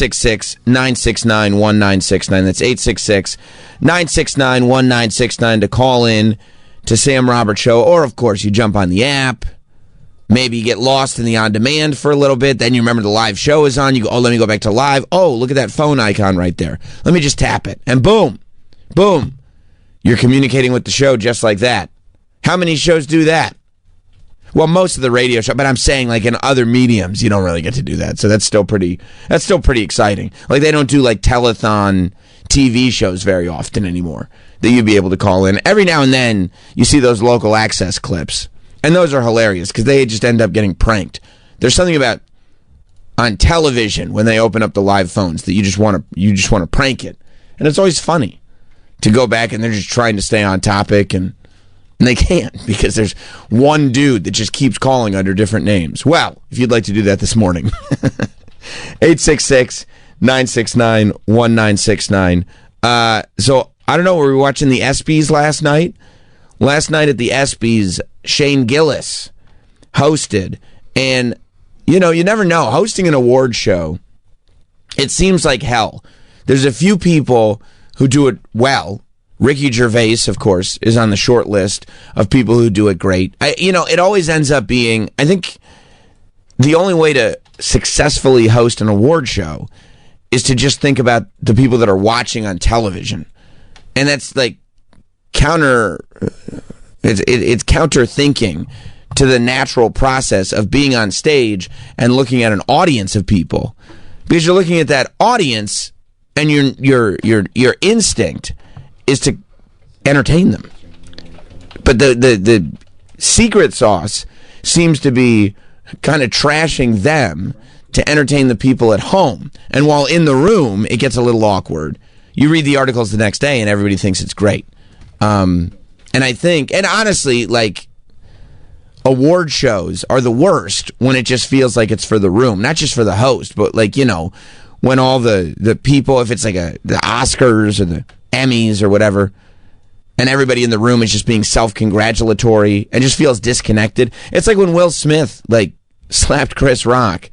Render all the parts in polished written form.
866-969-1969. That's 866-969-1969 to call in to Sam Roberts Show. Or, of course, you jump on the app. Maybe you get lost in the on-demand for a little bit. Then you remember the live show is on. You go, oh, let me go back to live. Oh, look at that phone icon right there. Let me just tap it. And boom, boom. You're communicating with the show just like that. How many shows do that? Well, most of the radio show, but I'm saying like in other mediums, you don't really get to do that. So that's still pretty exciting. Like they don't do like telethon TV shows very often anymore that you'd be able to call in. Every now and then you see those local access clips. And those are hilarious because they just end up getting pranked. There's something about on television when they open up the live phones that you just want to prank it. And it's always funny to go back and they're just trying to stay on topic and they can't because there's one dude that just keeps calling under different names. Well, if you'd like to do that this morning, 866-969-1969. So I don't know, were we watching the ESPYs last night? Last night at the ESPYs, Shane Gillis hosted. And, you know, you never know. Hosting an award show, it seems like hell. There's a few people who do it well. Ricky Gervais, of course, is on the short list of people who do it great. It always ends up being, I think, the only way to successfully host an award show is to just think about the people that are watching on television. And that's like it's counter thinking to the natural process of being on stage and looking at an audience of people, because you're looking at that audience and your instinct is to entertain them. But the secret sauce seems to be kind of trashing them to entertain the people at home. And while in the room it gets a little awkward, you read the articles the next day and everybody thinks it's great. And I think, and honestly, like, award shows are the worst when it just feels like it's for the room, not just for the host, but like, you know, when all the people, if it's like the Oscars or the Emmys or whatever, and everybody in the room is just being self-congratulatory and just feels disconnected. It's like when Will Smith, like, slapped Chris Rock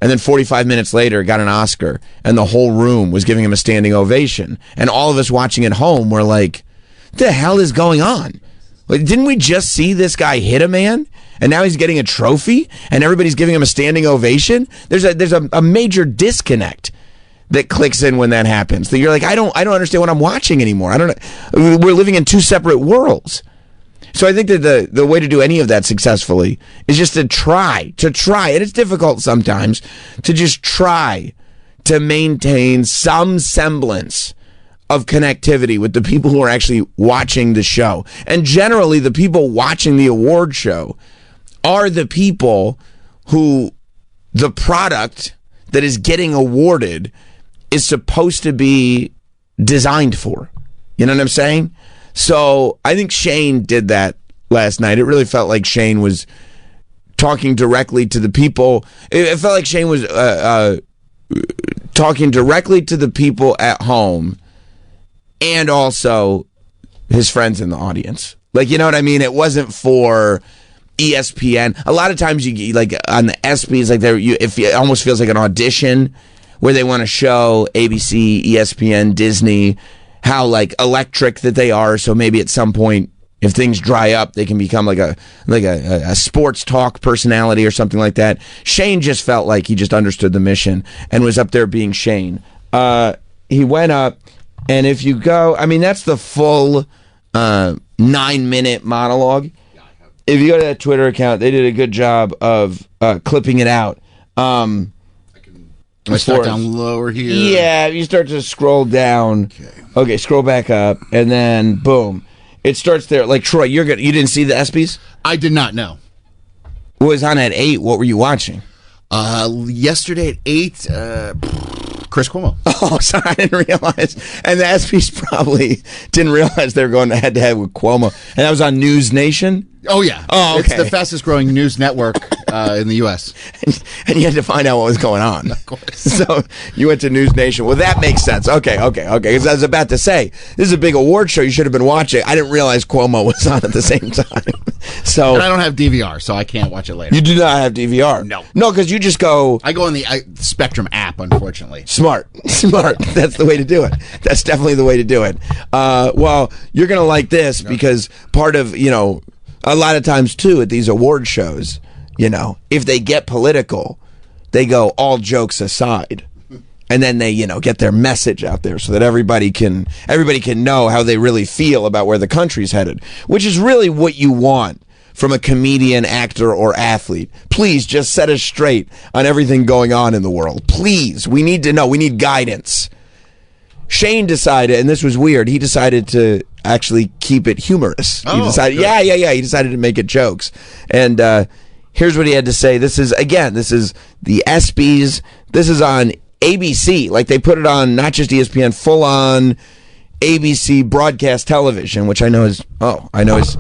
and then 45 minutes later got an Oscar and the whole room was giving him a standing ovation. And all of us watching at home were like, what the hell is going on? Like, didn't we just see this guy hit a man? And now he's getting a trophy and everybody's giving him a standing ovation? There's a major disconnect that clicks in when that happens. That you're like, I don't understand what I'm watching anymore. I don't know. We're living in two separate worlds. So I think that the way to do any of that successfully is just to try. And it's difficult sometimes to just try to maintain some semblance of connectivity with the people who are actually watching the show. And generally, the people watching the award show are the people who the product that is getting awarded is supposed to be designed for. You know what I'm saying? So I think Shane did that last night. It really felt like Shane was talking directly to the people. It felt like Shane was talking directly to the people at home and also his friends in the audience. Like, you know what I mean? It wasn't for ESPN. A lot of times you like on the ESPYs, like it almost feels like an audition where they want to show ABC, ESPN, Disney how like electric that they are. So maybe at some point, if things dry up, they can become like a sports talk personality or something like that. Shane just felt like he just understood the mission and was up there being Shane. He went up, and if you go, I mean, that's the full 9-minute monologue. If you go to that Twitter account, they did a good job of clipping it out. I start down lower here. Yeah, you start to scroll down. Okay, scroll back up, and then boom. It starts there. Like, Troy, you're good. You didn't see the ESPYs? I did not know. It was on at 8. What were you watching? Yesterday at 8, Chris Cuomo. Oh, sorry, I didn't realize. And the ESPYs probably didn't realize they were going head-to-head with Cuomo. And that was on News Nation? Oh, yeah. Oh, okay. It's the fastest-growing news network in the U.S. And you had to find out what was going on. Of course. So you went to News Nation. Well, that makes sense. Okay. Because I was about to say, this is a big award show. You should have been watching. I didn't realize Cuomo was on at the same time. So And I don't have DVR, so I can't watch it later. you do not have DVR? No, because you just go... I go on the Spectrum app, unfortunately. Smart. That's the way to do it. That's definitely the way to do it. Well, you're going to like this because part of, a lot of times, too, at these award shows, if they get political, they go all jokes aside. And then they, get their message out there so that everybody can know how they really feel about where the country's headed, which is really what you want from a comedian, actor, or athlete. Please just set us straight on everything going on in the world. Please. We need to know. We need guidance. Shane decided, and this was weird, he decided to actually keep it humorous. He decided, he decided to make it jokes. And here's what he had to say. This is the ESPYs. This is on ABC. Like, they put it on not just ESPN, full on ABC broadcast television, which I know is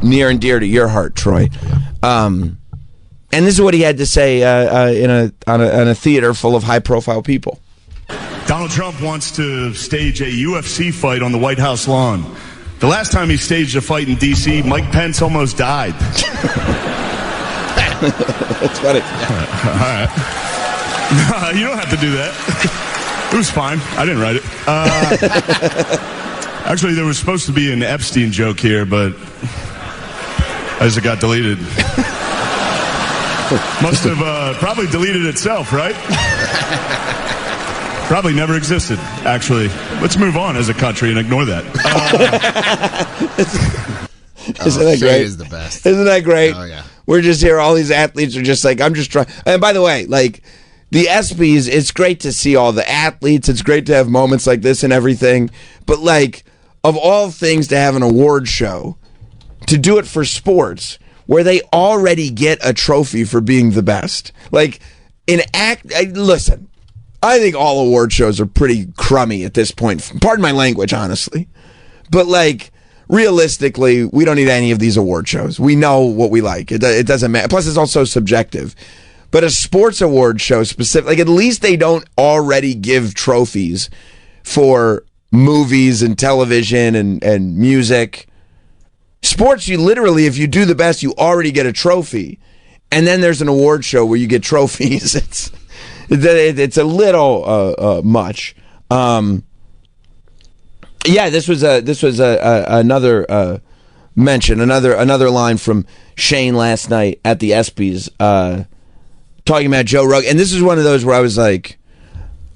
near and dear to your heart, Troy. And this is what he had to say in a theater full of high profile people. Donald Trump wants to stage a UFC fight on the White House lawn. The last time he staged a fight in D.C., Mike Pence almost died. That's funny. All right. You don't have to do that. It was fine. I didn't write it. Actually, there was supposed to be an Epstein joke here, but as it got deleted. Must have probably deleted itself, right? Probably never existed, actually. Let's move on as a country and ignore that. Isn't that great? Is the best. Isn't that great? Oh, yeah. We're just here. All these athletes are just like, I'm just trying. And by the way, like, the ESPYs, it's great to see all the athletes. It's great to have moments like this and everything. But, like, of all things to have an award show, to do it for sports, where they already get a trophy for being the best. Like, listen, I think all award shows are pretty crummy at this point. Pardon my language, honestly. But, like, realistically, we don't need any of these award shows. We know what we like. It doesn't matter. Plus, it's also subjective. But a sports award show specific, like, at least they don't already give trophies for movies and television and music. Sports, you literally, if you do the best, you already get a trophy. And then there's an award show where you get trophies. It's a little much. This was another mention, another line from Shane last night at the ESPYs, talking about Joe Rogan. And this is one of those where I was like,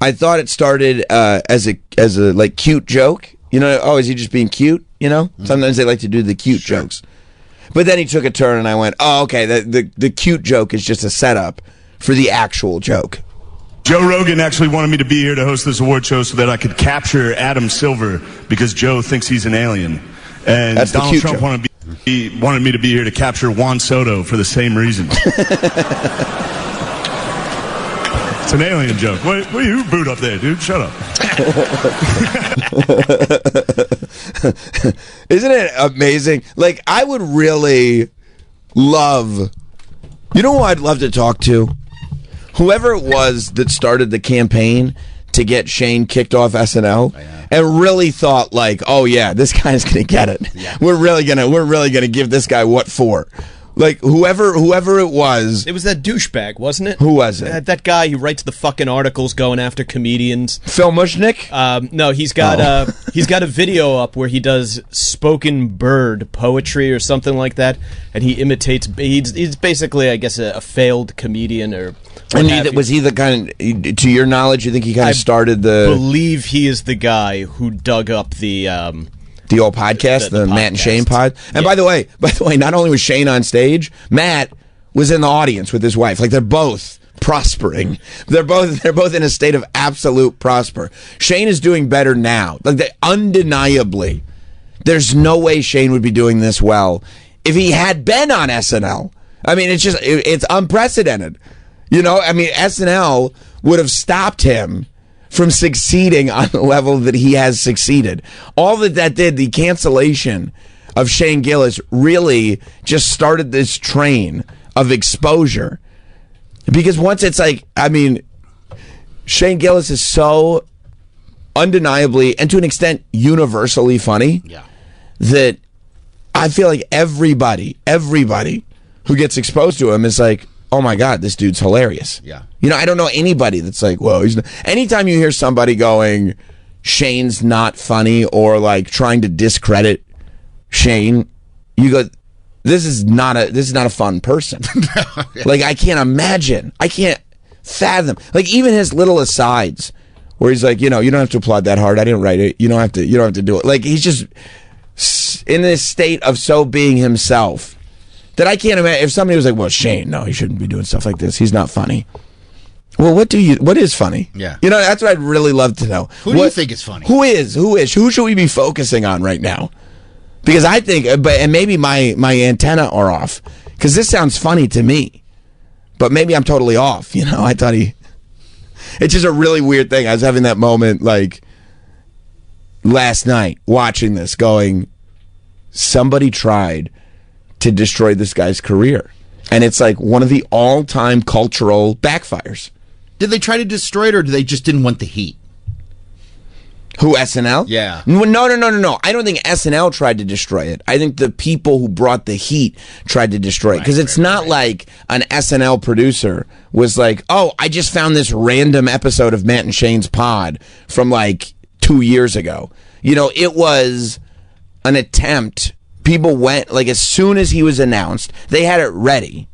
I thought it started as a like cute joke. Is he just being cute? Mm-hmm. Sometimes they like to do the cute jokes. But then he took a turn, and I went, oh, okay, the cute joke is just a setup for the actual joke. Joe Rogan actually wanted me to be here to host this award show so that I could capture Adam Silver because Joe thinks he's an alien. And that's Donald Trump wanted me to be here to capture Juan Soto for the same reason. It's an alien joke. What are you booed up there, dude? Shut up. Isn't it amazing? Like, I would really love... You know who I'd love to talk to? Whoever it was that started the campaign to get Shane kicked off SNL, and really thought like, oh yeah, this guy's gonna get it. Yeah. We're really gonna give this guy what for. Like, whoever it was. It was that douchebag, wasn't it? Who was it? That guy who writes the fucking articles going after comedians. Phil Mushnick? No, he's got a video up where he does spoken bird poetry or something like that, and he imitates. He's basically, I guess, a failed comedian or. And was he the kind of, to your knowledge, you think he kind of started the... I believe he is the guy who dug up the old podcast, the Matt and Shane pod. And by the way, not only was Shane on stage, Matt was in the audience with his wife. Like, they're both prospering. They're both in a state of absolute prosper. Shane is doing better now. Like, undeniably, there's no way Shane would be doing this well if he had been on SNL. I mean, it's unprecedented. SNL would have stopped him from succeeding on the level that he has succeeded. All that did, the cancellation of Shane Gillis really just started this train of exposure Because once it's like, I mean, Shane Gillis is so undeniably and to an extent universally funny that I feel like everybody who gets exposed to him is like, oh my God, this dude's hilarious. Yeah. You know, I don't know anybody that's like, whoa, he's not. Anytime you hear somebody going, Shane's not funny, or like trying to discredit Shane, you go, this is not a fun person. Like, I can't imagine. I can't fathom. Like, even his little asides where he's like, you know, you don't have to applaud that hard. I didn't write it. You don't have to do it. Like, he's just in this state of so being himself that I can't imagine if somebody was like, well, Shane, no, he shouldn't be doing stuff like this. He's not funny. Well, what is funny? Yeah. You know, that's what I'd really love to know. Who do you think is funny? Who should we be focusing on right now? Because I think, and maybe my antenna are off, because this sounds funny to me, but maybe I'm totally off. You know, I thought it's just a really weird thing. I was having that moment like last night watching this going, somebody tried to destroy this guy's career. And it's like one of the all-time cultural backfires. Did they try to destroy it, or they just didn't want the heat? Who, SNL? Yeah. No. I don't think SNL tried to destroy it. I think the people who brought the heat tried to destroy it. Because it's not like an SNL producer was like, oh, I just found this random episode of Matt and Shane's pod from like 2 years ago. You know, it was an attempt. People went, like, as soon as he was announced, they had it ready.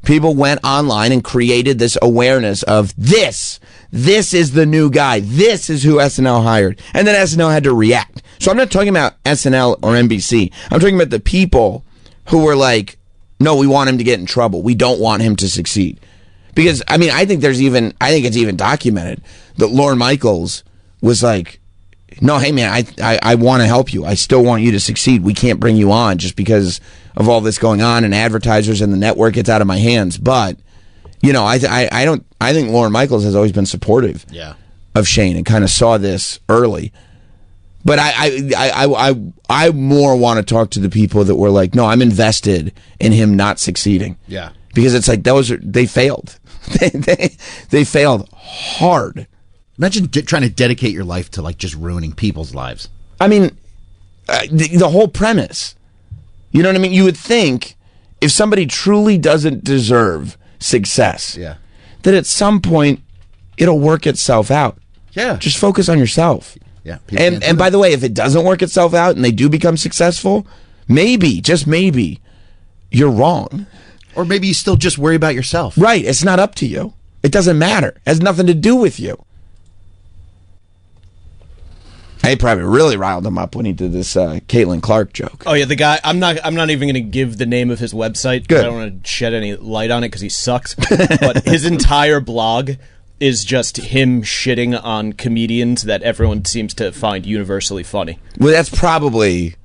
People went online and created this awareness of this is the new guy. This is who SNL hired. And then SNL had to react. So I'm not talking about SNL or NBC. I'm talking about the people who were like, no, we want him to get in trouble. We don't want him to succeed. Because, I mean, I think it's even documented that Lorne Michaels was like, no, hey man, I want to help you. I still want you to succeed. We can't bring you on just because of all this going on and advertisers and the network gets out of my hands. But, you know, I think Lorne Michaels has always been supportive of Shane and kind of saw this early. But I more want to talk to the people that were like, no, I'm invested in him not succeeding. Yeah. Because it's like they failed. They failed hard. Imagine trying to dedicate your life to like just ruining people's lives. I mean, the whole premise. You know what I mean? You would think if somebody truly doesn't deserve success, that at some point it'll work itself out. Yeah. Just focus on yourself. Yeah. And by the way, if it doesn't work itself out and they do become successful, maybe, just maybe, you're wrong. Or maybe you still just worry about yourself. Right. It's not up to you. It doesn't matter. It has nothing to do with you. I probably really riled him up when he did this Caitlin Clark joke. Oh yeah, the guy. I'm not even going to give the name of his website. Good. I don't want to shed any light on it because he sucks. But his entire blog is just him shitting on comedians that everyone seems to find universally funny. Well, that's probably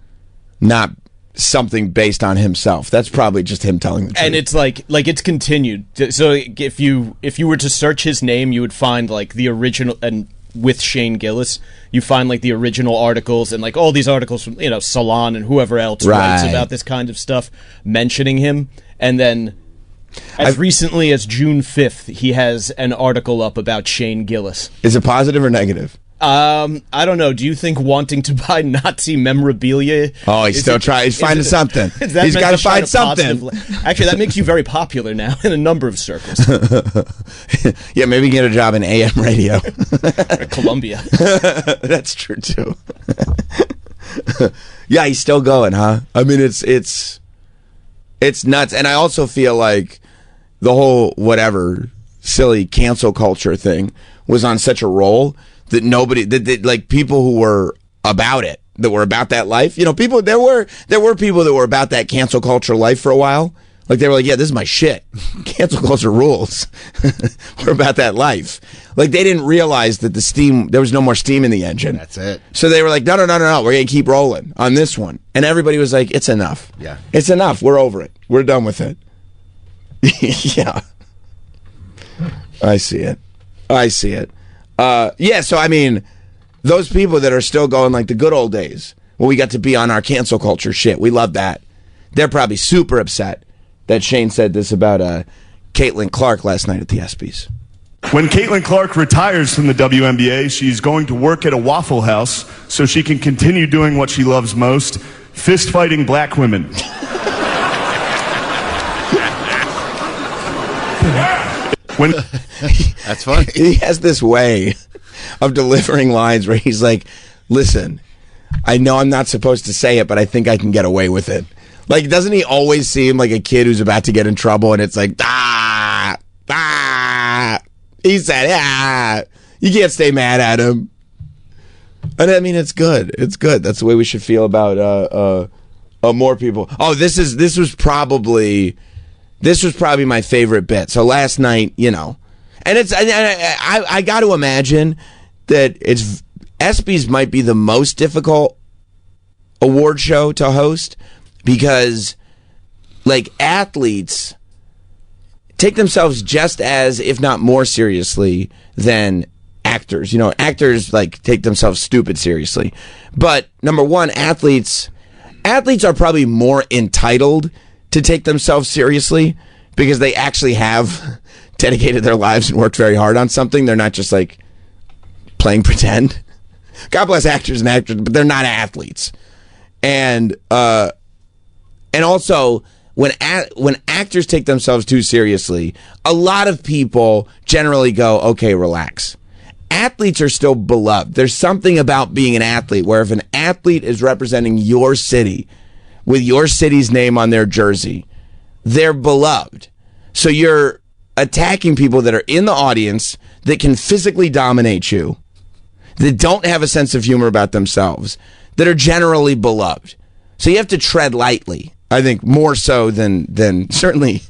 not something based on himself. That's probably just him telling the truth. And it's like it's continued. So if you were to search his name, you would find like the original and. With Shane Gillis, you find like the original articles and like all these articles from, you know, Salon and whoever else writes about this kind of stuff mentioning him. And then as recently as June 5th, he has an article up about Shane Gillis. Is it positive or negative? I don't know. Do you think wanting to buy Nazi memorabilia? Oh, he's finding something. He's got to find something. Actually, that makes you very popular now in a number of circles. Yeah, maybe get a job in AM radio. Columbia. That's true too. Yeah, he's still going, huh? I mean, it's nuts. And I also feel like the whole whatever silly cancel culture thing was on such a roll that nobody, that like people who were about it, that were about that life, you know, people, there were people that were about that cancel culture life for a while. Like they were like, yeah, this is my shit. Cancel culture rules. We're about that life. Like they didn't realize that there was no more steam in the engine. That's it. So they were like, no, we're going to keep rolling on this one. And everybody was like, it's enough. Yeah. It's enough. We're over it. We're done with it. Yeah. I see it. Yeah, so I mean, those people that are still going like the good old days, when we got to be on our cancel culture shit, we love that. They're probably super upset that Shane said this about Caitlin Clark last night at the ESPYs. When Caitlin Clark retires from the WNBA, she's going to work at a Waffle House so she can continue doing what she loves most, fist fighting black women. That's funny. He has this way of delivering lines where he's like, listen, I know I'm not supposed to say it, but I think I can get away with it. Like, doesn't he always seem like a kid who's about to get in trouble, and it's like, he said, you can't stay mad at him. And I mean, it's good. It's good. That's the way we should feel about more people. Oh, this was probably my favorite bit. So last night, you know, and I got to imagine that ESPYs might be the most difficult award show to host because, like, athletes take themselves just as, if not more seriously than actors. You know, actors, like, take themselves stupid seriously. But number one, athletes are probably more entitled to take themselves seriously because they actually have dedicated their lives and worked very hard on something. They're not just like playing pretend. God bless actors and actors, but they're not athletes. And also when actors take themselves too seriously, a lot of people generally go, okay, relax. Athletes are still beloved. There's something about being an athlete where if an athlete is representing your city with your city's name on their jersey, they're beloved. So you're attacking people that are in the audience that can physically dominate you, that don't have a sense of humor about themselves, that are generally beloved. So you have to tread lightly, I think, more so than certainly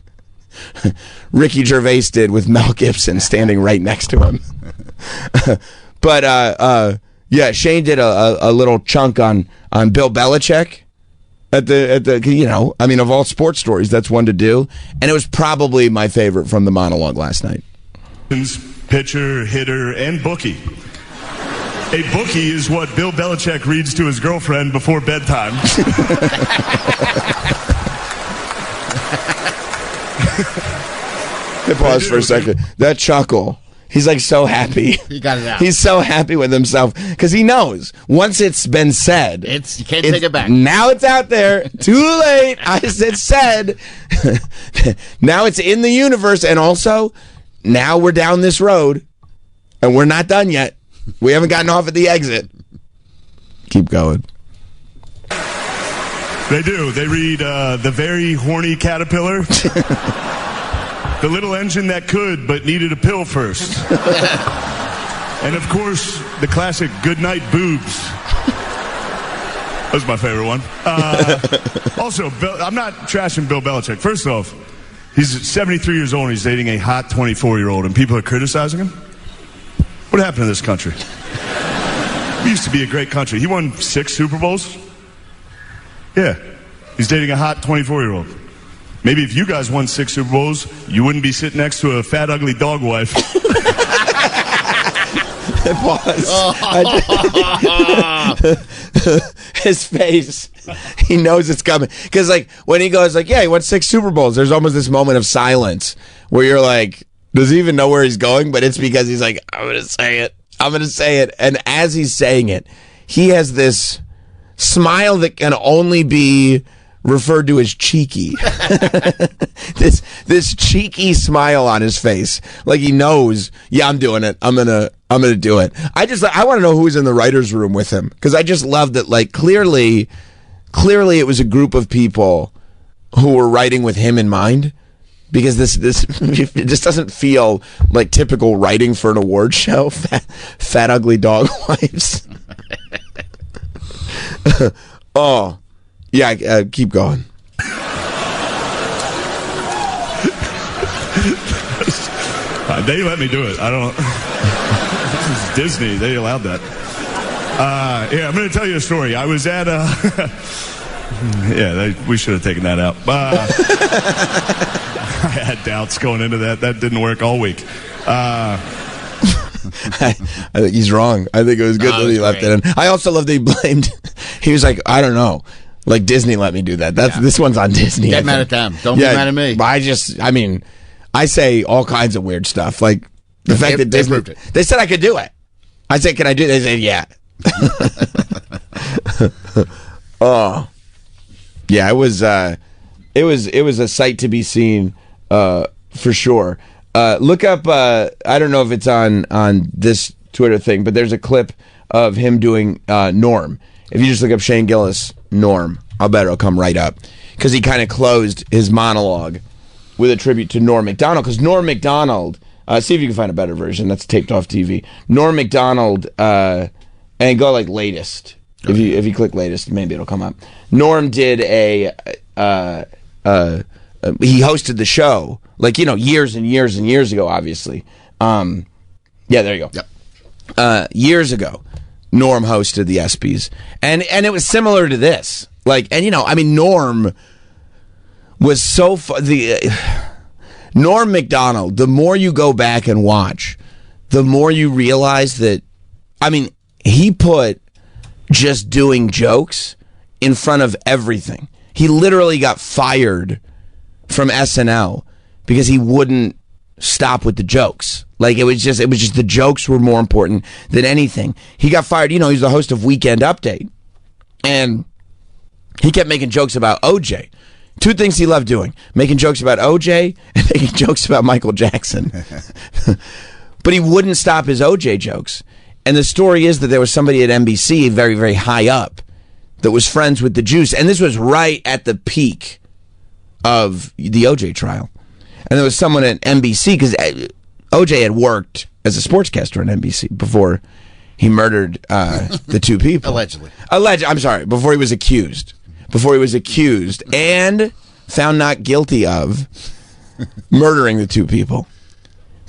Ricky Gervais did with Mel Gibson standing right next to him. But yeah, Shane did a little chunk on Bill Belichick at the you know, I mean, of all sports stories, that's one to do, and it was probably my favorite from the monologue last night. Pitcher, hitter, and bookie. A bookie is what Bill Belichick reads to his girlfriend before bedtime. Pause for a second. That chuckle. He's like so happy. He got it out. He's so happy with himself because he knows once it's been said, you can't take it back. Now it's out there. Too late. It's said. Now it's in the universe, and also now we're down this road, and we're not done yet. We haven't gotten off at the exit. Keep going. They do. They read The Very Horny Caterpillar. The Little Engine That Could But Needed a Pill First. And of course, the classic Goodnight Boobs. That's my favorite one. Also, I'm not trashing Bill Belichick. First off, he's 73 years old and he's dating a hot 24-year-old and people are criticizing him? What happened to this country? We used to be a great country. He won 6 Super Bowls. Yeah. He's dating a hot 24-year-old. Maybe if you guys won 6 Super Bowls, you wouldn't be sitting next to a fat, ugly dog wife. It was. His face. He knows it's coming. Because, like, when he goes, like, yeah, he won 6 Super Bowls, there's almost this moment of silence where you're like, does he even know where he's going? But it's because he's like, I'm going to say it. I'm going to say it. And as he's saying it, he has this smile that can only be referred to as cheeky. this cheeky smile on his face, like he knows, yeah, I'm doing it. I'm gonna do it. I want to know who's in the writers' room with him, because I just love that. Like clearly it was a group of people who were writing with him in mind, because this it just doesn't feel like typical writing for an award show. Fat ugly dog wives. Oh. Yeah, keep going. They let me do it. I don't. This is Disney. They allowed that. Yeah, I'm going to tell you a story. I was at we should have taken that out. I had doubts going into that. That didn't work all week. I think he's wrong. I think it was good that he left it in. I also love that he blamed. He was like, I don't know. Like, Disney let me do that. This one's on Disney. Get mad at them. Don't be mad at me. I say all kinds of weird stuff. Like the fact that Disney, they said I could do it. I said, can I do it? They said, yeah. Oh, yeah. It was a sight to be seen, for sure. Look up. I don't know if it's on this Twitter thing, but there's a clip of him doing Norm. If you just look up Shane Gillis Norm, I'll bet it'll come right up, because he kind of closed his monologue with a tribute to Norm Macdonald. Because Norm Macdonald, see if you can find a better version that's taped off TV. Norm Macdonald, and go like latest. Okay. If you click latest, maybe it'll come up. Norm did he hosted the show, like, years and years and years ago, obviously. Yeah, there you go. Yep. Years ago, Norm hosted the ESPYs, and it was similar to this. Like, and Norm was so Norm Macdonald. The more you go back and watch, the more you realize that. He put just doing jokes in front of everything. He literally got fired from SNL because he wouldn't stop with the jokes. Like, it was just the jokes were more important than anything. He got fired. He's the host of Weekend Update, and he kept making jokes about OJ. Two things he loved doing: making jokes about OJ and making jokes about Michael Jackson. But he wouldn't stop his OJ jokes. And the story is that there was somebody at NBC very, very high up that was friends with the Juice. And this was right at the peak of the OJ trial. And there was someone at NBC, because OJ had worked as a sportscaster on NBC before he murdered the two people. Allegedly. I'm sorry, before he was accused. And found not guilty of murdering the two people.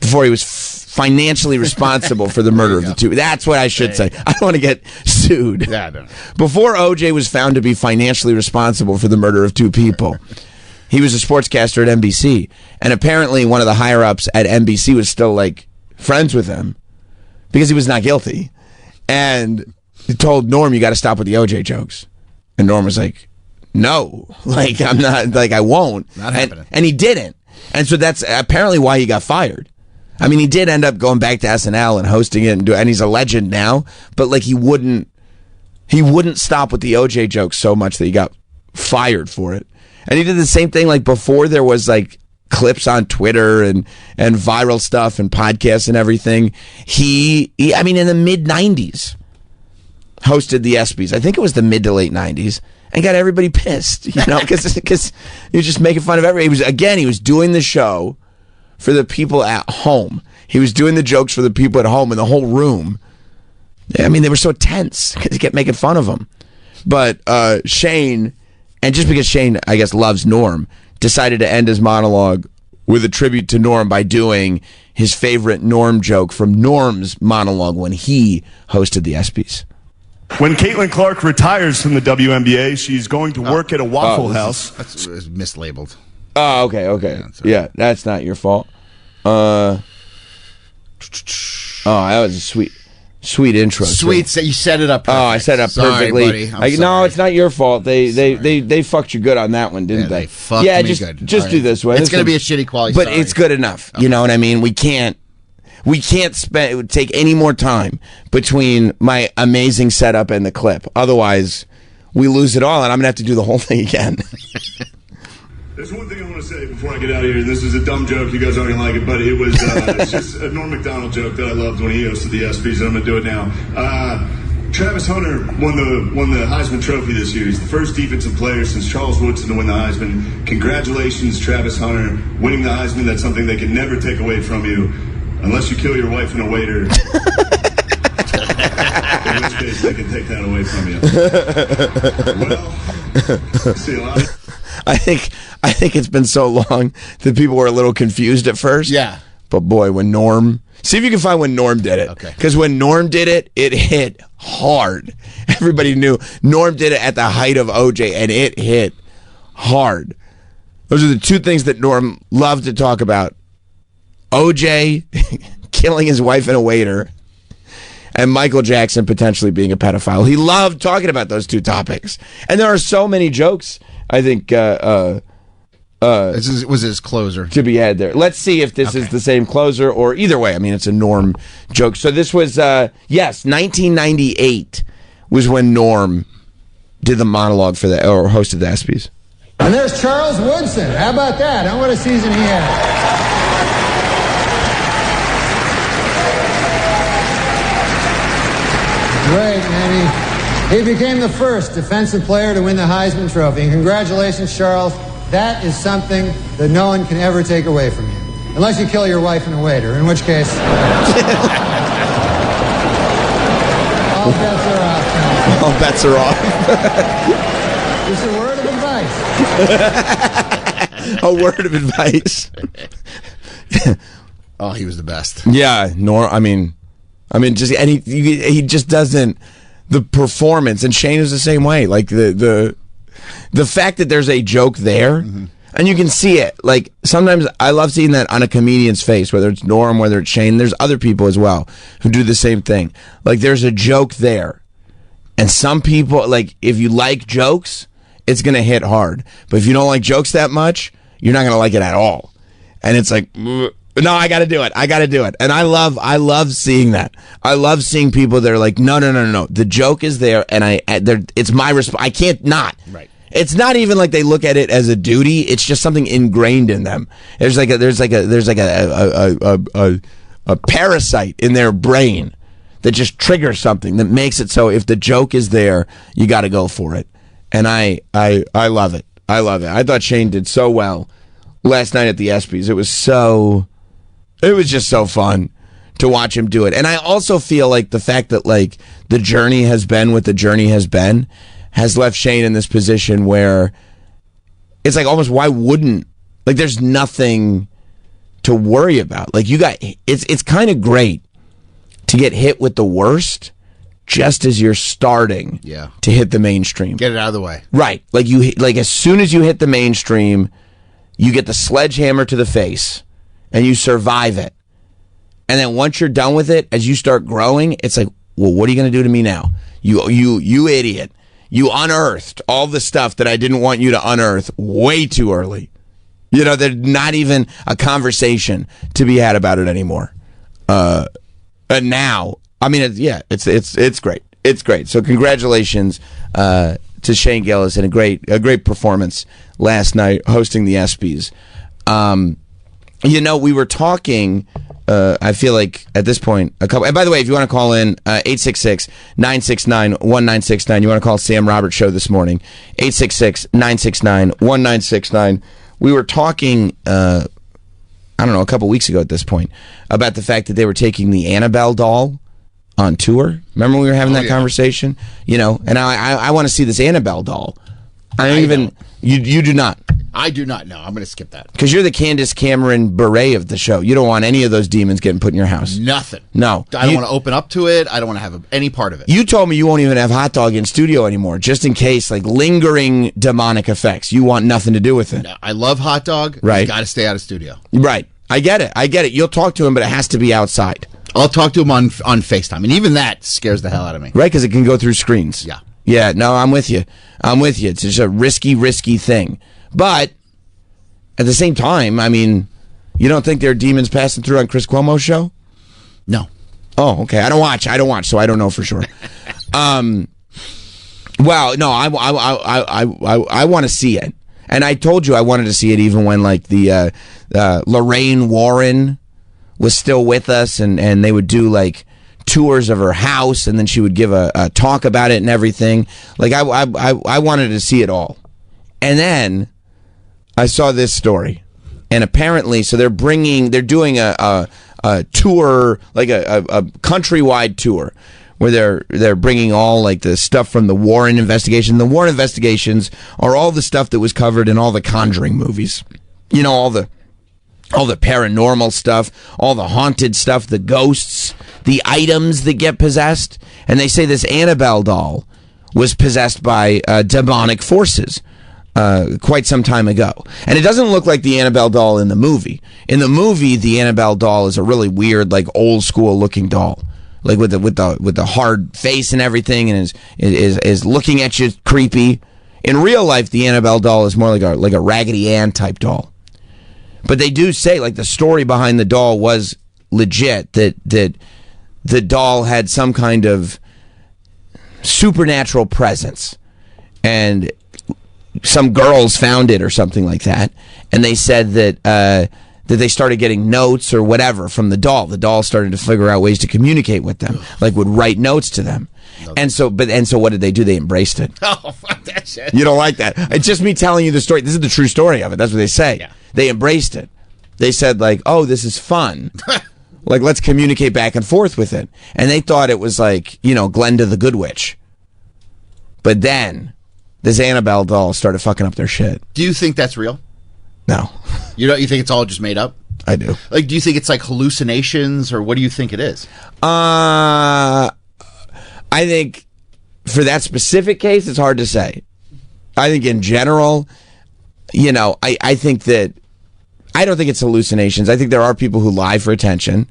Before he was financially responsible for the murder of the two. That's what I should say. I don't want to get sued. Yeah, I don't know. Before OJ was found to be financially responsible for the murder of two people, he was a sportscaster at NBC. And apparently one of the higher-ups at NBC was still, like, friends with him because he was not guilty. And he told Norm, you got to stop with the OJ jokes. And Norm was like, no. Like, I'm not, like, I won't. Not happening. And he didn't. And so that's apparently why he got fired. He did end up going back to SNL and hosting it, and he's a legend now. But like, he wouldn't stop with the OJ jokes so much that he got fired for it. And he did the same thing, like, before there was like clips on Twitter and viral stuff and podcasts and everything. He in the mid '90s hosted the ESPYs. I think it was the mid to late '90s, and got everybody pissed, because he was just making fun of everybody. He was doing the show for the people at home. He was doing the jokes for the people at home in the whole room. They were so tense because he kept making fun of them. But Shane, and just because Shane, I guess, loves Norm, decided to end his monologue with a tribute to Norm by doing his favorite Norm joke from Norm's monologue when he hosted the ESPYs. When Caitlin Clark retires from the WNBA, she's going to work at a Waffle House. That's mislabeled. Oh, okay. Yeah, that's not your fault. That was a sweet intro. Sweet, so you set it up perfect. Oh, I set it up perfectly. Sorry, buddy. No, it's not your fault. They fucked you good on that one, didn't they? They fucked me good. Just right. Do this way. It's going to be a shitty quality, but it's good enough. Okay. You know what I mean? We can't take any more time between my amazing setup and the clip. Otherwise, we lose it all, and I'm going to have to do the whole thing again. There's one thing I want to say before I get out of here, and this is a dumb joke. You guys aren't going to like it, but it was it's just a Norm Macdonald joke that I loved when he hosted the ESPYs, and I'm going to do it now. Travis Hunter won the Heisman Trophy this year. He's the first defensive player since Charles Woodson to win the Heisman. Congratulations, Travis Hunter, winning the Heisman. That's something they can never take away from you, unless you kill your wife and a waiter. In which case, they can take that away from you. Well, see a lot. I think it's been so long that people were a little confused at first. Yeah. But boy, when Norm... See if you can find when Norm did it. Okay. Because when Norm did it, it hit hard. Everybody knew Norm did it at the height of OJ, and it hit hard. Those are the two things that Norm loved to talk about. OJ killing his wife and a waiter, and Michael Jackson potentially being a pedophile. He loved talking about those two topics. And there are so many jokes, I think, was his closer to be had there. Let's see if this is the same closer or either way. I mean, it's a Norm joke. So this was 1998 was when Norm did the monologue for the or hosted the ESPYs. And there's Charles Woodson. How about that? How what a season he had. Great, man. He became the first defensive player to win the Heisman Trophy. And congratulations, Charles. That is something that no one can ever take away from you. Unless you kill your wife and a waiter, in which case... all bets are off. All bets are off. Just a word of advice. A word of advice. Oh, he was the best. Yeah, I mean, just and he just doesn't the performance, and Shane is the same way. Like the fact that there's a joke there, and you can see it. Like sometimes I love seeing that on a comedian's face, whether it's Norm, whether it's Shane. There's other people as well who do the same thing. Like there's a joke there, and some people like if you like jokes, it's gonna hit hard. But if you don't like jokes that much, you're not gonna like it at all. And it's like. No, I got to do it. And I love seeing that. I love seeing people that are like, no. The joke is there, and it's my response. I can't not. Right. It's not even like they look at it as a duty. It's just something ingrained in them. There's like a parasite in their brain that just triggers something that makes it so if the joke is there, you got to go for it. And I love it. I love it. I thought Shane did so well last night at the ESPYs. It was just so fun to watch him do it. And I also feel like the fact that like the journey has been what the journey has been has left Shane in this position where it's like almost why wouldn't like there's nothing to worry about. Like it's kind of great to get hit with the worst just as you're starting to hit the mainstream. Get it out of the way. Right. Like as soon as you hit the mainstream, you get the sledgehammer to the face. And you survive it. And then once you're done with it, as you start growing, it's like, well, what are you going to do to me now? You idiot. You unearthed all the stuff that I didn't want you to unearth way too early. You know, there's not even a conversation to be had about it anymore. And now, I mean, it's great. It's great. So congratulations to Shane Gillis and a great performance last night hosting the ESPYs. You know, we were talking, I feel like at this point, and by the way, if you want to call in, 866-969-1969, you want to call Sam Roberts Show this morning, 866-969-1969. We were talking, I don't know, a couple weeks ago at this point, about the fact that they were taking the Annabelle doll on tour. Remember when we were having that conversation? You know, and I want to see this Annabelle doll. You do not. I do not know. I'm going to skip that. Because you're the Candace Cameron Bure of the show. You don't want any of those demons getting put in your house. Nothing. No. I don't want to open up to it. I don't want to have any part of it. You told me you won't even have Hot Dog in studio anymore, just in case, like, lingering demonic effects. You want nothing to do with it. No, I love Hot Dog. Right. You got to stay out of studio. Right. I get it. You'll talk to him, but it has to be outside. I'll talk to him on FaceTime, and even that scares the hell out of me. Right, because it can go through screens. Yeah. Yeah, no, I'm with you. It's just a risky thing. But at the same time, I mean, you don't think there are demons passing through on Chris Cuomo's show? No. Oh, okay. I don't watch, so I don't know for sure. Well, no, I want to see it. And I told you I wanted to see it even when, like, the Lorraine Warren was still with us, and they would do, like, tours of her house, and then she would give a talk about it and everything. Like, I wanted to see it all. And then I saw this story, and apparently, so they're doing a tour, like a countrywide tour, where they're bringing all like the stuff from the Warren investigation. The Warren investigations are all the stuff that was covered in all the Conjuring movies. You know, all the paranormal stuff, all the haunted stuff, the ghosts, the items that get possessed. And they say this Annabelle doll was possessed by demonic forces quite some time ago. And it doesn't look like the Annabelle doll in the movie. In the movie, the Annabelle doll is a really weird, like, old school looking doll. Like with the hard face and everything, and is looking at you creepy. In real life, the Annabelle doll is more like a Raggedy Ann type doll. But they do say, like, the story behind the doll was legit, that the doll had some kind of supernatural presence. And some girls found it or something like that. And they said that they started getting notes or whatever from the doll. The doll started to figure out ways to communicate with them, like would write notes to them. And so what did they do? They embraced it. Oh, fuck that shit. You don't like that. It's just me telling you the story. This is the true story of it. That's what they say. Yeah. They embraced it. They said, like, oh, this is fun. Like, let's communicate back and forth with it. And they thought it was like, Glenda the Good Witch. But then this Annabelle doll started fucking up their shit. Do you think that's real? No. You think it's all just made up? I do. Like, do you think it's like hallucinations, or what do you think it is? I think for that specific case, it's hard to say. I think in general, I think that I don't think it's hallucinations. I think there are people who lie for attention.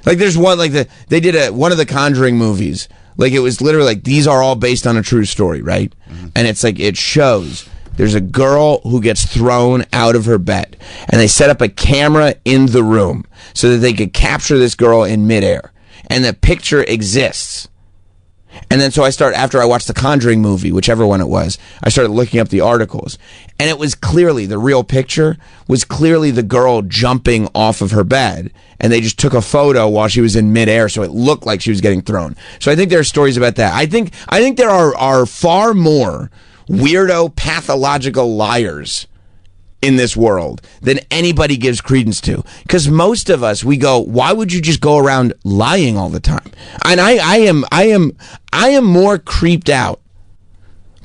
Like there's one, like they did one of the Conjuring movies. Like it was literally like, these are all based on a true story, right? Mm-hmm. And it's like, it shows there's a girl who gets thrown out of her bed, and they set up a camera in the room so that they could capture this girl in midair, and the picture exists. And then after I watched the Conjuring movie, whichever one it was, I started looking up the articles, and it was clearly, the real picture was clearly the girl jumping off of her bed, and they just took a photo while she was in midair, so it looked like she was getting thrown. So I think there are stories about that. I think there are far more weirdo, pathological liars in this world than anybody gives credence to. Because most of us, we go, why would you just go around lying all the time? And I am more creeped out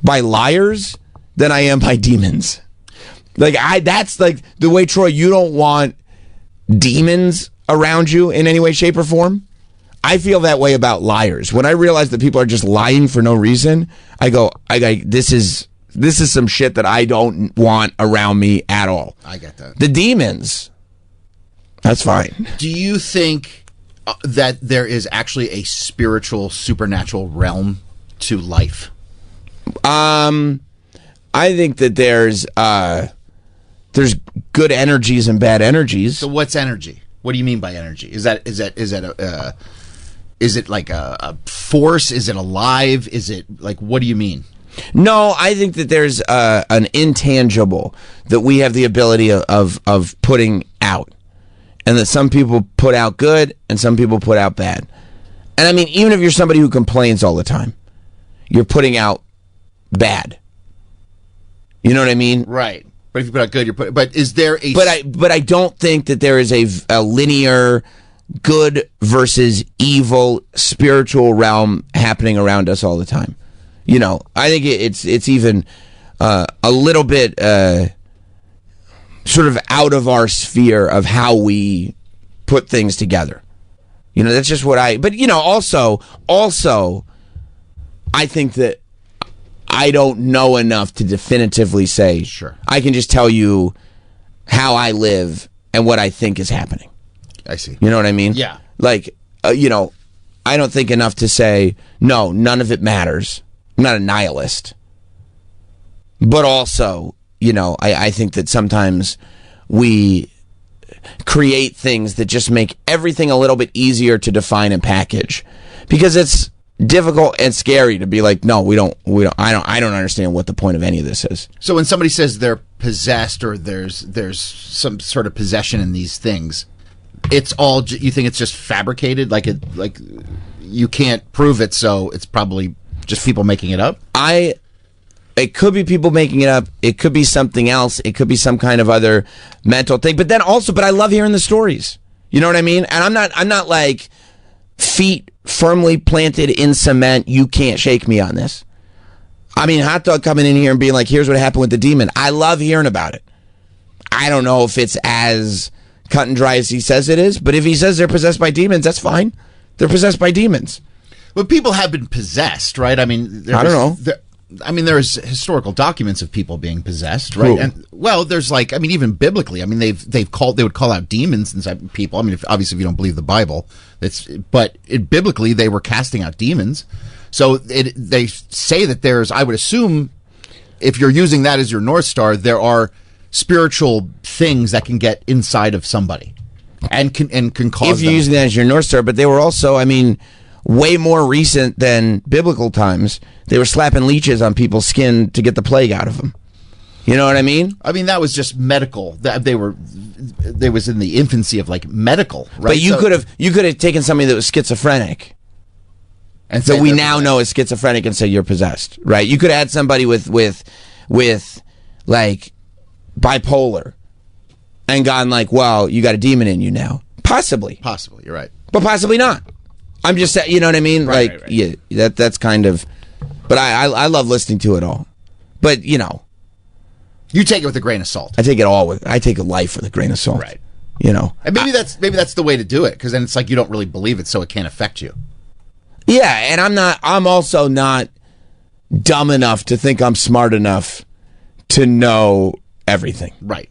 by liars than I am by demons. Like that's like the way, Troy, you don't want demons around you in any way, shape, or form. I feel that way about liars. When I realize that people are just lying for no reason, I go, this is some shit that I don't want around me at all. I get that. The demons, that's fine. Do you think that there is actually a spiritual, supernatural realm to life? I think that there's good energies and bad energies. So what's energy? What do you mean by energy? Is it like a force? Is it alive? Is it like, what do you mean? No, I think that there's an intangible that we have the ability of putting out, and that some people put out good and some people put out bad. And I mean, even if you're somebody who complains all the time, you're putting out bad. You know what I mean? Right. But if you put out good, but is there a... But I don't think that there is a linear good versus evil spiritual realm happening around us all the time. I think it's even a little bit sort of out of our sphere of how we put things together. That's just what but also I think that I don't know enough to definitively say, sure. I can just tell you how I live and what I think is happening. I see. You know what I mean? Yeah. Like, I don't think enough to say, no, none of it matters. I'm not a nihilist. But also, I think that sometimes we create things that just make everything a little bit easier to define and package. Because it's difficult and scary to be like, no, I don't understand what the point of any of this is. So when somebody says they're possessed, or there's some sort of possession in these things, it's all, you think it's just fabricated, like you can't prove it, so it's probably just people making it up? It could be people making it up. It could be something else. It could be some kind of other mental thing. But I love hearing the stories. You know what I mean? And I'm not like feet firmly planted in cement. You can't shake me on this. I mean, Hot Dog coming in here and being like, here's what happened with the demon. I love hearing about it. I don't know if it's as cut and dry as he says it is, but if he says they're possessed by demons, that's fine. They're possessed by demons. But people have been possessed, right? I mean, I don't know. There's historical documents of people being possessed, right? And there's even biblically, they would call out demons inside people. I mean, obviously, if you don't believe the Bible, biblically they were casting out demons. So they say that I would assume if you're using that as your North Star, there are spiritual things that can get inside of somebody and can cause If you're them. using that as your North Star, but they were also, I mean, way more recent than biblical times. They were slapping leeches on people's skin to get the plague out of them. You know what I mean? I mean, that was just medical. They was in the infancy of like medical, right? But you could have taken somebody that was schizophrenic, and that say we they're now possessed. know is schizophrenic, and say you're possessed, right? You could have had somebody with like bipolar and gone like, well, you got a demon in you now. Possibly, You're right. but possibly not. I'm just saying, you know what I mean? Right, like, right. yeah, that's kind of. But I love listening to it all. But you know, You take it with a grain of salt. I take life with a grain of salt. Right. You know. And maybe that's the way to do it, because then it's like you don't really believe it, so it can't affect you. Yeah, and I'm also not dumb enough to think I'm smart enough to know everything. Right.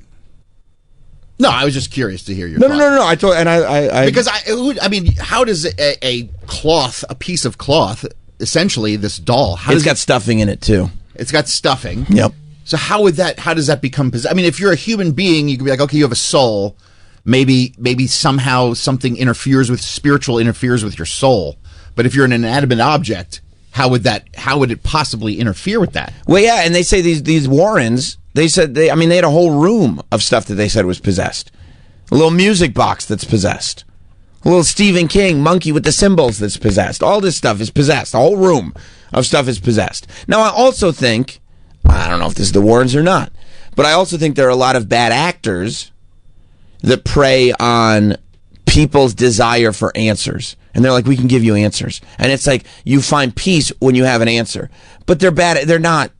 No, I was just curious to hear your No, thoughts. no. I told, and I Because I mean, how does a piece of cloth, essentially this doll, it's got stuffing in it too. it's got stuffing. Yep. So how does that become possessed? I mean, if you're a human being, you could be like, okay, you have a soul. Maybe somehow something interferes with your soul. But if you're an inanimate object, how would it possibly interfere with that? Well, yeah, and they say these Warrens. They said they had a whole room of stuff that they said was possessed. A little music box that's possessed. A little Stephen King monkey with the symbols that's possessed. All this stuff is possessed. A whole room of stuff is possessed. Now, I also think, I don't know if this is the Warrens or not, but I also think there are a lot of bad actors that prey on people's desire for answers. And they're like, we can give you answers. And it's like, you find peace when you have an answer. But they're bad. They're not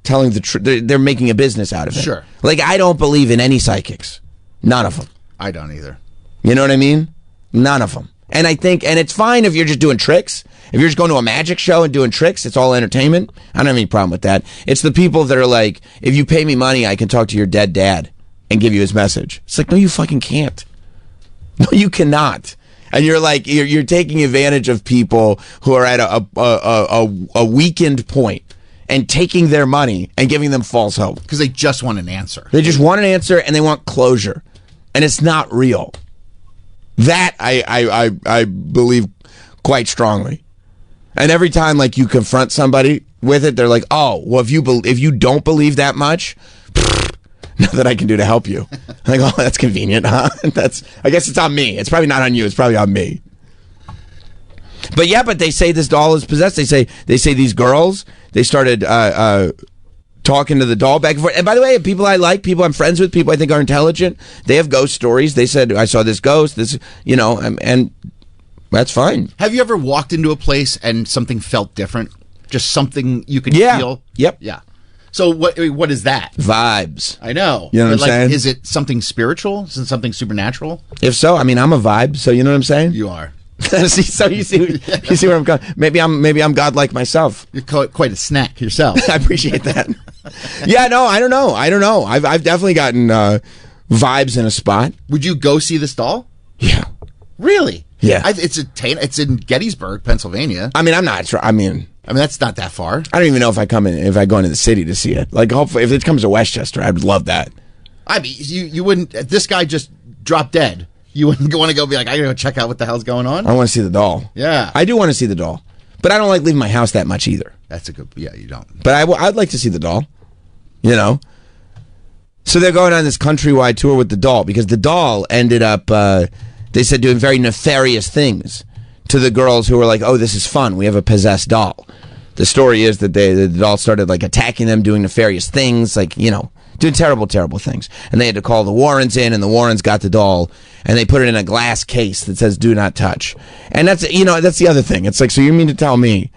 telling the truth. They're making a business out of it. Sure. Like, I don't believe in any psychics. None of them. I don't either. You know what I mean? None of them. And I think, and it's fine if you're just doing tricks. If you're just going to a magic show and doing tricks, it's all entertainment. I don't have any problem with that. It's the people that are like, if you pay me money, I can talk to your dead dad and give you his message. It's like, no, you fucking can't. No, you cannot. And you're like, you're taking advantage of people who are at a weakened point and taking their money and giving them false hope. Because they just want an answer. They just want an answer and they want closure. And it's not real. That I believe quite strongly. And every time like you confront somebody with it, they're like, "Oh, well, if you don't believe that much, nothing I can do to help you." I'm like, "Oh, that's convenient, huh?" I guess it's on me. It's probably not on you. It's probably on me. But they say this doll is possessed. They say these girls, they started talking to the doll back and forth. And by the way, people I like, people I'm friends with, people I think are intelligent, they have ghost stories. They said, I saw this ghost, this, and that's fine. Have you ever walked into a place and something felt different? Just something you could Yeah. feel? Yep. Yeah. So what is that? Vibes. I know. You know what But, I'm saying? Is it something spiritual? Is it something supernatural? If so, I mean, I'm a vibe, so you know what I'm saying? You are. So you see where I'm going. Maybe I'm godlike myself. You're quite a snack yourself. I appreciate that. Yeah, no, I don't know. I've definitely gotten vibes in a spot. Would you go see this doll? Yeah. Really? Yeah. It's in Gettysburg, Pennsylvania. I mean, I'm not sure. I mean, that's not that far. I don't even know if I go into the city to see it. Like, hopefully, if it comes to Westchester, I'd love that. I mean, you wouldn't. This guy just dropped dead. You wouldn't want to go be like, I gotta go check out what the hell's going on. I want to see the doll. Yeah. I do want to see the doll, but I don't like leaving my house that much either. That's a good. Yeah, you don't. But I'd like to see the doll. You know. So they're going on this countrywide tour with the doll because the doll ended up, they said, doing very nefarious things to the girls who were like, "Oh, this is fun. We have a possessed doll." The story is that the doll started like attacking them, doing nefarious things, like, doing terrible, terrible things. And they had to call the Warrens in, and the Warrens got the doll, and they put it in a glass case that says "Do not touch." And that's the other thing. It's like, so you mean to tell me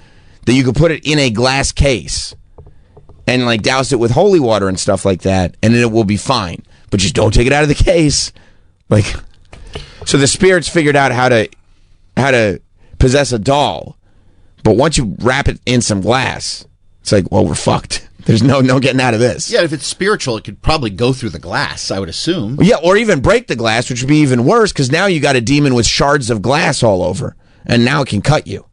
that you could put it in a glass case and like douse it with holy water and stuff like that, and then it will be fine, but just don't take it out of the case? Like, so the spirits figured out how to possess a doll, but once you wrap it in some glass, it's like, well, we're fucked. There's no getting out of this. Yeah, if it's spiritual, it could probably go through the glass, I would assume. Yeah, or even break the glass, which would be even worse, because now you got a demon with shards of glass all over, and now it can cut you.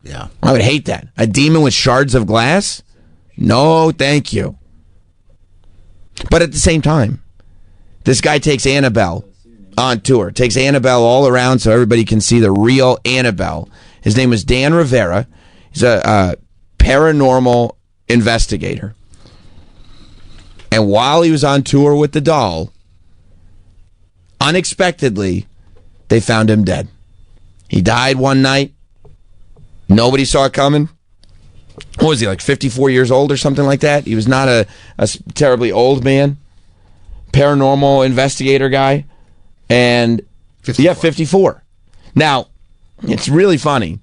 Yeah. I would hate that. A demon with shards of glass? No, thank you. But at the same time, this guy takes Annabelle on tour, takes Annabelle all around so everybody can see the real Annabelle. His name is Dan Rivera. He's a paranormal investigator. And while he was on tour with the doll, unexpectedly, they found him dead. He died one night. Nobody saw it coming. What was he, like 54 years old or something like that? He was not a terribly old man. Paranormal investigator guy. And 54. yeah, 54. Now, it's really funny.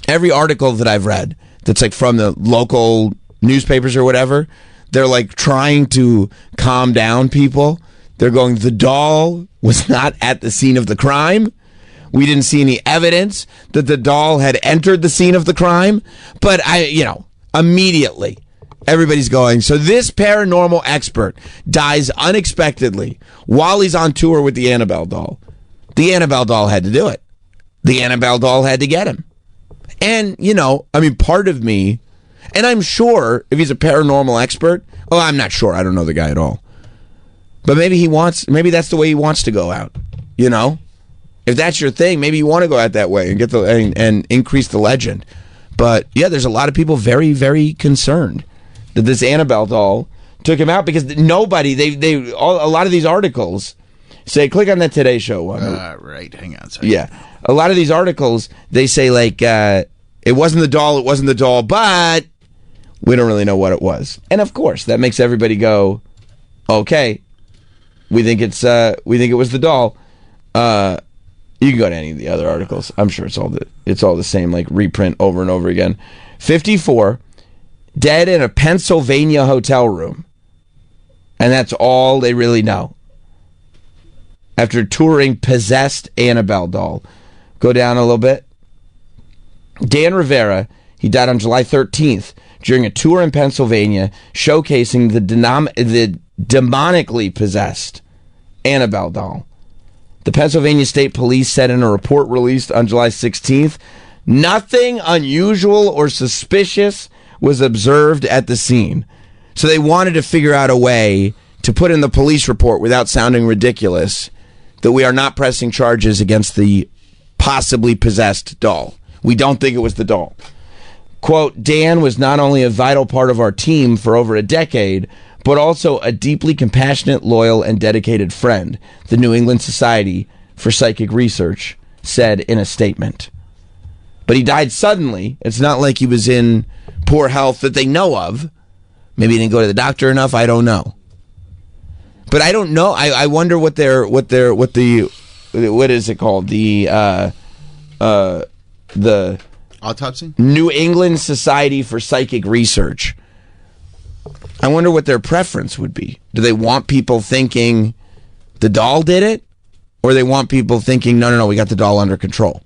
Every article that I've read that's like from the local newspapers or whatever, they're like trying to calm down people. They're going, the doll was not at the scene of the crime. We didn't see any evidence that the doll had entered the scene of the crime. But immediately everybody's going, so this paranormal expert dies unexpectedly while he's on tour with the Annabelle doll. The Annabelle doll had to do it. The Annabelle doll had to get him. And, part of me, and I'm sure if he's a paranormal expert, I'm not sure. I don't know the guy at all. But maybe that's the way he wants to go out, If that's your thing, maybe you want to go out that way and get and increase the legend. But yeah, there's a lot of people very, very concerned that this Annabelle doll took him out because nobody, a lot of these articles say, click on that Today Show one. Right, hang on a second. Yeah. A lot of these articles, they say like, it wasn't the doll, but we don't really know what it was. And of course, that makes everybody go, okay, we think it was the doll. You can go to any of the other articles. I'm sure it's all the same, like reprint over and over again. 54, dead in a Pennsylvania hotel room. And that's all they really know. After touring possessed Annabelle doll. Go down a little bit. Dan Rivera, he died on July 13th during a tour in Pennsylvania showcasing the demonically possessed Annabelle doll. The Pennsylvania State Police said in a report released on July 16th, nothing unusual or suspicious was observed at the scene. So they wanted to figure out a way to put in the police report without sounding ridiculous that we are not pressing charges against the possibly possessed doll. We don't think it was the doll. Quote, Dan was not only a vital part of our team for over a decade, but also a deeply compassionate, loyal, and dedicated friend, the New England Society for Psychic Research said in a statement. But he died suddenly. It's not like he was in poor health that they know of. Maybe he didn't go to the doctor enough. I don't know. But I don't know. I wonder what is it called? The autopsy? New England Society for Psychic Research. I wonder what their preference would be. Do they want people thinking the doll did it? Or they want people thinking, no, we got the doll under control?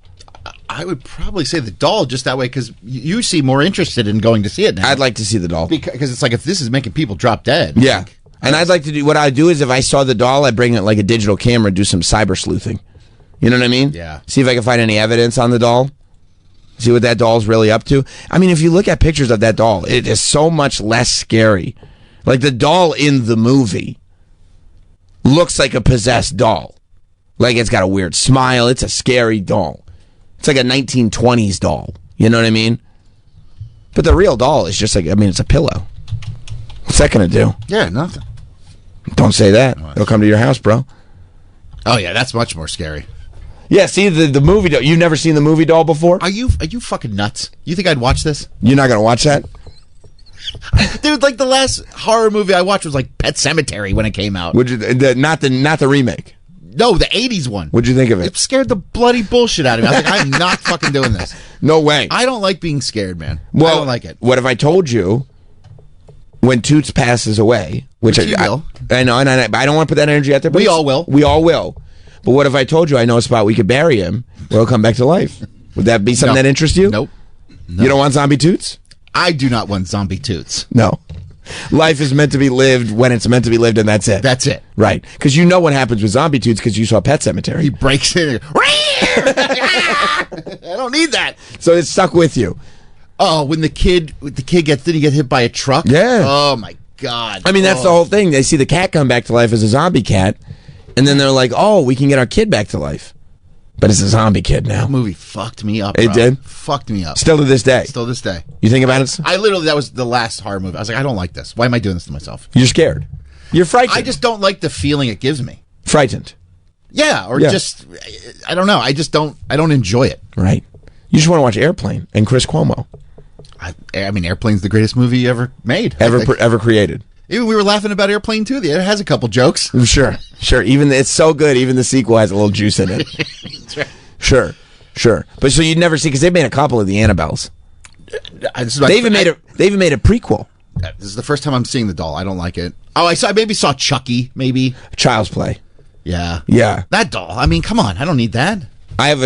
I would probably say the doll just that way because you seem more interested in going to see it now. I'd like to see the doll. Because it's like if this is making people drop dead. Yeah. And I'd like to do, what I'd do is if I saw the doll, I'd bring it like a digital camera and do some cyber sleuthing. You know what I mean? Yeah. See if I can find any evidence on the doll. See what that doll's really up to. I mean, if you look at pictures of that doll, it is so much less scary. Like the doll in the movie looks like a possessed doll. Like it's got a weird smile. It's a scary doll. It's like a 1920s doll. You know what I mean? But the real doll is just like, it's a pillow. What's that going to do? Yeah, nothing. Don't say that. It'll come to your house, bro. Oh, yeah, that's much more scary. Yeah, see, the movie doll. You've never seen the movie doll before? Are you fucking nuts? You think I'd watch this? You're not going to watch that? Dude, like the last horror movie I watched was like Pet Sematary when it came out. Would you not the remake? No, the 80s one. What'd you think of it? It scared the bloody bullshit out of me. I was like, I'm not fucking doing this. No way. I don't like being scared, man. Well, I don't like it. What if I told you when Toots passes away, which you will. I know, and I don't want to put that energy out there. But We all will. We all will. But what if I told you I know a spot we could bury him where he'll come back to life? Would that be something that interests you? Nope. No. You don't want zombie Toots? I do not want zombie Toots. No. Life is meant to be lived when it's meant to be lived, and that's it. That's it. Right. Because you know what happens with zombie Toots because you saw Pet Sematary. He breaks in and I don't need that. So it's stuck with you. Oh, when the kid did he get hit by a truck? Yeah. Oh my God. I mean, that's the whole thing. They see the cat come back to life as a zombie cat, and then they're like, "Oh, we can get our kid back to life," but it's a zombie kid now. That movie fucked me up. It bro. did? Fucked me up. Still to this day. Still this day. You think about it? I literally, that was the last horror movie. I was like, I don't like this. Why am I doing this to myself? You're scared. You're frightened. I just don't like the feeling it gives me. frightened, Yeah, or Yeah. just, I don't know. I don't enjoy it. right? You just want to watch Airplane and Chris Cuomo I mean, Airplane's the greatest movie ever made. I think. ever created. Even we were laughing about Airplane too. It has a couple jokes. Sure. Even it's so good. Even the sequel has a little juice in it. Sure. But so you'd never see because they made a couple of the Annabelles. They even made a prequel. This is the first time I'm seeing the doll. I don't like it. Oh, I maybe saw Chucky. Maybe. Child's Play. Yeah. Yeah. That doll. I mean, come on. I don't need that. I have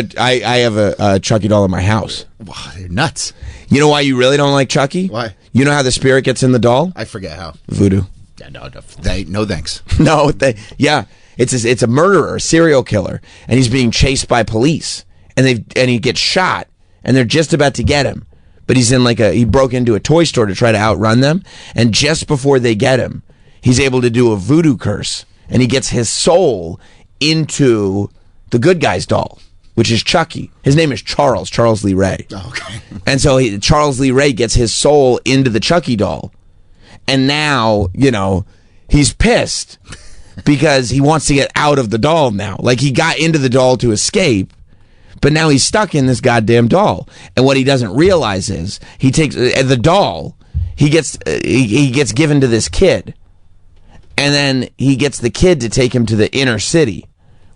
a Chucky doll in my house. Wow, they're nuts. You know why you really don't like Chucky? Why? You know how the spirit gets in the doll? I forget how. Voodoo. Yeah, no thanks. No, it's a murderer, a serial killer, and he's being chased by police, and he gets shot, and they're just about to get him, but he broke into a toy store to try to outrun them, and just before they get him, he's able to do a voodoo curse, and he gets his soul into the good guy's doll, which is Chucky. His name is Charles Lee Ray. Oh, okay. And so Charles Lee Ray gets his soul into the Chucky doll. And now, he's pissed because he wants to get out of the doll now. Like, he got into the doll to escape, but now he's stuck in this goddamn doll. And what he doesn't realize is he takes the doll, he gets given to this kid. And then he gets the kid to take him to the inner city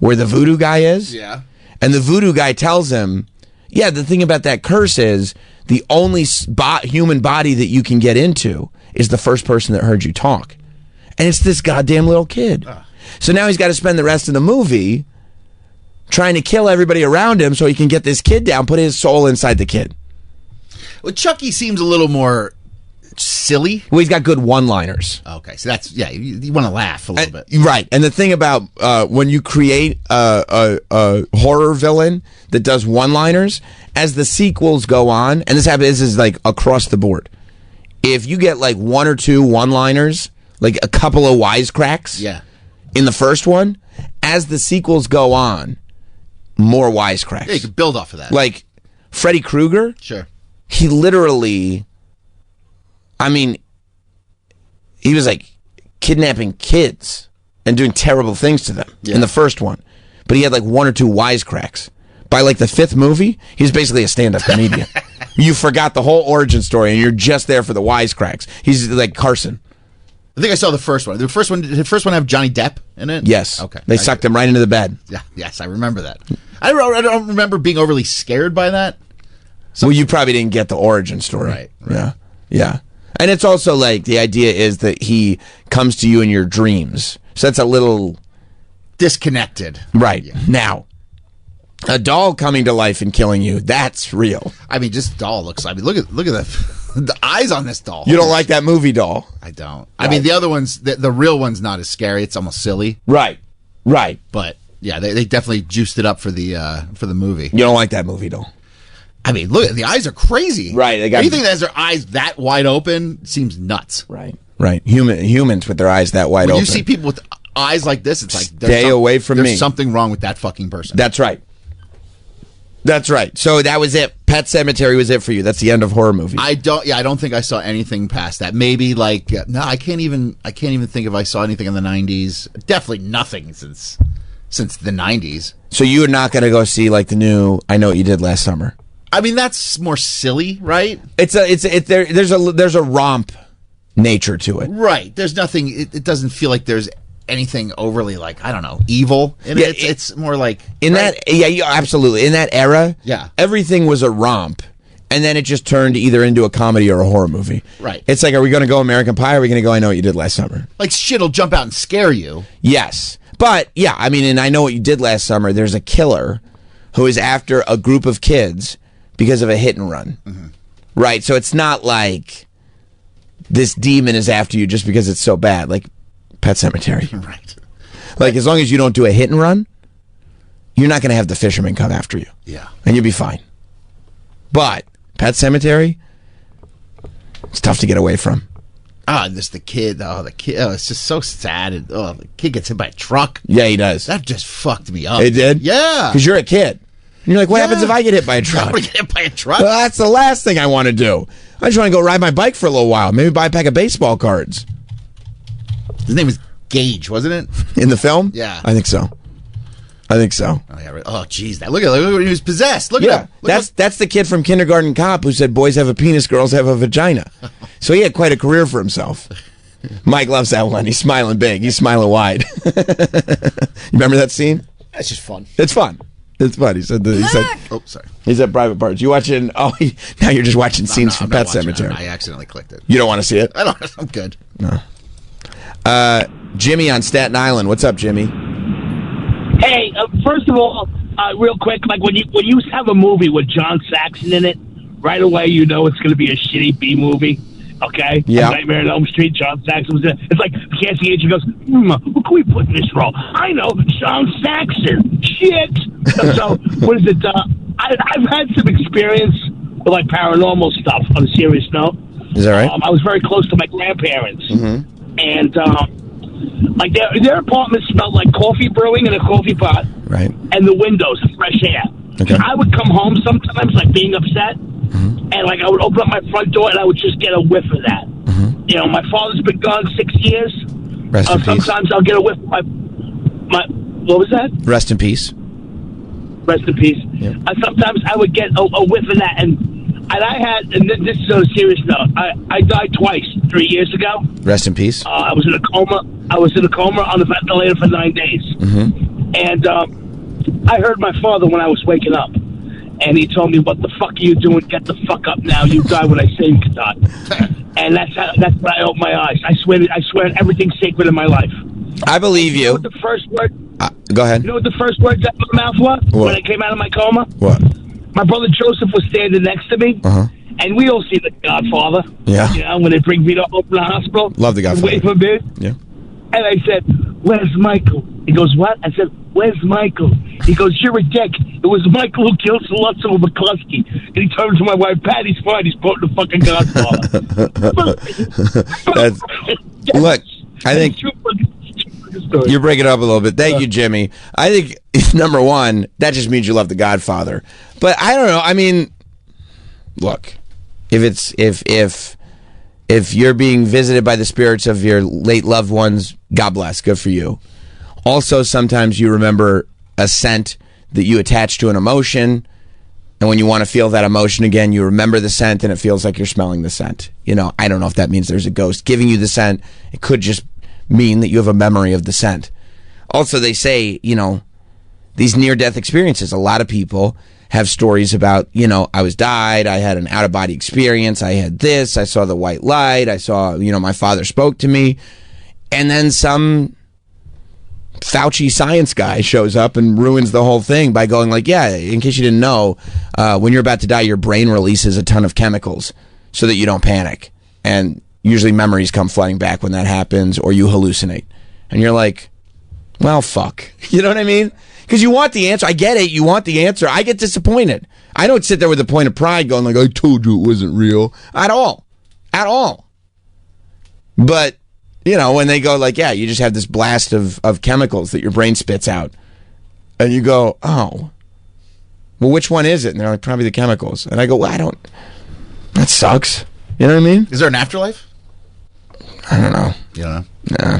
where the voodoo guy is. Yeah. And the voodoo guy tells him, yeah, the thing about that curse is the only human body that you can get into is the first person that heard you talk. And it's this goddamn little kid. So now he's got to spend the rest of the movie trying to kill everybody around him so he can get this kid down, put his soul inside the kid. Well, Chucky seems a little more silly. Well, he's got good one-liners. Okay, so that's, yeah, you want to laugh a little bit. Right. And the thing about when you create a horror villain that does one-liners, as the sequels go on, and this is like across the board, if you get like one or two one-liners, like a couple of wisecracks in the first one, as the sequels go on, more wisecracks. Yeah, you can build off of that. Like Freddy Krueger, Sure. he literally, I mean, he was like kidnapping kids and doing terrible things to them in the first one. But he had like one or two wisecracks. By like the fifth movie, he's basically a stand-up comedian. You forgot the whole origin story and you're just there for the wisecracks. He's like Carson. I think I saw the first one. Did the first one have Johnny Depp in it? Yes. Okay. They sucked him right into the bed. Yeah. Yes, I remember that. I don't remember being overly scared by that. Well, you probably didn't get the origin story. Right. Yeah. And it's also like the idea is that he comes to you in your dreams. So that's a little Disconnected. right. Now, a doll coming to life and killing you, that's real. I mean, just doll looks. I mean, look at the eyes on this doll. You don't like that movie doll. I don't. I mean, the other ones, the real one's not as scary. It's almost silly. Right. But yeah, they definitely juiced it up for the movie. You don't like that movie doll. I mean, look, the eyes are crazy. Right, they got- Anything that has their eyes that wide open seems nuts. Right. Humans with their eyes that wide When open. you see people with eyes like this, it's like Stay away from there's me. something wrong with that fucking person. That's right. So that was it. Pet Sematary was it for you. That's the end of horror movies. I don't think I saw anything past that. Maybe like no, I can't even think if I saw anything in the 90s. Definitely nothing since the 90s. So you are not going to go see like the new I Know What You Did Last Summer. I mean, that's more silly, right? There's a romp nature to it. Right. There's nothing. It doesn't feel like there's anything overly like, I don't know, evil in Yeah, it. It's more like Absolutely. In that era, Yeah. everything was a romp. And then it just turned either into a comedy or a horror movie. Right. It's like, are we going to go American Pie or are we going to go I Know What You Did Last Summer? like shit'll jump out and scare you. Yes. But, yeah, I mean, and I Know What You Did Last Summer, there's a killer who is after a group of kids because of a hit and run. Mm-hmm. Right? So it's not like this demon is after you just because it's so bad. Like Pet Sematary. Right. Like, as long as you don't do a hit and run, you're not going to have the fisherman come after you. Yeah. And you'll be fine. But Pet Sematary, It's tough to get away from. Ah, and the kid. Oh, it's just so sad. And, the kid gets hit by a truck. Yeah, he does. That just fucked me up. It did? Yeah. Because you're a kid. And you're like, what happens if I get hit by a truck? I'm gonna get hit by a truck. Well, that's the last thing I want to do. I just want to go ride my bike for a little while. Maybe buy a pack of baseball cards. His name was Gage, wasn't it? In the film? Yeah. I think so. Oh, yeah. Right. Oh, jeez. Look at when he was possessed. Look at him. That's the kid from Kindergarten Cop who said boys have a penis, girls have a vagina. So he had quite a career for himself. Mike loves that one. He's smiling big. He's smiling wide. You remember that scene? That's just fun. It's fun. It's fun. He said. Oh, sorry. He said private parts. You watching? Oh, now you're just watching scenes from Pet Sematary. I accidentally clicked it. You don't want to see it? I don't. I'm good. No. Jimmy on Staten Island. What's up, Jimmy? Hey, first of all, real quick, like when you have a movie with John Saxon in it, right away you know it's going to be a shitty B movie. Okay? Yeah. Nightmare on Elm Street, John Saxon was in it. It's like the casting agent goes, who can we put in this role? I know, John Saxon. Shit. So, what is it? I've had some experience with like paranormal stuff on a serious note. Is that right? I was very close to my grandparents. Mm-hmm. And, like their apartment smelled like coffee brewing in a coffee pot. Right. And the windows, fresh air. Okay. I would come home sometimes, like being upset, and like I would open up my front door and I would just get a whiff of that. Mm-hmm. You know, my father's been gone 6 years. Rest in peace. Sometimes I'll get a whiff of my what was that? Rest in peace. Rest in peace. Yeah. Sometimes I would get a whiff of that, and I had, and this is on a serious note, I died twice 3 years ago. Rest in peace. I was in a coma. I was in a coma on the ventilator for 9 days. Mm-hmm. And I heard my father when I was waking up. And he told me, what the fuck are you doing? Get the fuck up now. You die when I say you can die. And that's when I opened my eyes. I swear everything's sacred in my life. I believe you. You know what the first word? Go ahead. You know what the first words out of my mouth were? What? When I came out of my coma? What? My brother Joseph was standing next to me. Uh-huh. And we all see The Godfather. Yeah. You know, when they bring Vito open the hospital. Love The Godfather. Wait for me. Yeah. And I said, where's Michael? He goes, what? I said, where's Michael? He goes, you're a dick. It was Michael who killed Soluzzo McCluskey. And he turned to my wife, Pat, he's fine. He's quoting the fucking Godfather. Look, I think you're breaking it up a little bit. Thank you, Jimmy. I think, number one, that just means you love The Godfather. But I don't know. I mean, look, if you're being visited by the spirits of your late loved ones, God bless. Good for you. Also, sometimes you remember a scent that you attach to an emotion, and when you want to feel that emotion again, you remember the scent, and it feels like you're smelling the scent. You know, I don't know if that means there's a ghost giving you the scent. It could just mean that you have a memory of the scent. Also, they say, you know, these near-death experiences, a lot of people have stories about, you know, I died, I had an out-of-body experience, I had this, I saw the white light, I saw, you know, my father spoke to me, and then some Fauci science guy shows up and ruins the whole thing by going like, yeah, in case you didn't know, when you're about to die, your brain releases a ton of chemicals so that you don't panic, and usually memories come flooding back when that happens, or you hallucinate, and you're like, well, fuck. You know what I mean? Because you want the answer. I get it. You want the answer. I get disappointed. I don't sit there with a point of pride going like, I told you it wasn't real. At all. At all. But, you know, when they go like, yeah, you just have this blast of chemicals that your brain spits out. And you go, oh, well, which one is it? And they're like, probably the chemicals. And I go, well, that sucks. You know what I mean? Is there an afterlife? I don't know. You don't know? Nah.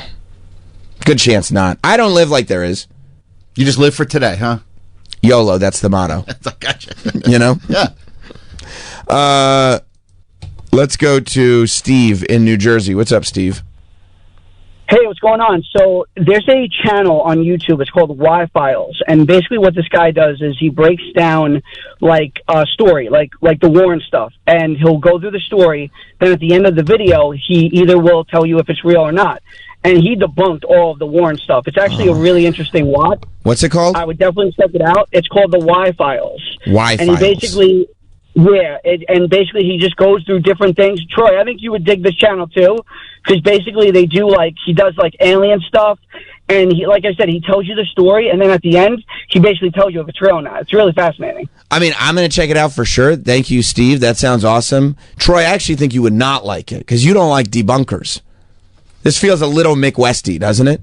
Good chance not. I don't live like there is. You just live for today, huh? YOLO, that's the motto. I gotcha. You know? Yeah. Let's go to Steve in New Jersey. What's up, Steve? Hey, what's going on? So there's a channel on YouTube. It's called Y-Files. And basically what this guy does is he breaks down like a story, like the Warren stuff. And he'll go through the story. Then at the end of the video, he either will tell you if it's real or not. And he debunked all of the Warren stuff. It's actually a really interesting watch. What's it called? I would definitely check it out. It's called the Y-Files. Y-Files. And he basically, and basically he just goes through different things. Troy, I think you would dig this channel too, because basically they do he does alien stuff, And he, like I said, he tells you the story, and then at the end, he basically tells you if it's real or not. It's really fascinating. I mean, I'm going to check it out for sure. Thank you, Steve. That sounds awesome. Troy, I actually think you would not like it because you don't like debunkers. This feels a little Mick Westy, doesn't it?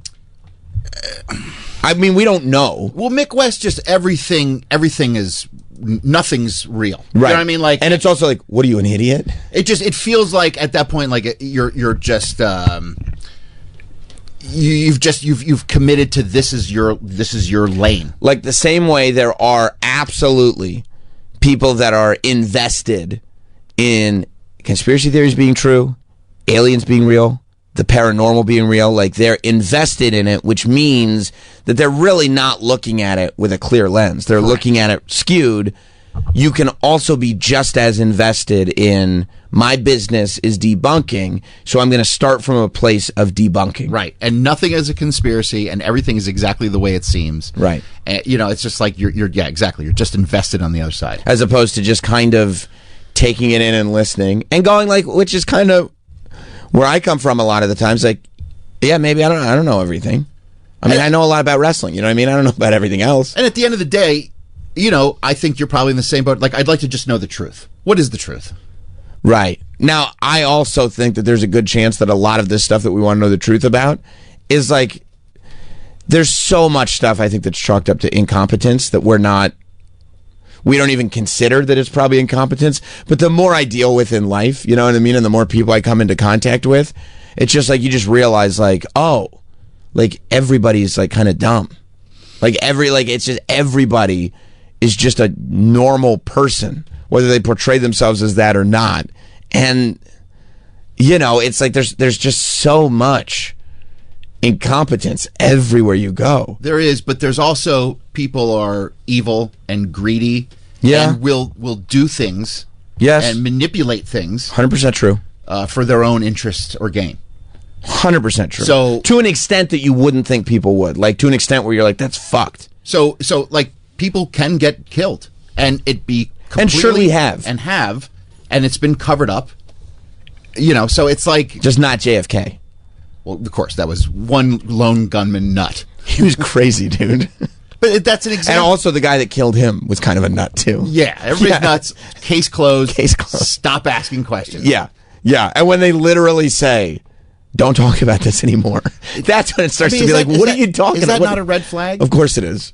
I mean, we don't know. Well, Mick West, just everything is, nothing's real. Right. You know what I mean? Like, and it's also like, what are you, an idiot? it feels like at that point, like you're just, you've committed to this is your lane. Like the same way there are absolutely people that are invested in conspiracy theories being true, aliens being real, the paranormal being real. Like they're invested in it, which means that they're really not looking at it with a clear lens. They're looking at it skewed. You can also be just as invested in my business is debunking, so I'm going to start from a place of debunking. Right. And nothing is a conspiracy, and everything is exactly the way it seems. Right. And, it's just like you're exactly. You're just invested on the other side. As opposed to just kind of taking it in and listening and going like, which is kind of where I come from a lot of the times. Like, yeah, maybe I don't know everything. I mean, I know a lot about wrestling. You know what I mean? I don't know about everything else. And at the end of the day, I think you're probably in the same boat. Like, I'd like to just know the truth. What is the truth? Right. Now, I also think that there's a good chance that a lot of this stuff that we want to know the truth about is like, there's so much stuff I think that's chalked up to incompetence that we don't even consider that it's probably incompetence. But the more I deal with in life, you know what I mean? And the more people I come into contact with, it's just like, you just realize like, oh, like everybody's like kind of dumb. It's just everybody is just a normal person, whether they portray themselves as that or not. And, it's like there's just so much incompetence everywhere you go. There is, but there's also people are evil and greedy. Yeah. And will do things. Yes. And manipulate things. 100% true. For their own interest or gain. 100% true. So, to an extent that you wouldn't think people would. Like, to an extent where you're like, that's fucked. So like, people can get killed. And it be and surely have. And it's been covered up. So it's like... Just not JFK. Well, of course, that was one lone gunman nut. He was crazy, dude. But that's an example. And also the guy that killed him was kind of a nut, too. Yeah, everybody's nuts. Case closed. Case closed. Stop asking questions. Yeah. And when they literally say, don't talk about this anymore, that's when it starts to be like, what are you talking about? Is that not a red flag? Of course it is.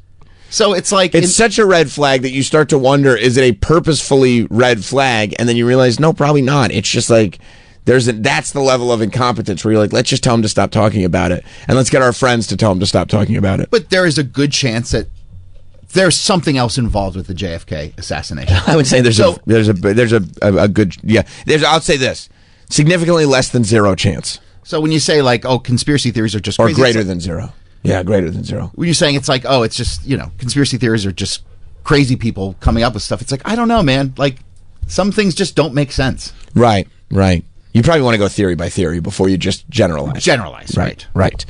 So it's like... It's such a red flag that you start to wonder, is it a purposefully red flag? And then you realize, no, probably not. It's just like, that's the level of incompetence where you're like, let's just tell them to stop talking about it. And let's get our friends to tell them to stop talking about it. But there is a good chance that there's something else involved with the JFK assassination. I would say there's a good... Yeah. I'll say this. Significantly less than 0 chance. So when you say like, oh, conspiracy theories are just crazy... Or greater greater than 0. Yeah, greater than 0. When you're saying it's like, oh, it's just, conspiracy theories are just crazy people coming up with stuff. It's like, I don't know, man. Like, some things just don't make sense. Right. You probably want to go theory by theory before you just generalize. Right.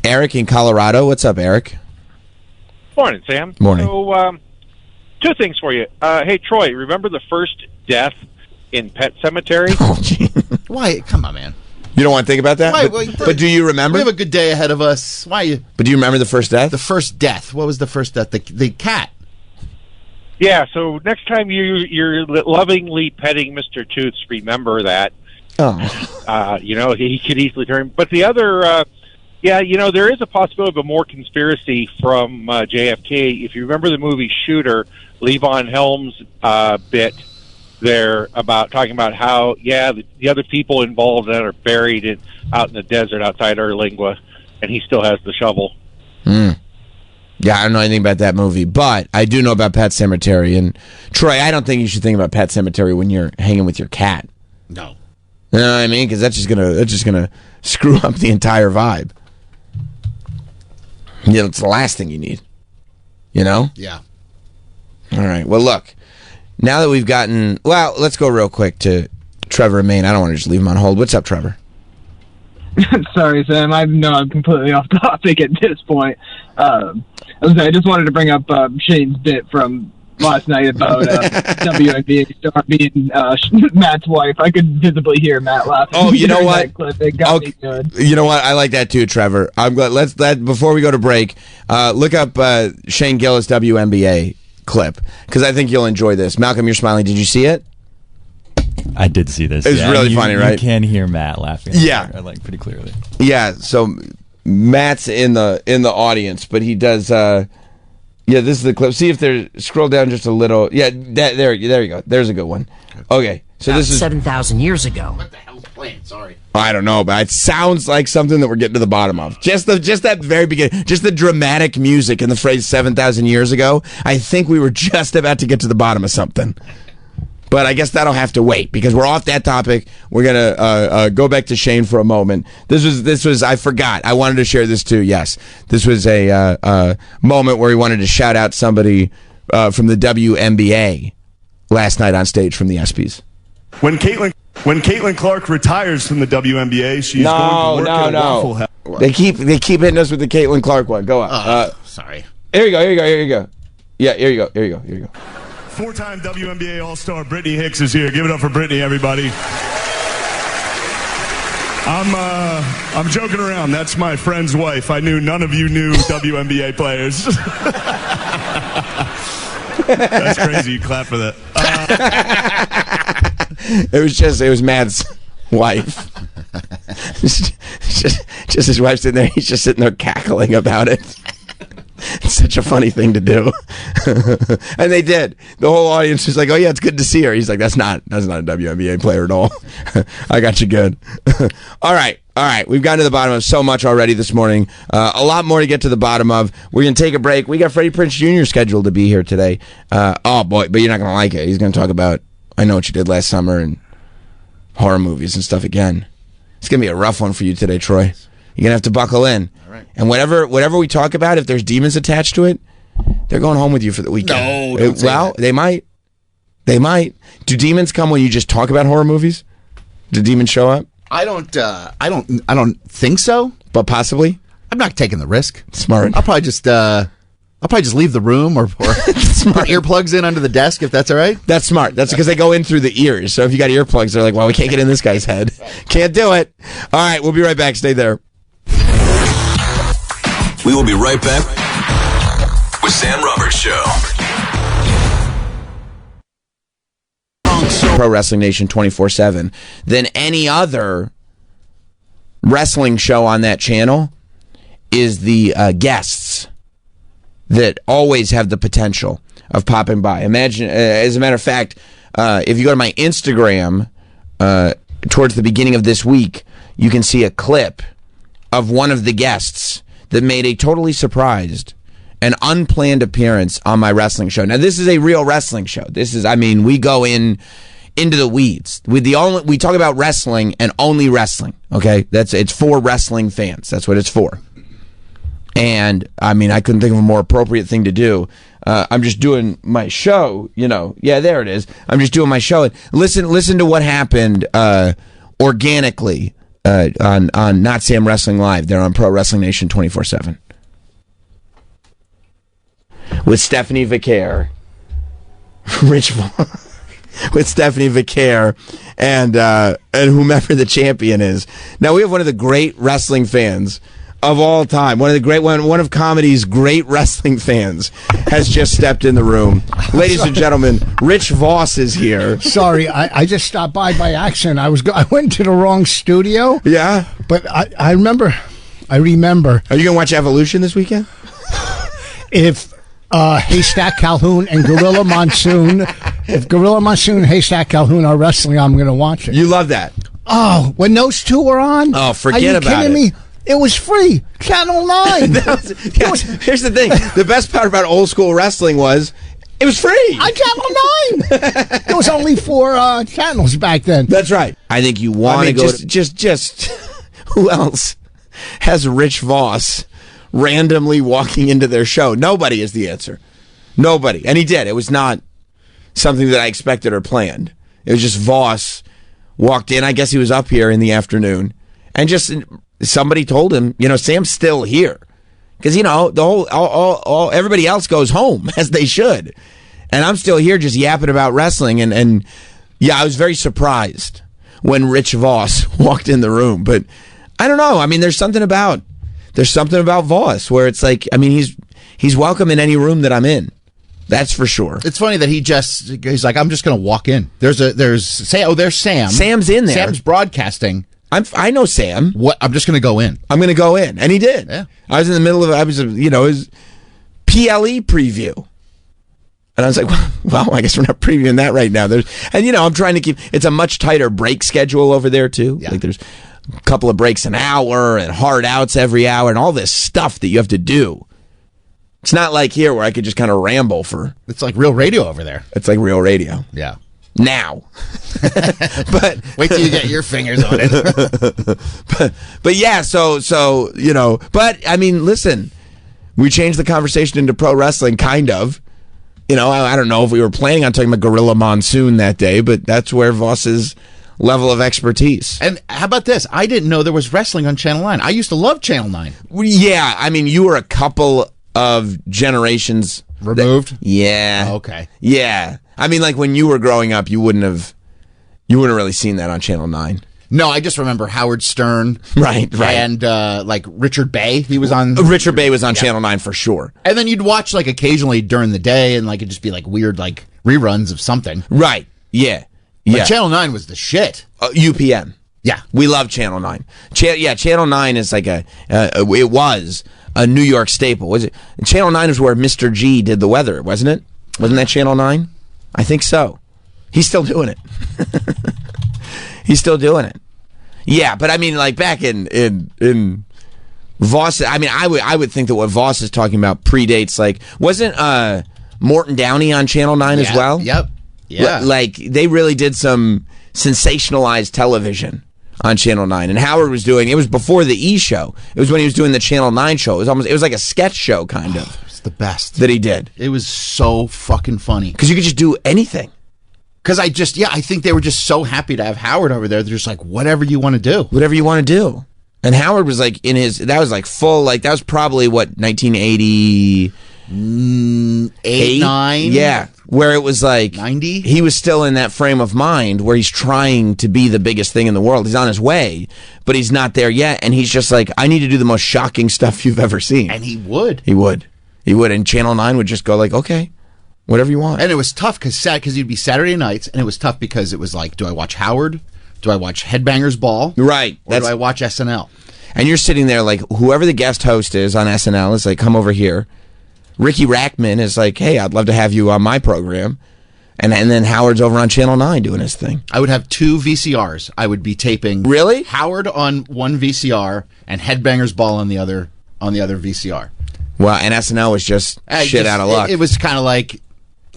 Eric in Colorado. What's up, Eric? Morning, Sam. Morning. So, 2 things for you. Hey, Troy, remember the first death in Pet Cemetery? Oh, gee. Why? Come on, man. You don't want to think about that? But do you remember? We have a good day ahead of us. Why? But do you remember the first death? The first death. What was the first death? The cat. Yeah, so next time you're lovingly petting Mr. Toots, remember that. Oh. He could easily turn. But the other, there is a possibility of a more conspiracy from JFK. If you remember the movie Shooter, Levon Helms' bit there about talking about how, the other people involved that are buried out in the desert outside Erlingua, and he still has the shovel. Yeah, I don't know anything about that movie, but I do know about Pet Sematary. And Troy, I don't think you should think about Pet Sematary when you're hanging with your cat. No. You know what I mean? Because that's just gonna screw up the entire vibe. It's the last thing you need. Yeah. All right. Well, look. Now that we've gotten... Well, let's go real quick to Trevor in Maine. I don't want to just leave him on hold. What's up, Trevor? Sorry, Sam. I'm completely off topic at this point. I just wanted to bring up Shane's bit from last night about WNBA star being Matt's wife. I could visibly hear Matt laughing. Oh, you know what? That clip. It got me good. You know what? I like that too, Trevor. I'm glad. Before we go to break, look up Shane Gillis WNBA clip because I think you'll enjoy this. Malcolm, you're smiling. Did you see it? I did see this. It's really funny, right? You can hear Matt laughing. Yeah, like pretty clearly. Yeah. So Matt's in the audience, but he does. Yeah, this is the clip. See if there's scroll down just a little. Yeah, there you go. There's a good one. Okay, so this is 7,000 years ago. What the hell's playing? Sorry. I don't know, but it sounds like something that we're getting to the bottom of. Just that very beginning, just the dramatic music in the phrase 7,000 years ago. I think we were just about to get to the bottom of something. But I guess that'll have to wait because we're off that topic. We're gonna go back to Shane for a moment. This was I forgot. I wanted to share this too. Yes, this was a moment where he wanted to shout out somebody from the WNBA last night on stage from the ESPYs. When Caitlin Clark retires from the WNBA, she's going to work at a Waffle House. They keep hitting us with the Caitlin Clark one. Go on. Sorry. Here you go. Yeah, here you go. Four-time WNBA All-Star Brittany Hicks is here. Give it up for Brittany, everybody. I'm joking around. That's my friend's wife. I knew none of you knew WNBA players. That's crazy. You clap for that. It was Matt's wife. just his wife sitting there. He's just sitting there cackling about it. It's such a funny thing to do. And they did. The whole audience was like, oh yeah, it's good to see her. He's like, that's not a WNBA player at all. I got you good. All right. We've gotten to the bottom of so much already this morning. A lot more to get to the bottom of. We're going to take a break. We got Freddie Prinze Jr. scheduled to be here today. Oh boy, but you're not going to like it. He's going to talk about I Know What You Did Last Summer and horror movies and stuff again. It's going to be a rough one for you today, Troy. You're going to have to buckle in. All right. And whatever we talk about, if there's demons attached to it, they're going home with you for the weekend. No, don't say that. They might. They might. Do demons come when you just talk about horror movies? Do demons show up? I don't think so. But possibly? I'm not taking the risk. Smart. I'll probably just leave the room or put earplugs in under the desk if that's all right. That's smart. That's because they go in through the ears. So if you got earplugs, they're like, well, we can't get in this guy's head. Can't do it. All right, we'll be right back. Stay there. We will be right back with Sam Roberts Show. Pro Wrestling Nation 24/7 than any other wrestling show on that channel is the guests that always have the potential of popping by. Imagine, as a matter of fact, if you go to my Instagram towards the beginning of this week, you can see a clip of one of the guests that made a totally surprised and unplanned appearance on my wrestling show. Now, this is a real wrestling show. We go into the weeds. We talk about wrestling and only wrestling. Okay, it's for wrestling fans. That's what it's for. And I couldn't think of a more appropriate thing to do. I'm just doing my show. Yeah, there it is. I'm just doing my show. And listen to what happened organically on Not Sam Wrestling Live. They're on Pro Wrestling Nation 24/7 with Stephanie Vicaire, with Stephanie Vicaire, and whomever the champion is. Now we have one of the great wrestling fans of all time. One of comedy's great wrestling fans has just stepped in the room. Ladies and gentlemen, Rich Voss is here. Sorry, I just stopped by accident. I went to the wrong studio. Yeah, but I remember. Are you gonna watch Evolution this weekend? If Haystack Calhoun and Gorilla Monsoon, if Gorilla Monsoon and Haystack Calhoun are wrestling, I'm gonna watch it. You love that? Oh, when those two were on. Oh, forget about it. Are you kidding me? It was free. Channel 9. Here's the thing. The best part about old school wrestling was it was free. On Channel 9. There was only 4 channels back then. That's right. I think you want to go just who else has Rich Voss randomly walking into their show? Nobody is the answer. Nobody. And he did. It was not something that I expected or planned. It was just Voss walked in. I guess he was up here in the afternoon and just somebody told him, Sam's still here. Because, the whole, all everybody else goes home, as they should. And I'm still here just yapping about wrestling. And yeah, I was very surprised when Rich Voss walked in the room. But I don't know. I mean, there's something about Voss where it's like, I mean, he's welcome in any room that I'm in. That's for sure. It's funny that he's like, I'm just going to walk in. There's Sam. Sam's in there. Sam's broadcasting. I know Sam. What? I'm just going to go in. I'm going to go in. And he did. Yeah. I was in the middle of, his PLE preview. And I was like, well, I guess we're not previewing that right now. I'm trying to keep, it's a much tighter break schedule over there too. Yeah. Like there's a couple of breaks an hour and hard outs every hour and all this stuff that you have to do. It's not like here where I could just kind of ramble for. It's like real radio over there. It's like real radio. Yeah. Now. But wait till you get your fingers on it. but yeah, so but I mean, listen, we changed the conversation into pro wrestling, kind of. I don't know if we were planning on talking about Gorilla Monsoon that day, but that's where Voss's level of expertise. And how about this? I didn't know there was wrestling on Channel 9. I used to love Channel 9. Yeah, I mean, you were a couple of generations removed. Yeah. Okay. Yeah. I mean, like when you were growing up, you wouldn't have really seen that on Channel 9. No, I just remember Howard Stern. Right. And like Richard Bay. He was on. Richard Bay was on Channel 9 for sure. And then you'd watch like occasionally during the day and like it'd just be like weird like reruns of something. Right. Yeah. But Channel 9 was the shit. UPN. Yeah. We love Channel 9. Channel 9 is like it was a New York staple. Was it? Channel 9 is where Mr. G did the weather, wasn't it? Wasn't that Channel 9? I think so. He's still doing it. He's still doing it. Yeah, but I mean, like back in Voss, I mean, I would think that what Voss is talking about predates, like, wasn't Morton Downey on Channel 9 as well? Yep. Yeah. Like, they really did some sensationalized television on Channel 9. And Howard was doing, it was before the E! Show. It was when he was doing the Channel 9 show. It was like a sketch show, kind of. It's the best. That he did. It was so fucking funny. Because you could just do anything. Because I think they were just so happy to have Howard over there. They're just like, whatever you want to do. Whatever you want to do. And Howard was like that was like full, like that was probably what, 1980? 8, 9? Yeah. Where it was like 90? He was still in that frame of mind where he's trying to be the biggest thing in the world. He's on his way, but he's not there yet. And he's just like, I need to do the most shocking stuff you've ever seen. And he would. He would. And Channel 9 would just go like, okay. Whatever you want. And it was tough because you'd be Saturday nights, and it was tough because it was like, do I watch Howard? Do I watch Headbangers Ball? Right. Or do I watch SNL? And you're sitting there like, whoever the guest host is on SNL is like, come over here. Ricky Rackman is like, hey, I'd love to have you on my program. And then Howard's over on Channel 9 doing his thing. I would have 2 VCRs. I would be taping. Really? Howard on one VCR and Headbangers Ball on the other VCR. Well, and SNL was just shit out of luck. It was kind of like,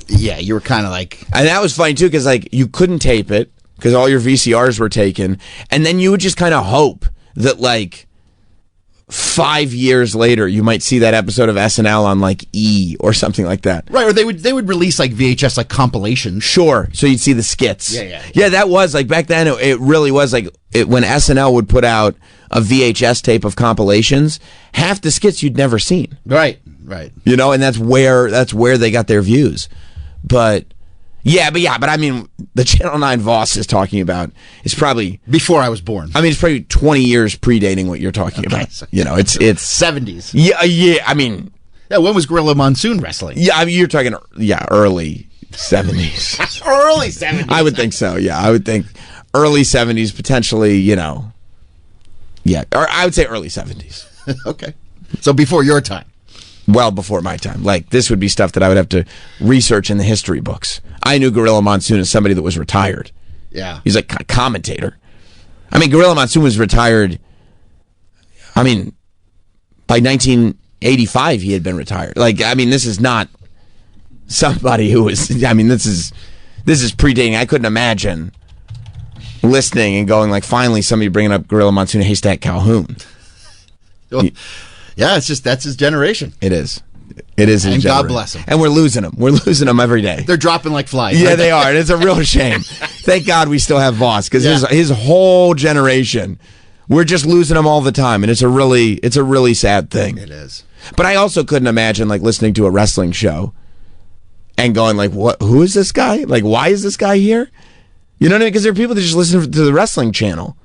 yeah, you were kind of like... And that was funny, too, because like you couldn't tape it because all your VCRs were taken. And then you would just kind of hope that like 5 years later you might see that episode of SNL on like E! Or something like that. Right, or they would release like VHS like compilations. Sure, so you'd see the skits. Yeah. Yeah, that was like back then it really was like when SNL would put out a VHS tape of compilations, half the skits you'd never seen. Right. And that's where they got their views. But I mean, the Channel 9 Voss is talking about is probably before I was born. I mean, it's probably 20 years predating what you're talking about. So it's 70s. Yeah. I mean, when was Gorilla Monsoon wrestling? Yeah, I mean, you're talking early 70s. Early 70s. I would think so. Yeah, I would think early 70s, potentially. Yeah, or I would say early 70s. Okay, so before your time. Well, before my time. Like, this would be stuff that I would have to research in the history books. I knew Gorilla Monsoon as somebody that was retired. Yeah. He's like a commentator. I mean, Gorilla Monsoon was retired. I mean, by 1985, he had been retired. Like, I mean, this is not somebody who was, I mean, this is predating. I couldn't imagine listening and going like, finally, somebody bringing up Gorilla Monsoon and Haystack Calhoun. Well, yeah, that's his generation. It is. It is his and generation. God bless him. And we're losing them. We're losing them every day. They're dropping like flies. Yeah, they are. And it's a real shame. Thank God we still have Voss because his whole generation, we're just losing them all the time, and it's a really sad thing. It is. But I also couldn't imagine like listening to a wrestling show and going like, "What? Who is this guy? Like, why is this guy here?" You know what I mean? Because there are people that just listen to the wrestling channel.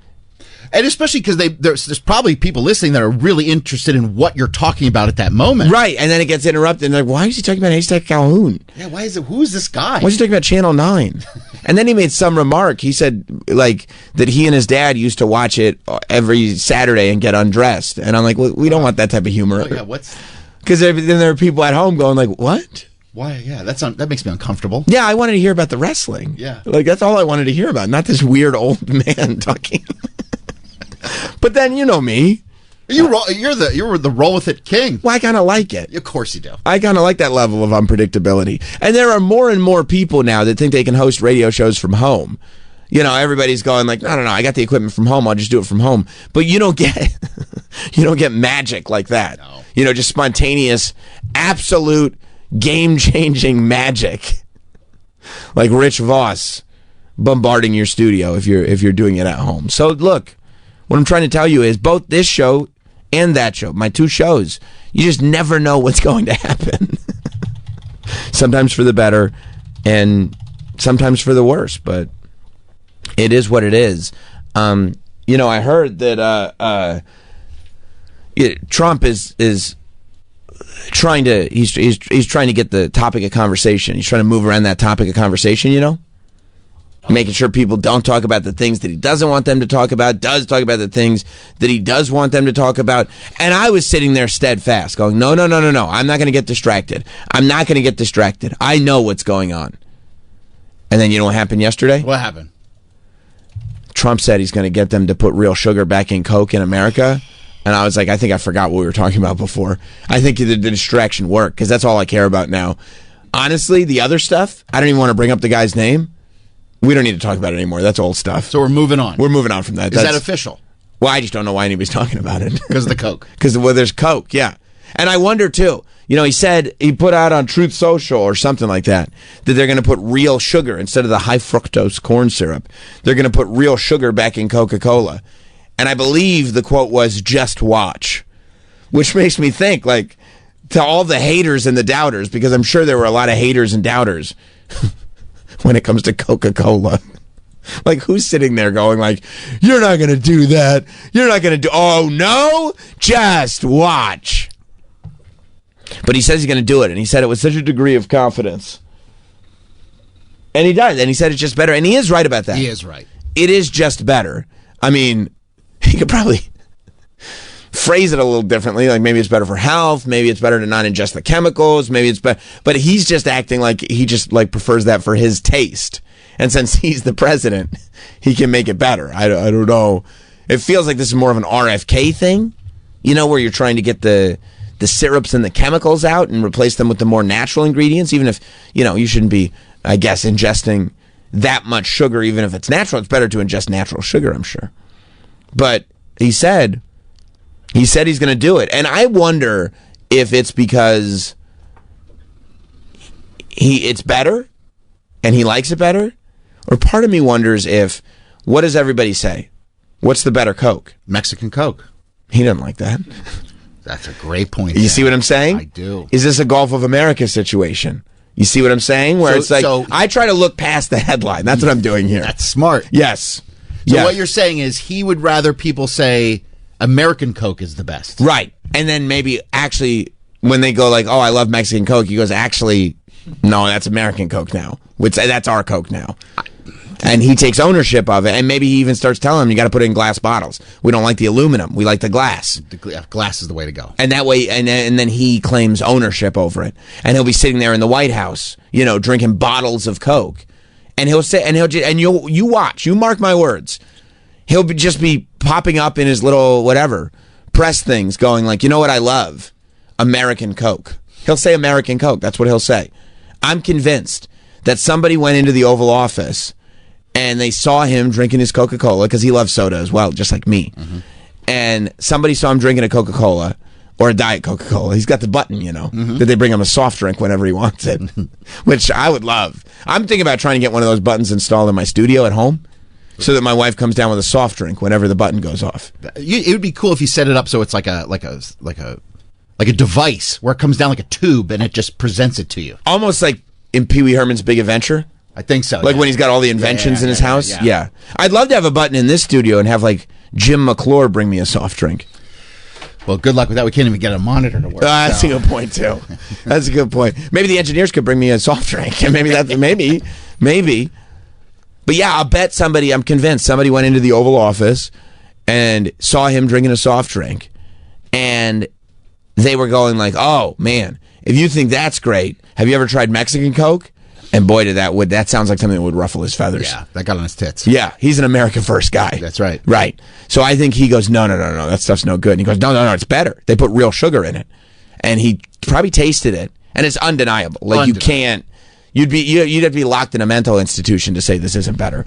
And especially because there's probably people listening that are really interested in what you're talking about at that moment. Right, and then it gets interrupted, and they're like, why is he talking about Haystack Calhoun? Yeah, who is this guy? Why is he talking about Channel 9? And then he made some remark. He said, like, that he and his dad used to watch it every Saturday and get undressed. And I'm like, well, we don't want that type of humor. Oh, yeah, what's... Because then there are people at home going like, what? Why? Yeah, that makes me uncomfortable. Yeah, I wanted to hear about the wrestling. Yeah. Like, that's all I wanted to hear about, not this weird old man talking. But then, you know me. You're the roll with it king. Well, I kind of like it. Of course you do. I kind of like that level of unpredictability. And there are more and more people now that think they can host radio shows from home. You know, everybody's going like, no, I got the equipment from home. I'll just do it from home. But you don't get magic like that. No. You know, just spontaneous, absolute, game-changing magic. Like Rich Voss bombarding your studio if you're doing it at home. So look, what I'm trying to tell you is both this show and that show, my two shows, you just never know what's going to happen. Sometimes for the better and sometimes for the worse, but it is what it is. You know, I heard that Trump is trying to he's trying to get the topic of conversation. He's trying to move around that topic of conversation, you know? Making sure people don't talk about the things that he doesn't want them to talk about, does talk about the things that he does want them to talk about. And I was sitting there steadfast, going, no. I'm not going to get distracted. I'm not going to get distracted. I know what's going on. And then you know what happened yesterday? What happened? Trump said he's going to get them to put real sugar back in Coke in America. And I was like, I think I forgot what we were talking about before. I think the distraction worked because that's all I care about now. Honestly, the other stuff, I don't even want to bring up the guy's name. We don't need to talk about it anymore. That's old stuff. So we're moving on. We're moving on from that. Is that official? Well, I just don't know why anybody's talking about it. Because of the Coke. Because there's Coke, yeah. And I wonder, too, you know, he put out on Truth Social or something like that they're going to put real sugar instead of the high fructose corn syrup. They're going to put real sugar back in Coca-Cola. And I believe the quote was, just watch. Which makes me think, like, to all the haters and the doubters, because I'm sure there were a lot of haters and doubters when it comes to Coca-Cola. Like, who's sitting there going like, you're not going to do that. You're not going to do, oh, no? Just watch. But he says he's going to do it, and he said it with such a degree of confidence. And he does, and he said it's just better, and he is right about that. He is right. It is just better. I mean, he could probably phrase it a little differently, like maybe it's better for health, maybe it's better to not ingest the chemicals, maybe it's better, but he's just acting like he just like prefers that for his taste. And since he's the president, he can make it better. I don't know. It feels like this is more of an RFK thing, you know, where you're trying to get the syrups and the chemicals out and replace them with the more natural ingredients, even if, you know, you shouldn't be, I guess, ingesting that much sugar, even if it's natural. It's better to ingest natural sugar, I'm sure. But he said he's going to do it. And I wonder if it's because it's better and he likes it better, or part of me wonders if, what does everybody say? What's the better Coke? Mexican Coke. He doesn't like that. That's a great point. You see what I'm saying? I do. Is this a Gulf of America situation? You see what I'm saying? Where it's like, I try to look past the headline. That's what I'm doing here. That's smart. Yes. So what you're saying is he would rather people say American Coke is the best. Right. And then maybe actually when they go like, oh, I love Mexican Coke, he goes, actually, no, that's American Coke now. That's our Coke now. And he takes ownership of it, and maybe he even starts telling them, you got to put it in glass bottles. We don't like the aluminum. We like the glass. Glass is the way to go. And that way, and then he claims ownership over it. And he'll be sitting there in the White House, you know, drinking bottles of Coke. And he'll say, and you watch, you mark my words. He'll just be popping up in his little whatever press things, going like, you know what I love? American Coke. He'll say American Coke. That's what he'll say. I'm convinced that somebody went into the Oval Office and they saw him drinking his Coca-Cola, because he loves soda as well, just like me. Mm-hmm. And somebody saw him drinking a Coca-Cola or a Diet Coca-Cola. He's got the button, you know, that they bring him a soft drink whenever he wants it, which I would love. I'm thinking about trying to get one of those buttons installed in my studio at home so that my wife comes down with a soft drink whenever the button goes off. It would be cool if you set it up so it's like a device where it comes down like a tube and it just presents it to you. Almost like in Pee Wee Herman's Big Adventure? I think so. Like when he's got all the inventions in his house? Yeah. I'd love to have a button in this studio and have like Jim McClure bring me a soft drink. Well, good luck with that. We can't even get a monitor to work. That's a good point too. That's a good point. Maybe the engineers could bring me a soft drink, and maybe. But yeah, I'll bet I'm convinced somebody went into the Oval Office and saw him drinking a soft drink, and they were going like, "Oh man, if you think that's great, have you ever tried Mexican Coke?" And boy, that sounds like something that would ruffle his feathers. Yeah, that got on his tits. Yeah, he's an America First guy. That's right. Right. So I think he goes, no, that stuff's no good. And he goes, no, it's better. They put real sugar in it. And he probably tasted it, and it's undeniable. Like you can't, you'd have to be locked in a mental institution to say this isn't better.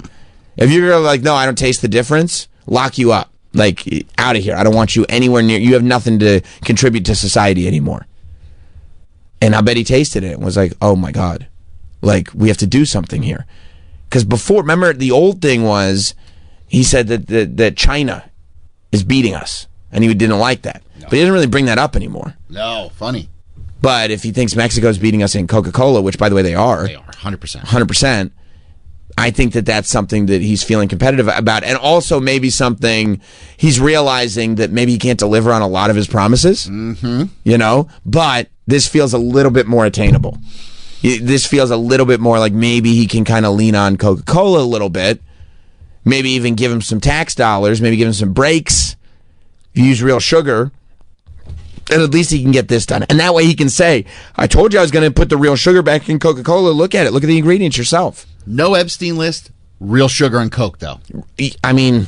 If you're like, no, I don't taste the difference, lock you up. Like, out of here. I don't want you anywhere near, you have nothing to contribute to society anymore. And I bet he tasted it and was like, oh my God. Like, we have to do something here. Because before, remember, the old thing was, he said that China is beating us. And he didn't like that. No. But he doesn't really bring that up anymore. No, funny. But if he thinks Mexico's beating us in Coca-Cola, which, by the way, they are. They are, 100%. 100%. I think that's something that he's feeling competitive about. And also maybe something he's realizing that maybe he can't deliver on a lot of his promises. Mm-hmm. You know? But this feels a little bit more attainable. This feels a little bit more like maybe he can kind of lean on Coca-Cola a little bit. Maybe even give him some tax dollars. Maybe give him some breaks. Use real sugar. And at least he can get this done. And that way he can say, I told you I was going to put the real sugar back in Coca-Cola. Look at it. Look at the ingredients yourself. No Epstein list. Real sugar and Coke, though. I mean,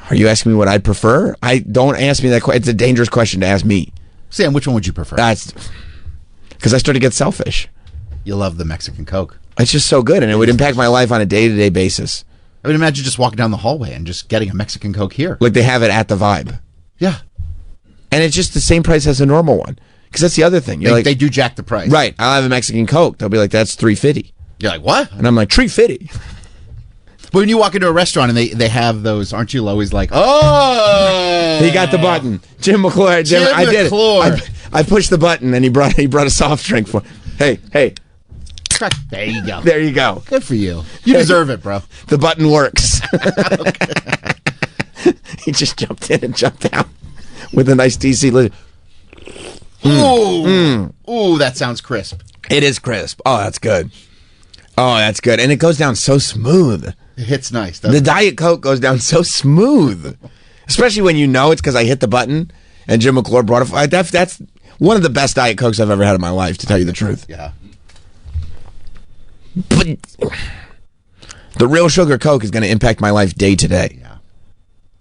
are you asking me what I'd prefer? Don't ask me that question. It's a dangerous question to ask me. Sam, which one would you prefer? That's... Because I started to get selfish. You love the Mexican Coke. It's just so good, and it would impact my life on a day-to-day basis. I would imagine just walking down the hallway and just getting a Mexican Coke here. Like they have it at the Vibe. Yeah. And it's just the same price as a normal one. Because that's the other thing. They do jack the price. Right. I'll have a Mexican Coke. They'll be like, that's $3.50. You're like, what? And I'm like, $3.50. But when you walk into a restaurant and they have those, aren't you always like, oh! He got the button. Jim McClure. I did it. I pushed the button, and he brought a soft drink for. Hey. There you go. There you go. Good for you. You deserve it, bro. The button works. He just jumped in and jumped out with a nice DC lid. Ooh, that sounds crisp. It is crisp. Oh, that's good. And it goes down so smooth. It hits nice. The Diet Coke goes down so smooth. Especially when you know it's because I hit the button and Jim McClure brought it. That's one of the best Diet Cokes I've ever had in my life, to tell you the truth. Yeah. But the real sugar Coke is going to impact my life day to day. Yeah.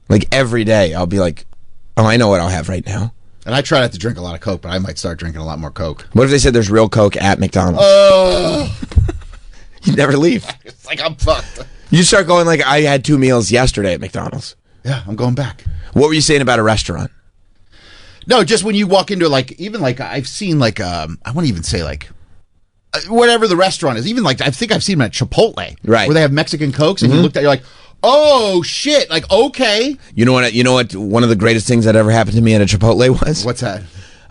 Like every day, I'll be like, oh, I know what I'll have right now. And I try not to drink a lot of Coke, but I might start drinking a lot more Coke. What if they said there's real Coke at McDonald's? Oh! You never leave. It's like I'm fucked. You start going like, I had 2 meals yesterday at McDonald's. Yeah, I'm going back. What were you saying about a restaurant? No, just when you walk into I've seen I won't even say whatever the restaurant is. Even I think I've seen them at Chipotle, right? Where they have Mexican Cokes, and you looked at, you're like, oh shit! Like, okay. You know what? One of the greatest things that ever happened to me at a Chipotle was. What's that?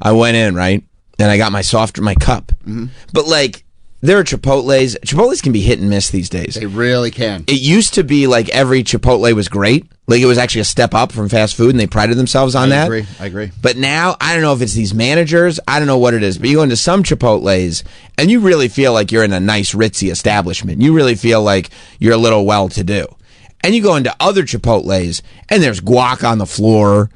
I went in, right, and I got my cup, but there are Chipotles. Chipotles can be hit and miss these days. They really can. It used to be like every Chipotle was great. Like it was actually a step up from fast food, and they prided themselves on that. I agree. But now, I don't know if it's these managers. I don't know what it is. But you go into some Chipotles, and you really feel like you're in a nice, ritzy establishment. You really feel like you're a little well-to-do. And you go into other Chipotles, and there's guac on the floor.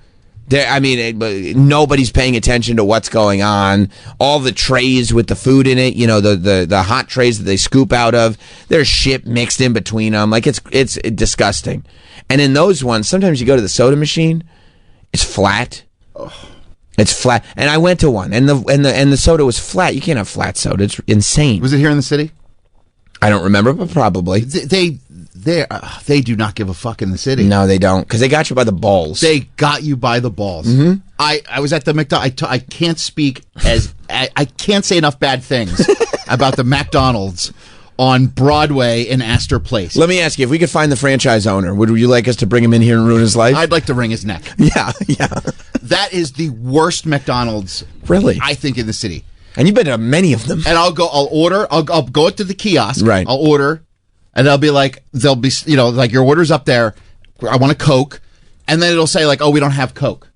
Nobody's paying attention to what's going on. All the trays with the food in it, the hot trays that they scoop out of, there's shit mixed in between them. Like it's disgusting. And in those ones, sometimes you go to the soda machine, it's flat. It's flat. And I went to one, and the soda was flat. You can't have flat soda. It's insane. Was it here in the city? I don't remember, but probably. They do not give a fuck in the city. No, they don't, because they got you by the balls. They got you by the balls. Mm-hmm. I was at the McDonald's. I can't speak I can't say enough bad things about the McDonald's on Broadway in Astor Place. Let me ask you, if we could find the franchise owner, would you like us to bring him in here and ruin his life? I'd like to wring his neck. Yeah. That is the worst McDonald's, really, I think, in the city. And you've been to many of them. And I'll order. I'll go to the kiosk. Right. I'll order, and they'll be like, like your order's up there. I want a Coke, and then it'll say like, oh, we don't have Coke.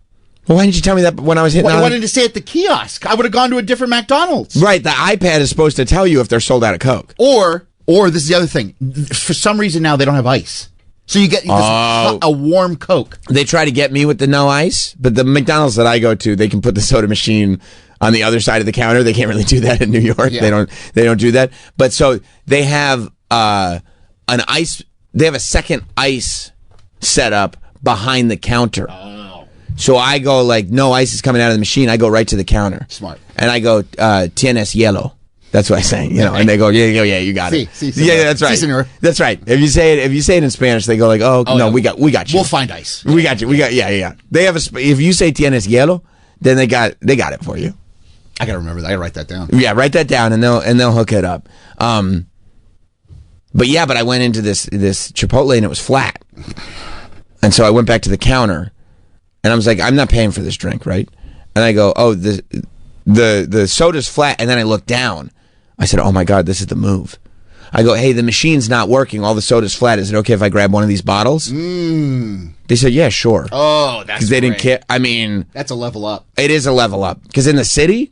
Well, why didn't you tell me that when I was hitting? Why didn't you say at the kiosk? I would have gone to a different McDonald's. Right. The iPad is supposed to tell you if they're sold out of Coke. Or this is the other thing. For some reason now they don't have ice, so you get a warm Coke. They try to get me with the no ice, but the McDonald's that I go to, they can put the soda machine on the other side of the counter. They can't really do that in New York. Yeah. They don't do that. But so they have an ice. They have a second ice set up behind the counter. So I go like, no ice is coming out of the machine. I go right to the counter. Smart. And I go, tienes hielo. That's what I say, and they go, yeah, you got it. Sí, that's right. Sí, señor. That's right. If you say it in Spanish, they go like, oh no, yeah. we got you. We'll find ice. We got you. Yeah. They have if you say tienes hielo, then they got it for you. I gotta remember that. I gotta write that down. Yeah, write that down, and they'll hook it up. But I went into this Chipotle and it was flat, and so I went back to the counter. And I was like, I'm not paying for this drink, right? And I go, oh, the soda's flat. And then I look down. I said, oh my God, this is the move. I go, hey, the machine's not working. All the soda's flat. Is it okay if I grab one of these bottles? They said, yeah, sure. Oh, that's because they didn't care. I mean, that's a level up. It is a level up because in the city,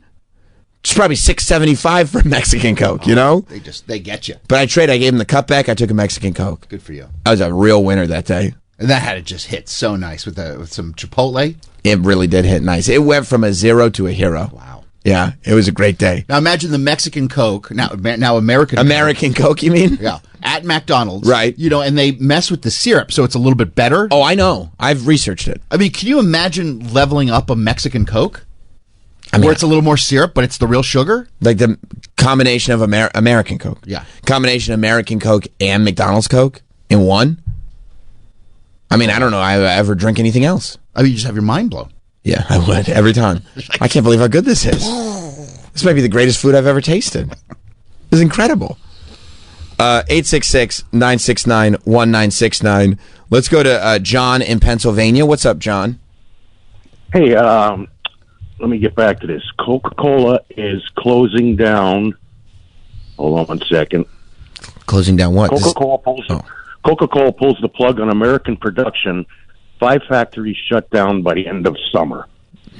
it's probably $6.75 for a Mexican Coke. You know, they get you. But I gave them the cup back. I took a Mexican Coke. Good for you. I was a real winner that day. And that had to just hit so nice with some Chipotle. It really did hit nice. It went from a 0 to a hero. Wow. Yeah, it was a great day. Now imagine the Mexican Coke, now American Coke, you mean? Yeah, at McDonald's. Right. And they mess with the syrup so it's a little bit better. Oh, I know. I've researched it. I mean, can you imagine leveling up a Mexican Coke? I mean, where it's a little more syrup, but it's the real sugar? Like the combination of American Coke. Yeah. Combination of American Coke and McDonald's Coke in one? I mean, I don't know. I ever drink anything else. I mean, you just have your mind blown. Yeah, I would every time. I can't believe how good this is. This might be the greatest food I've ever tasted. It's incredible. 866-969-1969. Let's go to John in Pennsylvania. What's up, John? Hey, let me get back to this. Coca-Cola is closing down. Hold on one second. Closing down what? Coca-Cola pulls the plug on American production. 5 factories shut down by the end of summer.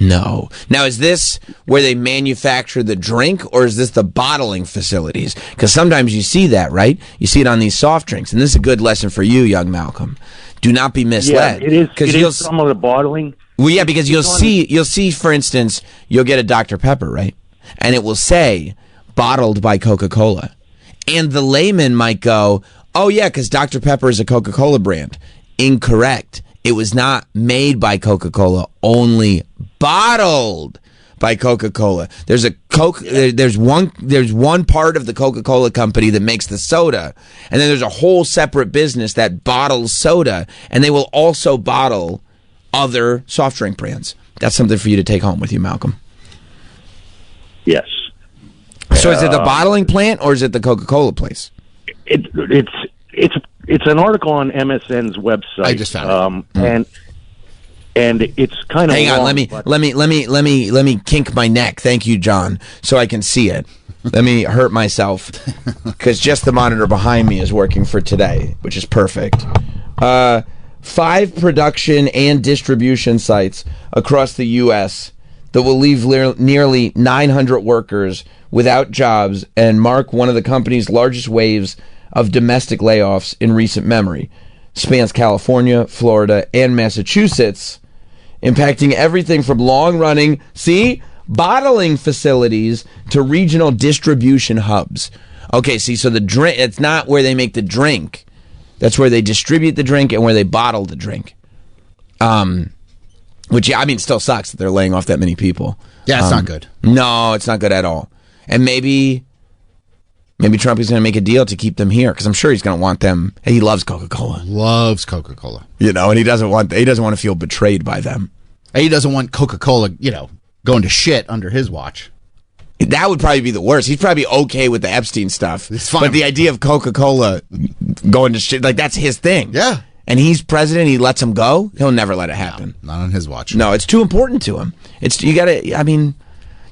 No. Now, is this where they manufacture the drink, or is this the bottling facilities? Because sometimes you see that, right? You see it on these soft drinks, and this is a good lesson for you, young Malcolm. Do not be misled. Yeah, it is some of the bottling. Well, yeah, because you'll see, for instance, you'll get a Dr. Pepper, right? And it will say, bottled by Coca-Cola. And the layman might go, oh, yeah, because Dr. Pepper is a Coca-Cola brand. Incorrect. It was not made by Coca-Cola, only bottled by Coca-Cola. There's one part of the Coca-Cola company that makes the soda, and then there's a whole separate business that bottles soda, and they will also bottle other soft drink brands. That's something for you to take home with you, Malcolm. Yes. So is it the bottling plant or is it the Coca-Cola place? It's an article on MSN's website. I just found it. And it's kind of hang on. Let me kink my neck. Thank you, John, so I can see it. Let me hurt myself because just the monitor behind me is working for today, which is perfect. 5 production and distribution sites across the U.S. that will leave nearly 900 workers without jobs and mark one of the company's largest waves of domestic layoffs in recent memory. Spans California, Florida, and Massachusetts, impacting everything from long-running, bottling facilities to regional distribution hubs. Okay, so the drink, it's not where they make the drink. That's where they distribute the drink and where they bottle the drink. Which, I mean, still sucks that they're laying off that many people. Yeah, it's not good. No, it's not good at all. And maybe Trump is going to make a deal to keep them here because I'm sure he's going to want them. He loves Coca-Cola. Loves Coca-Cola. And he doesn't want to feel betrayed by them. And he doesn't want Coca-Cola, going to shit under his watch. That would probably be the worst. He's probably okay with the Epstein stuff. It's fine. But the idea of Coca-Cola going to shit, like that's his thing. Yeah. And he's president, he lets him go. He'll never let it happen. No, not on his watch. No, it's too important to him.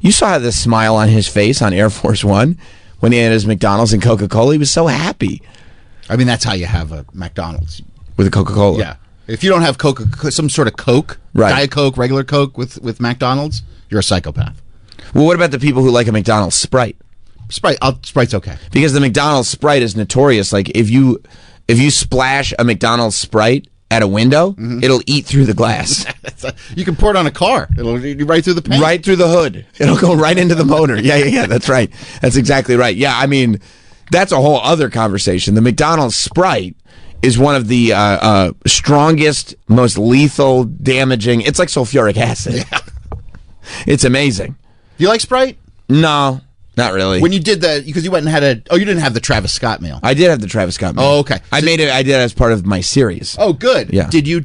You saw the smile on his face on Air Force One when he had his McDonald's and Coca-Cola. He was so happy. I mean, that's how you have a McDonald's. With a Coca-Cola. Yeah. If you don't have Coca, some sort of Coke, Right. Diet Coke, regular Coke with McDonald's, you're a psychopath. Well, what about the people who like a McDonald's Sprite? Sprite's okay. Because the McDonald's Sprite is notorious. Like, if you splash a McDonald's Sprite at a window, it'll eat through the glass. You can pour it on a car. It'll eat right through the paint. Right through the hood. It'll go right into the motor. Yeah. That's right. That's exactly right. Yeah, I mean, that's a whole other conversation. The McDonald's Sprite is one of the strongest, most lethal, damaging. It's like sulfuric acid. Yeah. It's amazing. Do you like Sprite? No, not really. When you did that, because you went and had you didn't have the Travis Scott meal. I did have the Travis Scott meal. Oh, okay. I did it as part of my series. Oh, good. Yeah. Did you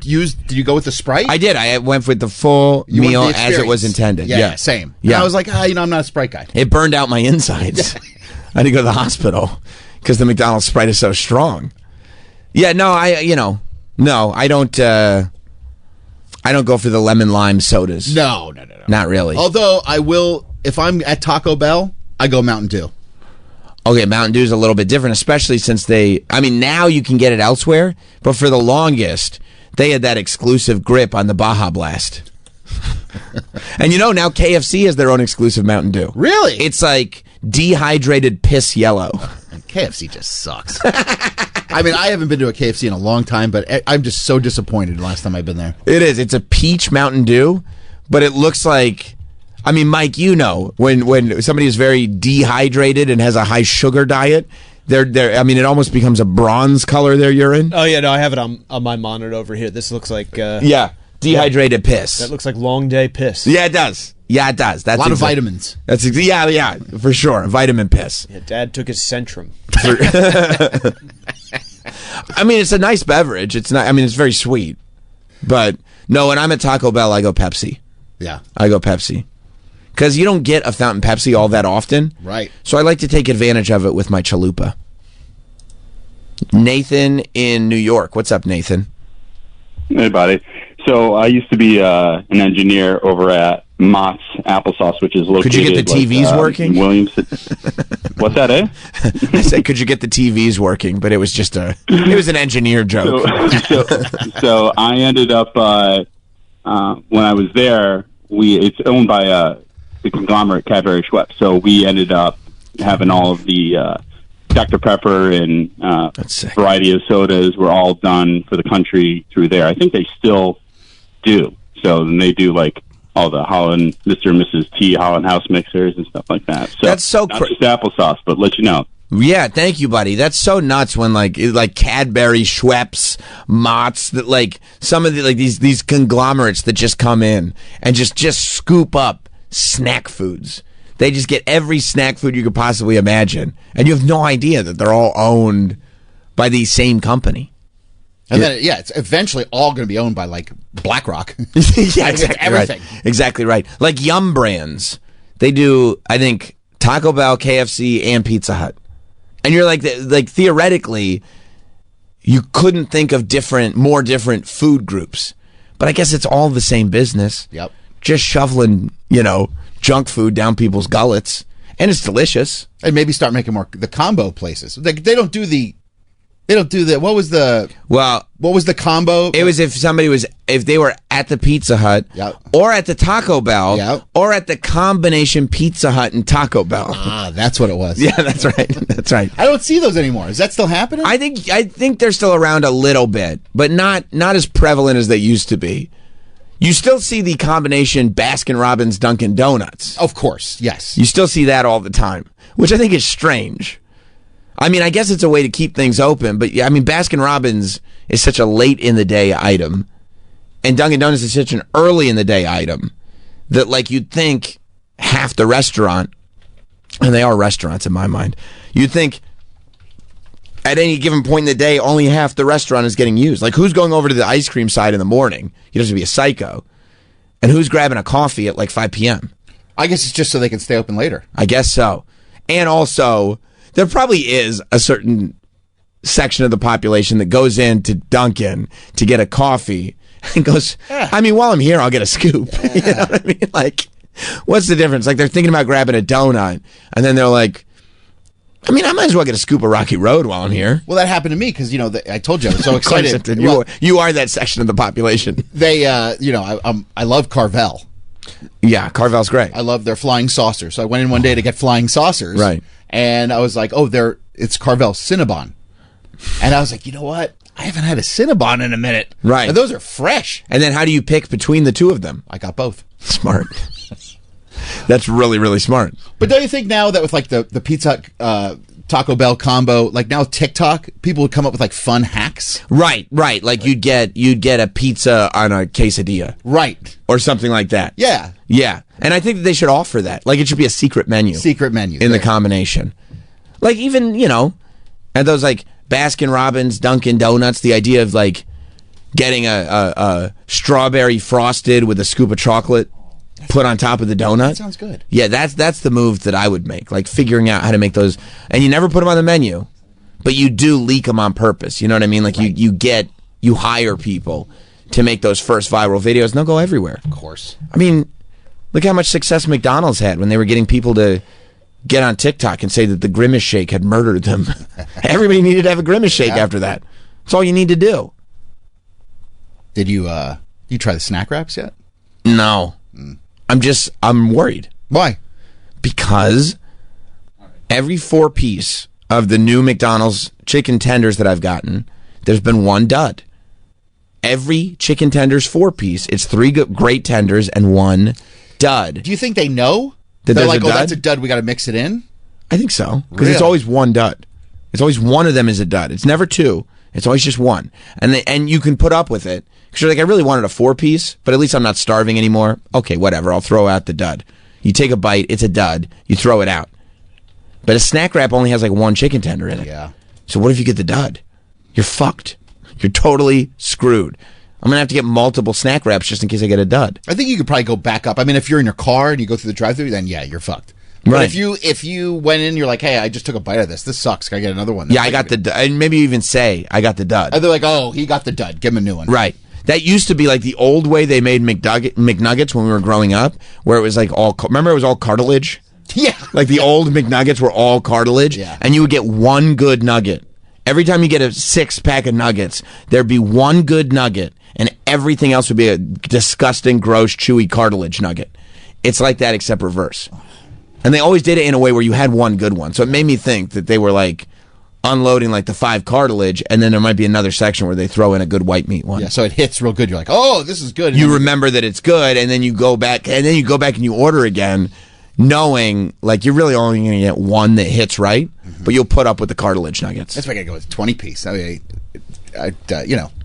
go with the Sprite? I did. I went with the full You went meal with the as it was intended. Yeah, same. Yeah. And I was like, I'm not a Sprite guy. It burned out my insides. I had to go to the hospital because the McDonald's Sprite is so strong. Yeah, no, I don't go for the lemon lime sodas. No. Not really. Although I will, if I'm at Taco Bell, I go Mountain Dew. Okay, Mountain Dew is a little bit different, especially since now you can get it elsewhere, but for the longest, they had that exclusive grip on the Baja Blast. And now KFC has their own exclusive Mountain Dew. Really? It's like dehydrated piss yellow. And KFC just sucks. I mean, I haven't been to a KFC in a long time, but I'm just so disappointed the last time I've been there. It is. It's a peach Mountain Dew, but it looks like, I mean, Mike, when somebody is very dehydrated and has a high sugar diet, it almost becomes a bronze color, their urine. Oh, yeah, no, I have it on my monitor over here. This looks like... dehydrated piss. That looks like long day piss. Yeah, it does. Yeah, it does. That's a lot of vitamins. That's yeah, for sure. Vitamin piss. Yeah, Dad took his Centrum. I mean, it's a nice beverage. It's not. I mean, it's very sweet. But no, when I'm at Taco Bell, I go Pepsi. Yeah, I go Pepsi because you don't get a fountain Pepsi all that often. Right. So I like to take advantage of it with my chalupa. Nathan in New York. What's up, Nathan? Hey, buddy. So I used to be an engineer over at Mott's Applesauce, which is located. Could you get the TVs working? In Williamson. What's that, eh? I said, could you get the TVs working? But it was just it was an engineer joke. So I ended up, when I was there, it's owned by the conglomerate Cadbury Schweppes. So we ended up having all of the Dr. Pepper and variety of sodas were all done for the country through there. I think they still do. So then they do like all the Holland, Mr. and Mrs. T Holland House mixers and stuff like that. So that's so not just applesauce, but let you know. Yeah, thank you, buddy. That's so nuts when like Cadbury, Schweppes, Mott's, that like some of the these conglomerates that just come in and just scoop up snack foods. They just get every snack food you could possibly imagine, and you have no idea that they're all owned by the same company. And then, it's eventually all going to be owned by, like, BlackRock. Yeah, exactly everything. Right. Exactly right. Like Yum Brands, they do, I think, Taco Bell, KFC, and Pizza Hut. And you're like theoretically, you couldn't think of more different food groups. But I guess it's all the same business. Yep. Just shoveling, junk food down people's gullets. And it's delicious. And maybe start making more the combo places. They don't do the what was the combo? It was if they were at the Pizza Hut or at the Taco Bell or at the combination Pizza Hut and Taco Bell. Ah, that's what it was. Yeah, that's right. That's right. I don't see those anymore. Is that still happening? I think they're still around a little bit, but not as prevalent as they used to be. You still see the combination Baskin-Robbins Dunkin' Donuts. Of course, yes. You still see that all the time, which I think is strange. I mean, I guess it's a way to keep things open, but I mean, Baskin-Robbins is such a late in the day item, and Dunkin' Donuts is such an early in the day item that, like, you'd think half the restaurant, and they are restaurants in my mind, you'd think at any given point in the day, only half the restaurant is getting used. Like, who's going over to the ice cream side in the morning? You have to be a psycho. And who's grabbing a coffee at like 5 p.m.? I guess it's just so they can stay open later. I guess so. And also, there probably is a certain section of the population that goes into Dunkin' to get a coffee and goes, I mean, while I'm here, I'll get a scoop. You know what I mean? Like, What's the difference? Like they're thinking about grabbing a donut, and then they're like, I mean, I might as well get a scoop of Rocky Road while I'm here. Well, that happened to me because I told you I was so excited. You are that section of the population. They, I love Carvel. Yeah, Carvel's great. I love their flying saucers. So I went in one day to get flying saucers, right? And I was like, it's Carvel Cinnabon, and I was like, you know what? I haven't had a Cinnabon in a minute, right? And those are fresh. And then how do you pick between the two of them? I got both. Smart. That's really, really smart. But don't you think now that with like the Pizza Taco Bell combo, like now TikTok, people would come up with like fun hacks? Right. Like you'd get a pizza on a quesadilla. Right. Or something like that. Yeah. Yeah. And I think that they should offer that. Like it should be a secret menu. In the combination. Like even, and those like Baskin Robbins, Dunkin' Donuts, the idea of like getting a strawberry frosted with a scoop of chocolate put on top of the donut. That sounds good. Yeah, that's the move that I would make. Like figuring out how to make those, and you never put them on the menu, but you do leak them on purpose. You know what I mean? Like you hire people to make those first viral videos, and they'll go everywhere. Of course. I mean, look how much success McDonald's had when they were getting people to get on TikTok and say that the Grimace Shake had murdered them. Everybody needed to have a Grimace Shake after that. That's all you need to do. Did you try the snack wraps yet? No. I'm worried. Why? Because every 4-piece of the new McDonald's chicken tenders that I've gotten, there's been one dud. Every chicken tenders 4-piece, it's 3 great tenders and 1 dud. Do you think they know? They're like, a dud? That's a dud, we got to mix it in? I think so. Because it's always 1 dud. It's always one of them is a dud. It's never 2. It's always just 1. And you can put up with it. Because you're like, I really wanted a 4-piece, but at least I'm not starving anymore. Okay, whatever. I'll throw out the dud. You take a bite, it's a dud. You throw it out. But a snack wrap only has like 1 chicken tender in it. Yeah. So what if you get the dud? You're fucked. You're totally screwed. I'm going to have to get multiple snack wraps just in case I get a dud. I think you could probably go back up. I mean, if you're in your car and you go through the drive-thru, then yeah, you're fucked. But Right. if you went in, you're like, hey, I just took a bite of this. This sucks. Can I get another one? Yeah, I got the dud. And maybe even say, I got the dud. They're like, oh, he got the dud. Give him a new one. Right. That used to be like the old way they made McNuggets when we were growing up, where it was like remember it was all cartilage? Yeah. Like the old McNuggets were all cartilage, and you would get 1 good nugget. Every time you get a 6-pack of nuggets, there'd be 1 good nugget, and everything else would be a disgusting, gross, chewy cartilage nugget. It's like that except reverse. And they always did it in a way where you had 1 good one. So it made me think that they were like unloading like the 5 cartilage, and then there might be another section where they throw in a good white meat one. Yeah, so it hits real good. You're like, oh, this is good. You remember that it's good, and then you go back, and you order again, knowing like you're really only going to get 1 that hits right, but you'll put up with the cartilage nuggets. That's why I got to go with 20-piece. I mean,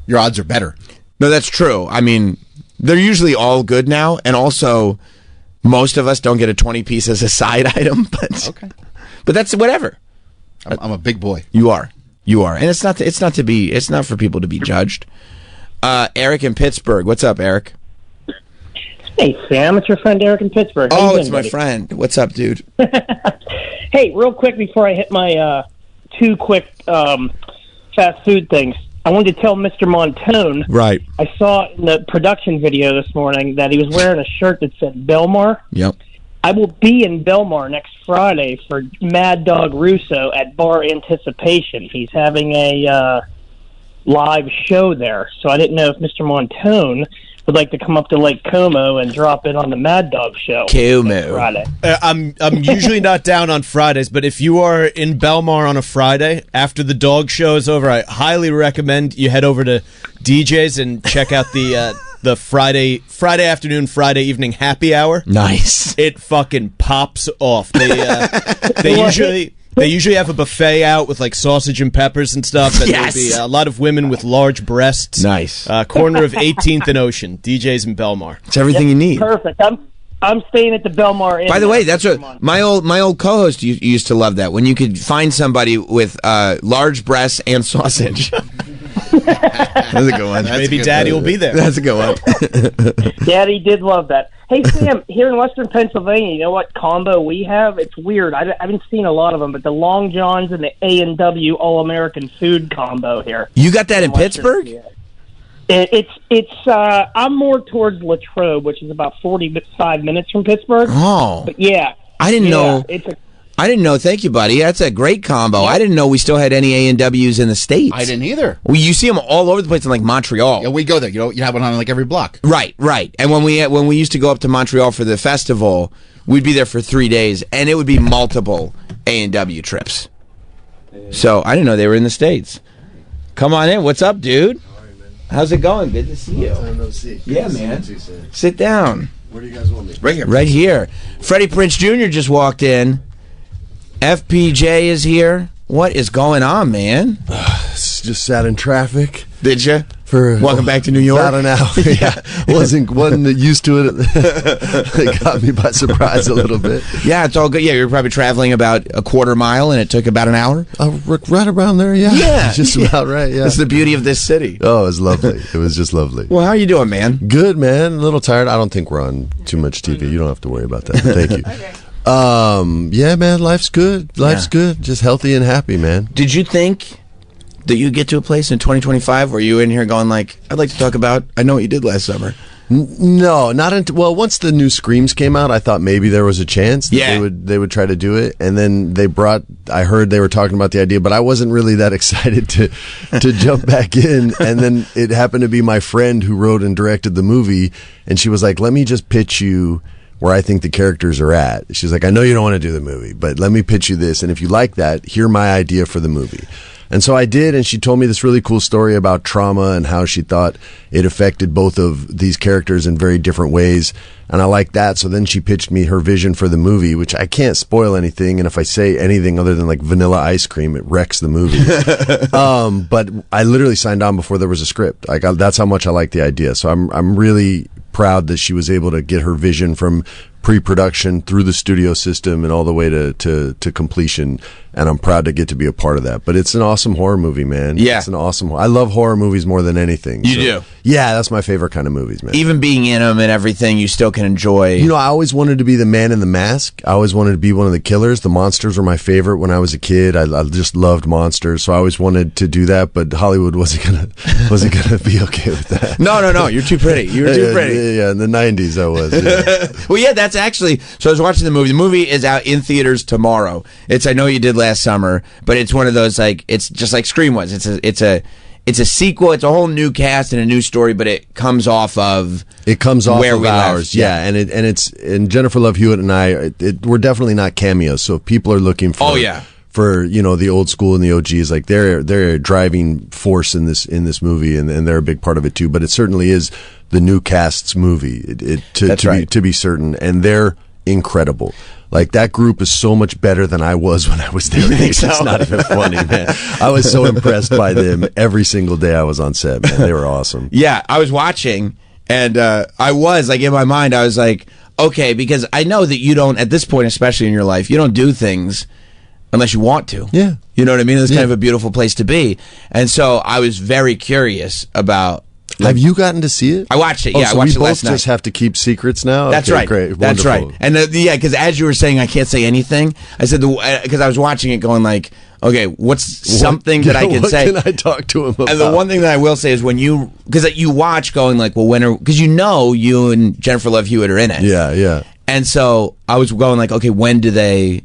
your odds are better. No, that's true. I mean, they're usually all good now, and also most of us don't get a 20-piece as a side item, but that's whatever. I'm a big boy. You are, and it's not for people to be judged. Eric in Pittsburgh, what's up, Eric? Hey Sam, it's your friend Eric in Pittsburgh. How you Oh, doing, it's my buddy? friend. What's up, dude? Hey, real quick before I hit my 2 quick fast food things, I wanted to tell Mr. Montone. Right. I saw in the production video this morning that he was wearing a shirt that said Belmar. Yep. I will be in Belmar next Friday for Mad Dog Russo at Bar Anticipation. He's having a live show there, so I didn't know if Mr. Montone would like to come up to Lake Como and drop in on the Mad Dog show next Friday. I'm usually not down on Fridays, but if you are in Belmar on a Friday after the dog show is over, I highly recommend you head over to DJ's and check out the Friday afternoon, Friday evening happy hour. Nice. It fucking pops off. They usually have a buffet out with like sausage and peppers and stuff, and Yes. there'll be a lot of women with large breasts. Nice. Corner of 18th and Ocean. DJ's in Belmar. It's everything you need. Perfect. I'm staying at the Belmar Inn. By the way, that's what my old co-host used to love that, when you could find somebody with large breasts and sausage. That's a good one. Maybe Daddy will be there. That's a good one. Daddy did love that. Hey, Sam, here in Western Pennsylvania, you know what combo we have? It's weird. I haven't seen a lot of them, but the Long Johns and the A&W All-American Food combo here. You got that in Pittsburgh? I'm more towards Latrobe, which is about 45 minutes from Pittsburgh. Oh. But yeah. I didn't know. I didn't know. Thank you, buddy. That's a great combo. Yeah. I didn't know we still had any A&Ws in the States. I didn't either. Well, you see them all over the place in like Montreal. Yeah, we go there. You have one on like every block. Right. And when we used to go up to Montreal for the festival, we'd be there for 3 days, and it would be multiple A&W trips. So I didn't know they were in the States. Come on in. What's up, dude? How's it going? Good to see you. Long time no see. Yeah, man. Sit down. Where do you guys want me? Right here. Right here. Freddie Prinze Jr. just walked in. FPJ is here. What is going on, man? Just sat in traffic. Did you? Welcome back to New York? About an hour. Yeah. Wasn't used to it. It got me by surprise a little bit. Yeah, it's all good. Yeah, you were probably traveling about a quarter mile, and it took about an hour? Right around there, yeah. Yeah. Just about right, yeah. That's the beauty of this city. Oh, it was lovely. It was just lovely. Well, how are you doing, man? Good, man. A little tired. I don't think we're on too much TV. You don't have to worry about that. Thank you. Okay. Yeah, man, life's good. Life's good. Just healthy and happy, man. Did you think that you get to a place in 2025 where you in here going like, I'd like to talk about, I know what you did last summer? No, not until, well, once the new Screams came out, I thought maybe there was a chance that they would try to do it. And then I heard they were talking about the idea, but I wasn't really that excited to jump back in. And then it happened to be my friend who wrote and directed the movie. And she was like, let me just pitch you where I think the characters are at. She's like, I know you don't want to do the movie, but let me pitch you this. And if you like that, hear my idea for the movie. And so I did, and she told me this really cool story about trauma and how she thought it affected both of these characters in very different ways. And I liked that. So then she pitched me her vision for the movie, which I can't spoil anything. And if I say anything other than like vanilla ice cream, it wrecks the movie. But I literally signed on before there was a script. That's how much I like the idea. So I'm really proud that she was able to get her vision from pre-production through the studio system and all the way to completion, and I'm proud to get to be a part of that. But it's an awesome horror movie, man. Yeah, it's an awesome. I love horror movies more than anything. You do? Yeah, that's my favorite kind of movies, man. Even being in them and everything, you still can enjoy. You know, I always wanted to be the man in the mask. I always wanted to be one of the killers. The monsters were my favorite when I was a kid. I just loved monsters, so I always wanted to do that. But Hollywood wasn't gonna be okay with that. No. You're too pretty. You were too pretty. Yeah, in the '90s, I was. Yeah. Well, yeah, that's actually. So I was watching the movie. The movie is out in theaters tomorrow. It's I Know You Did Last Summer, but it's one of those like it's just like Scream was. It's a sequel. It's a whole new cast and a new story, but it comes off of where we ours. Yeah, and Jennifer Love Hewitt and I we're definitely not cameos. So if people are looking for for the old school and the OGs, like they're a driving force in this movie, and they're a big part of it too. But it certainly is the new cast's movie. To be certain, and they're incredible. Like that group is so much better than I was when I was there. It's not even funny, man. I was so impressed by them every single day I was on set, man. They were awesome. Yeah, I was watching, and I was like in my mind, I was like, okay, because I know that you don't at this point, especially in your life, you don't do things unless you want to. Yeah. You know what I mean? It's kind of a beautiful place to be. And so I was very curious about... Have you gotten to see it? I watched it, I watched watched it last night. Just have to keep secrets now? That's okay, right. Great. That's Wonderful. right. And because as you were saying, I can't say anything, I said, because I was watching it going like, okay, what's something that I can say? What can I talk to him about? And the one thing that I will say is when because you watch going like, well, because you and Jennifer Love Hewitt are in it. Yeah, yeah. And so I was going like, okay,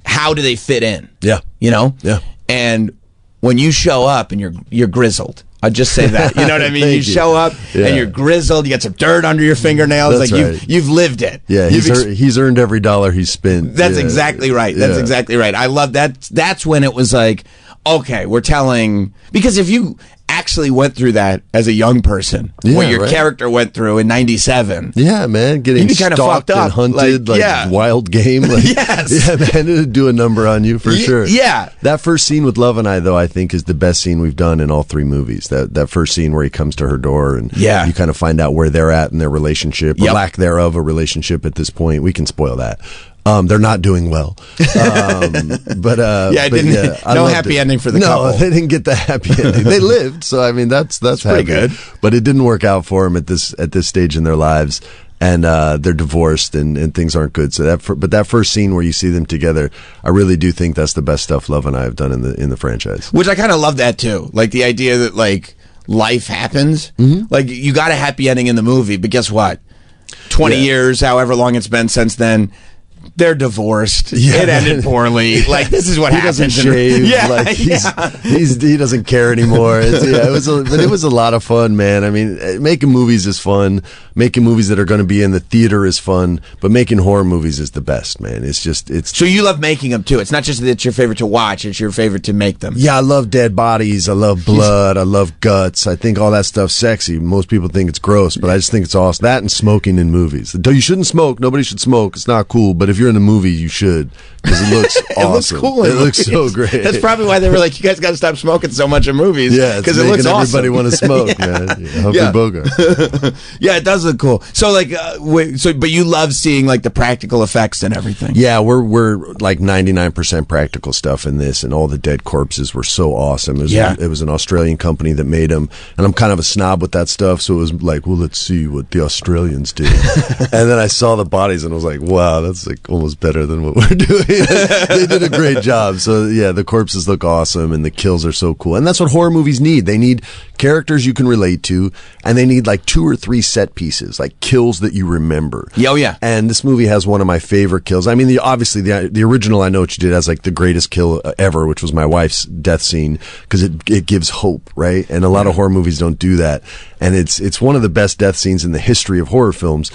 how do they fit in? Yeah. You know? Yeah. And when you show up and you're grizzled, I'll just say that. You know what I mean? you show up and you're grizzled, you got some dirt under your fingernails, That's like right. you've lived it. Yeah, he's earned every dollar he's spent. That's exactly right. That's exactly right. I love that. That's when it was like, okay, we're telling, because if you actually went through that as a young person, what your character went through in '97. Yeah, man, getting stalked and hunted like wild game. Like, yes. Yeah, man, it'd do a number on you for sure. Yeah. That first scene with Love and I, though, I think is the best scene we've done in all three movies. That first scene where he comes to her door and you kind of find out where they're at in their relationship, or lack thereof a relationship at this point. We can spoil that. They're not doing well. No happy ending for the couple. No, they didn't get the happy ending. They lived, so I mean that's pretty good. But it didn't work out for them at this stage in their lives, and they're divorced and things aren't good. So that first scene where you see them together, I really do think that's the best stuff Love and I have done in the franchise. Which I kind of love that too, like the idea that like life happens. Like, you got a happy ending in the movie, but guess what? 20 years, however long it's been since then, they're divorced. Yeah. It ended poorly. Like, this is what he happens. doesn't shave. Yeah, like he doesn't care anymore. But it was a lot of fun, man. I mean, making movies is fun. Making movies that are going to be in the theater is fun. But making horror movies is the best, man. It's So you love making them too. It's not just that it's your favorite to watch; it's your favorite to make them. Yeah, I love dead bodies. I love blood. I love guts. I think all that stuff's sexy. Most people think it's gross, but I just think it's awesome. That and smoking in movies. You shouldn't smoke. Nobody should smoke. It's not cool. But if you're in a movie, you should, because it looks awesome. It looks cool. It looks so great. That's probably why they were like, "You guys got to stop smoking so much in movies." Yeah, because it looks awesome. Everybody want to smoke, man. Humphrey Bogart. Yeah, it does look cool. So like, but you love seeing like the practical effects and everything. Yeah, we're like 99% practical stuff in this, and all the dead corpses were so awesome. It was an Australian company that made them, and I'm kind of a snob with that stuff, so it was like, well, let's see what the Australians did. And then I saw the bodies, and I was like, wow, that's like almost better than what we're doing. They did a great job. So yeah, the corpses look awesome, and the kills are so cool, and that's what horror movies need. They need characters you can relate to, and they need like 2 or 3 set pieces, like kills that you remember. Oh yeah. And this movie has one of my favorite kills. I mean, obviously the original I Know What You Did has like the greatest kill ever, which was my wife's death scene, because it gives hope, right? And a lot of horror movies don't do that, and it's one of the best death scenes in the history of horror films.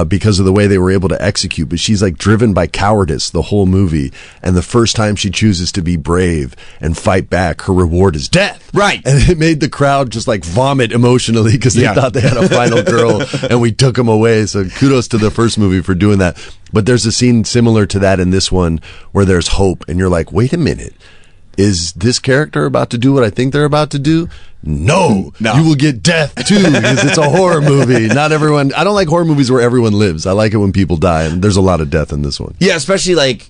Because of the way they were able to execute. But she's like driven by cowardice the whole movie. And the first time she chooses to be brave and fight back, her reward is death. Right. And it made the crowd just like vomit emotionally because they thought they had a final girl and we took them away. So kudos to the first movie for doing that. But there's a scene similar to that in this one where there's hope. And you're like, wait a minute. Is this character about to do what I think they're about to do? No. You will get death too, because it's a horror movie. Not everyone. I don't like horror movies where everyone lives. I like it when people die, and there's a lot of death in this one. Yeah, especially like,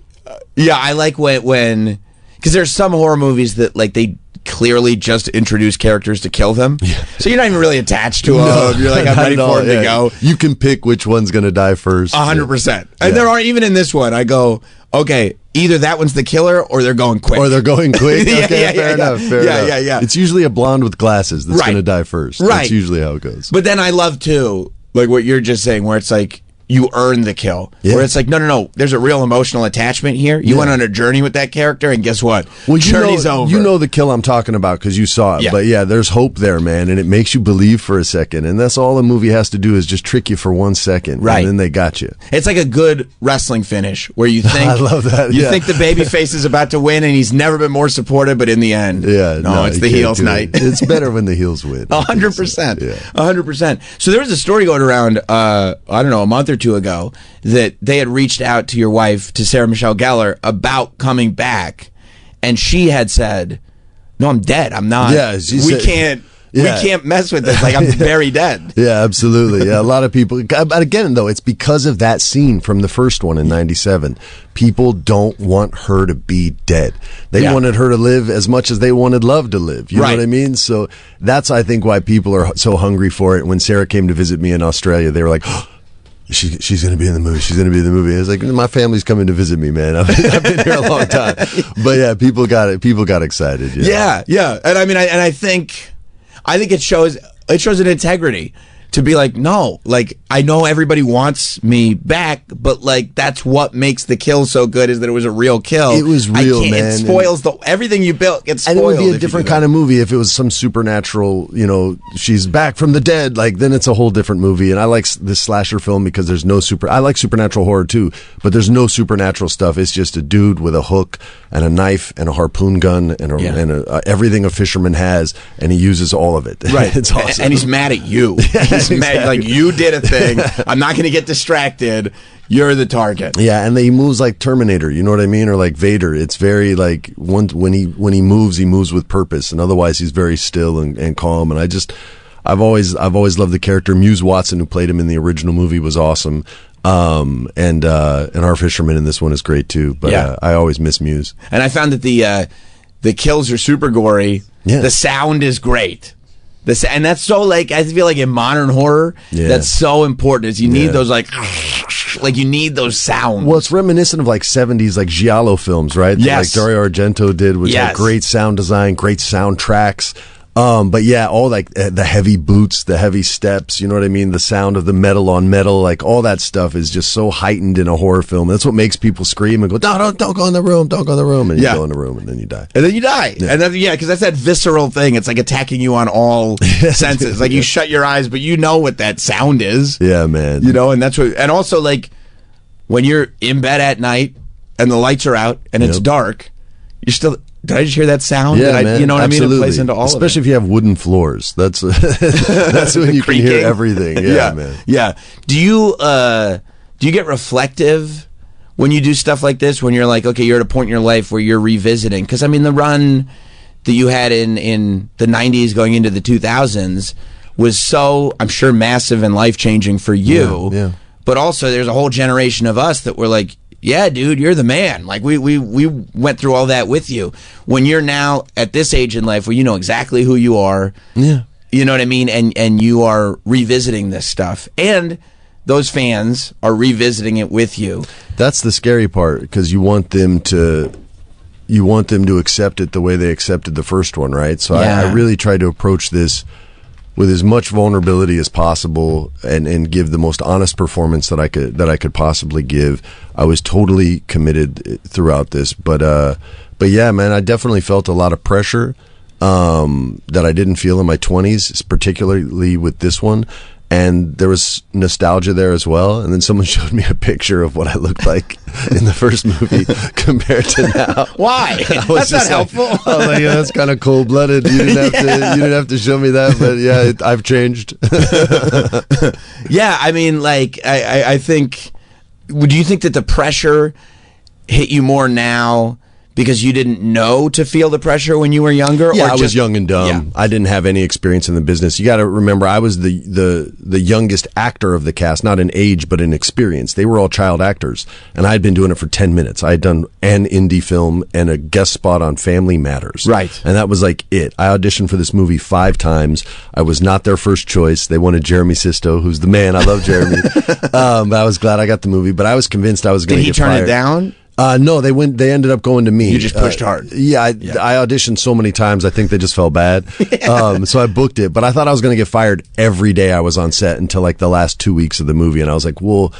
I like when because there's some horror movies that like they clearly just introduce characters to kill them. Yeah. So you're not even really attached to them. You're like, I'm ready for them to go. You can pick which one's going to die first. 100%. And there are, even in this one, I go, okay, either that one's the killer or they're going quick. Okay, fair enough. Yeah. It's usually a blonde with glasses that's going to die first. Right. That's usually how it goes. But then I love, too, like what you're just saying, where it's like, you earn the kill. Yeah. Where it's like, no. There's a real emotional attachment here. You went on a journey with that character, and guess what? Well, journey's over. You know the kill I'm talking about because you saw it. Yeah. But yeah, there's hope there, man, and it makes you believe for a second. And that's all a movie has to do is just trick you for 1 second. Right. And then they got you. It's like a good wrestling finish where you think I love that. You think the babyface is about to win, and he's never been more supported, but in the end, it's the heels night. It's better when the heels win. 100%. 100%. So there was a story going around, I don't know, a month or two ago, that they had reached out to your wife, to Sarah Michelle Gellar, about coming back, and she had said, "No, I'm dead. I'm not. We can't mess with this. Like, I'm very dead." Yeah, absolutely. Yeah, a lot of people. But again, though, it's because of that scene from the first one in '97. People don't want her to be dead. They wanted her to live as much as they wanted love to live. You know what I mean? So that's, I think, why people are so hungry for it. When Sarah came to visit me in Australia, they were like, "Oh, she's going to be in the movie. She's going to be in the movie." I was like, my family's coming to visit me, man. I've been here a long time. But yeah, people got it. People got excited. Yeah. And I mean, I think it shows an integrity to be like, no, like, I know everybody wants me back, but like, that's what makes the kill so good, is that it was a real kill. It was real, man. It spoils everything you built gets spoiled. And it would be a different kind of movie if it was some supernatural, she's back from the dead, like, then it's a whole different movie. And I like this slasher film because there's no I like supernatural horror too, but there's no supernatural stuff. It's just a dude with a hook and a knife and a harpoon gun and everything a fisherman has, and he uses all of it. Right. It's awesome. And he's mad at you. He's mad, like, you did a thing. I'm not going to get distracted. You're the target. Yeah, and he moves like Terminator, you know what I mean, or like Vader. It's very like when he moves with purpose, and otherwise he's very still and calm. And I've always loved the character. Muse Watson, who played him in the original movie, was awesome. And our fisherman in this one is great too. But I always miss Muse. And I found that the kills are super gory. Yeah. The sound is great. And that's so, like, I feel like in modern horror, that's so important, is you need those, like you need those sounds. Well, it's reminiscent of, like, 70s, like, giallo films, right? Yes. Like Dario Argento did, which had great sound design, great soundtracks. But yeah, all like the heavy boots, the heavy steps, you know what I mean? The sound of the metal on metal, like all that stuff is just so heightened in a horror film. That's what makes people scream and go, don't go in the room, don't go in the room. And you go in the room and then you die. And then you die. Yeah. And then, because that's that visceral thing. It's like attacking you on all senses. Like you shut your eyes, but you know what that sound is. Yeah, man. You know, and that's what, and also like when you're in bed at night and the lights are out and it's dark, you're still, did I just hear that sound? Yeah, man. You know what Absolutely. I mean? It plays into all Especially of if you have wooden floors. That's when you can hear everything. Yeah, man. Yeah. Do you get reflective when you do stuff like this? When you're like, okay, you're at a point in your life where you're revisiting? Because I mean, the run that you had in the 90s going into the 2000s was so, I'm sure, massive and life changing for you. Yeah. But also, there's a whole generation of us that were like, yeah, dude, you're the man. Like we went through all that with you. When you're now at this age in life where you know exactly who you are, yeah, you know what I mean, and you are revisiting this stuff, and those fans are revisiting it with you. That's the scary part, because you want them to accept it the way they accepted the first one, right? So I really tried to approach this with as much vulnerability as possible and give the most honest performance that I could possibly give. I was totally committed throughout this, but yeah, man, I definitely felt a lot of pressure that I didn't feel in my 20s, particularly with this one. And there was nostalgia there as well. And then someone showed me a picture of what I looked like in the first movie compared to now. Why? That's not helpful. I was like, yeah, that's kind of cold-blooded. You didn't have to show me that, but yeah, I've changed. Yeah, I mean, like, I think, do you think that the pressure hit you more now because you didn't know to feel the pressure when you were younger? Yeah, or I was young and dumb. Yeah. I didn't have any experience in the business. You got to remember, I was the youngest actor of the cast, not in age, but in experience. They were all child actors, and I had been doing it for 10 minutes. I had done an indie film and a guest spot on Family Matters. Right. And that was like it. I auditioned for this movie 5 times. I was not their first choice. They wanted Jeremy Sisto, who's the man. I love Jeremy. But I was glad I got the movie, but I was convinced I was going to get fired. Did he turn it down? No, they ended up going to me. You just pushed hard. Yeah, I auditioned so many times, I think they just felt bad. So I booked it, but I thought I was going to get fired every day I was on set until like the last 2 weeks of the movie. And I was like, well,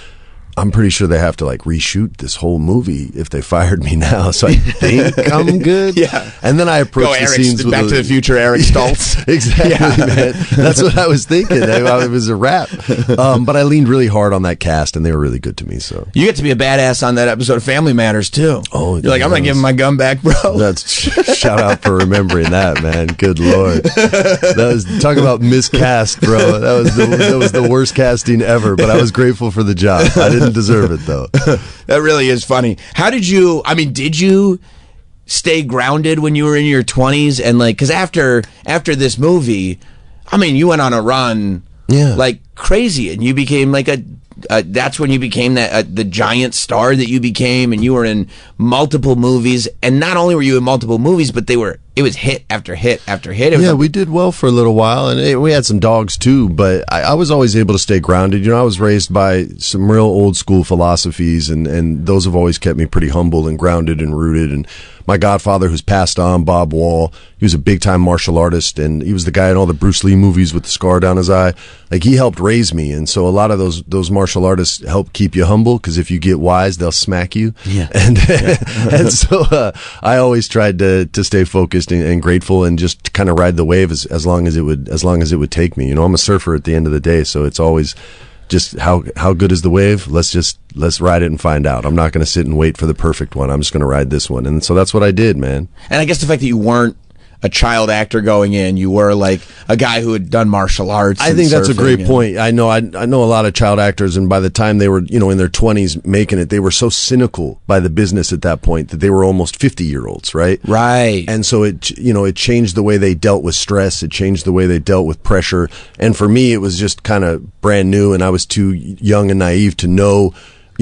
I'm pretty sure they have to like reshoot this whole movie if they fired me now. So I think I'm good. Yeah. And then I approached the scenes with Back to the Future Eric Stoltz. Exactly, man. That's what I was thinking. It was a wrap. But I leaned really hard on that cast, and they were really good to me. So you get to be a badass on that episode of Family Matters too. Oh, you're like, I'm gonna give him my gun back, bro. That's shout out for remembering that, man. Good lord. That was talk about miscast, bro. That was the worst casting ever. But I was grateful for the job. I didn't deserve it though. That really is funny. How did you? I mean, did you stay grounded when you were in your 20s? And like, because after this movie, I mean, you went on a run, like crazy, and you became like that's when you became the giant star that you became, and you were in multiple movies. And not only were you in multiple movies, but it was hit after hit after hit. It was we did well for a little while, and we had some dogs too, but I was always able to stay grounded. You know, I was raised by some real old school philosophies, and those have always kept me pretty humble and grounded and rooted. And my godfather, who's passed on, Bob Wall, he was a big-time martial artist, and he was the guy in all the Bruce Lee movies with the scar down his eye. Like, he helped raise me, and so a lot of those martial artists help keep you humble, because if you get wise, they'll smack you. Yeah. And so I always tried to stay focused and grateful, and just kind of ride the wave as long as it would take me. You know, I'm a surfer at the end of the day, so it's always just how good is the wave? Let's ride it and find out. I'm not going to sit and wait for the perfect one. I'm just going to ride this one. And so that's what I did, man. And I guess the fact that you weren't a child actor going in, you were like a guy who had done martial arts. I think that's a great point. I know a lot of child actors, and by the time they were, you know, in their 20s making it, they were so cynical by the business at that point that they were almost 50-year-olds, right? Right. And so it changed the way they dealt with stress. It changed the way they dealt with pressure. And for me, it was just kind of brand new, and I was too young and naive to know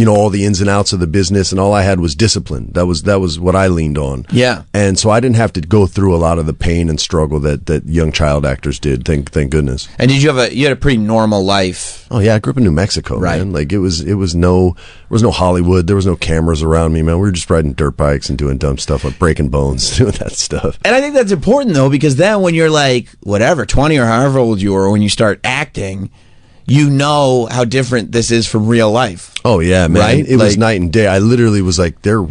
all the ins and outs of the business, and all I had was discipline. That was what I leaned on. Yeah. And so I didn't have to go through a lot of the pain and struggle that young child actors did. Thank goodness. And you had a pretty normal life? Oh yeah, I grew up in New Mexico, right. man. Like there was no Hollywood, there was no cameras around me, man. We were just riding dirt bikes and doing dumb stuff like breaking bones, doing that stuff. And I think that's important though, because then when you're like whatever, 20 or however old you are, when you start acting, you know how different this is from real life. Oh yeah, man. Right? It was night and day. I literally was like, they're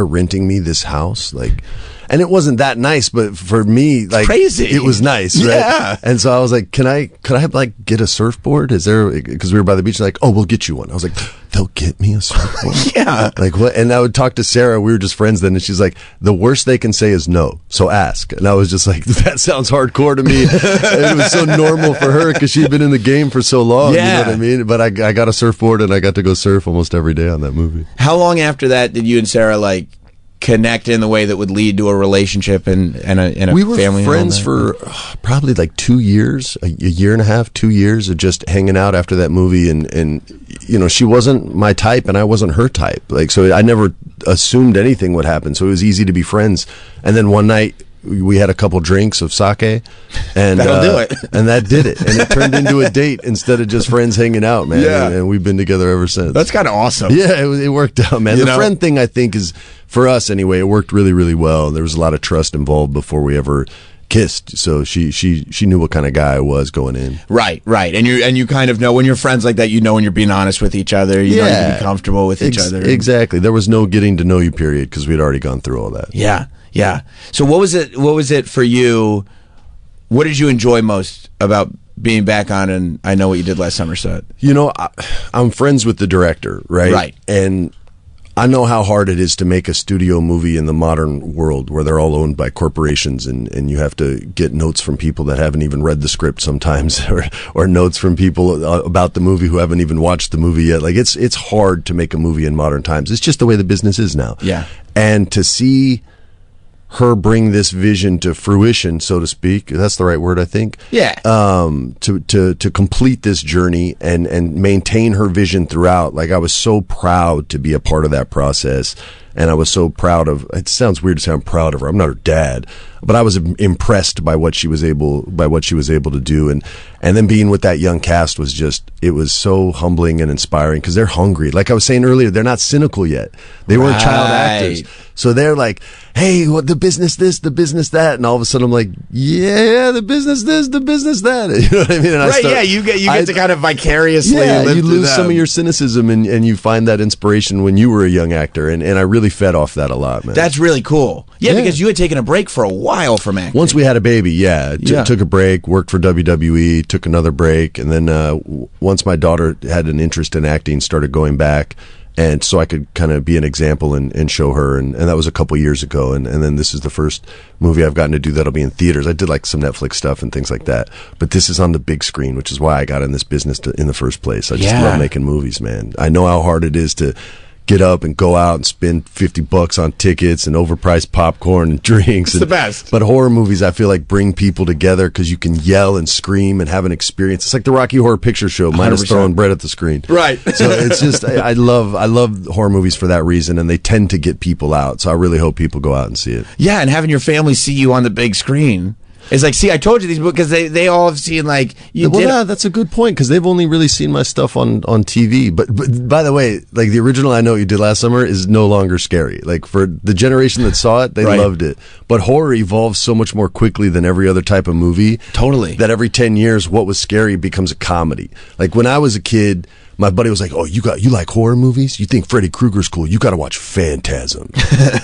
renting me this house, like, and it wasn't that nice, but for me, like, crazy. It was nice, right? Yeah. And so I was like, could I like get a surfboard? Is there, because we were by the beach, like, oh, we'll get you one. I was like, they'll get me a surfboard. Yeah. Like what? And I would talk to Sarah. We were just friends then, and she's like, the worst they can say is no, so ask. And I was just like, that sounds hardcore to me. And it was so normal for her because she'd been in the game for so long. Yeah. You know what I mean? But I got a surfboard and I got to go surf almost every day on that movie. How long after that did you and Sarah like connect in the way that would lead to a relationship and a we were family? Friends for probably like 2 years, a year and a half, 2 years of just hanging out after that movie. And she wasn't my type and I wasn't her type. Like, so I never assumed anything would happen. So it was easy to be friends. And then one night we had a couple drinks of sake, and that'll do it. And that did it. And it turned into a date instead of just friends hanging out, man. Yeah. And we've been together ever since. That's kind of awesome. Yeah, it worked out, man. The friend thing, I think, is, for us anyway, it worked really, really well. There was a lot of trust involved before we ever kissed, so she knew what kind of guy I was going in. Right. And you kind of know when you're friends like that. You know when you're being honest with each other. You know you can be comfortable with each other. Exactly. There was no getting to know you period because we'd already gone through all that. Yeah. So what was it for you? What did you enjoy most about being back on And I Know What You Did Last Summer Set? I'm friends with the director, right? Right. And I know how hard it is to make a studio movie in the modern world where they're all owned by corporations and you have to get notes from people that haven't even read the script sometimes or notes from people about the movie who haven't even watched the movie yet. Like it's hard to make a movie in modern times. It's just the way the business is now. Yeah. And to see her bring this vision to fruition, so to speak. That's the right word, I think. Yeah. To complete this journey and maintain her vision throughout. Like, I was so proud to be a part of that process. And I was so proud of, it sounds weird to say I'm proud of her. I'm not her dad, but I was impressed by what she was able to do. And then being with that young cast was just, it was so humbling and inspiring because they're hungry. Like I was saying earlier, they're not cynical yet. They weren't child actors. So they're like, hey, what, the business this, the business that. And all of a sudden I'm like, yeah, the business this, the business that. You know what I mean? And you get to kind of vicariously live you through lose them. some of your cynicism and you find that inspiration when you were a young actor. And I really fed off that a lot, man. That's really cool. Yeah, because you had taken a break for a while from acting. Once we had a baby, took a break, worked for WWE, took another break, and then once my daughter had an interest in acting, started going back, and so I could kind of be an example and show her, and that was a couple years ago, and then this is the first movie I've gotten to do that'll be in theaters. I did like some Netflix stuff and things like that, but this is on the big screen, which is why I got in this business in the first place. I just love making movies, man. I know how hard it is to get up and go out and spend $50 on tickets and overpriced popcorn and drinks. It's the best. But horror movies, I feel like, bring people together because you can yell and scream and have an experience. It's like the Rocky Horror Picture Show, minus 100%. throwing bread at the screen. Right. So it's just, I love horror movies for that reason, and they tend to get people out. So I really hope people go out and see it. Yeah, and having your family see you on the big screen. It's like, see, I told you these because they all have seen, like, that's a good point because they've only really seen my stuff on TV. But by the way, like, the original I Know What You Did Last Summer is no longer scary. Like, for the generation that saw it, they loved it. But horror evolves so much more quickly than every other type of movie. Totally. That every 10 years, what was scary becomes a comedy. Like, when I was a kid, my buddy was like, "Oh, you like horror movies? You think Freddy Krueger's cool? You got to watch Phantasm."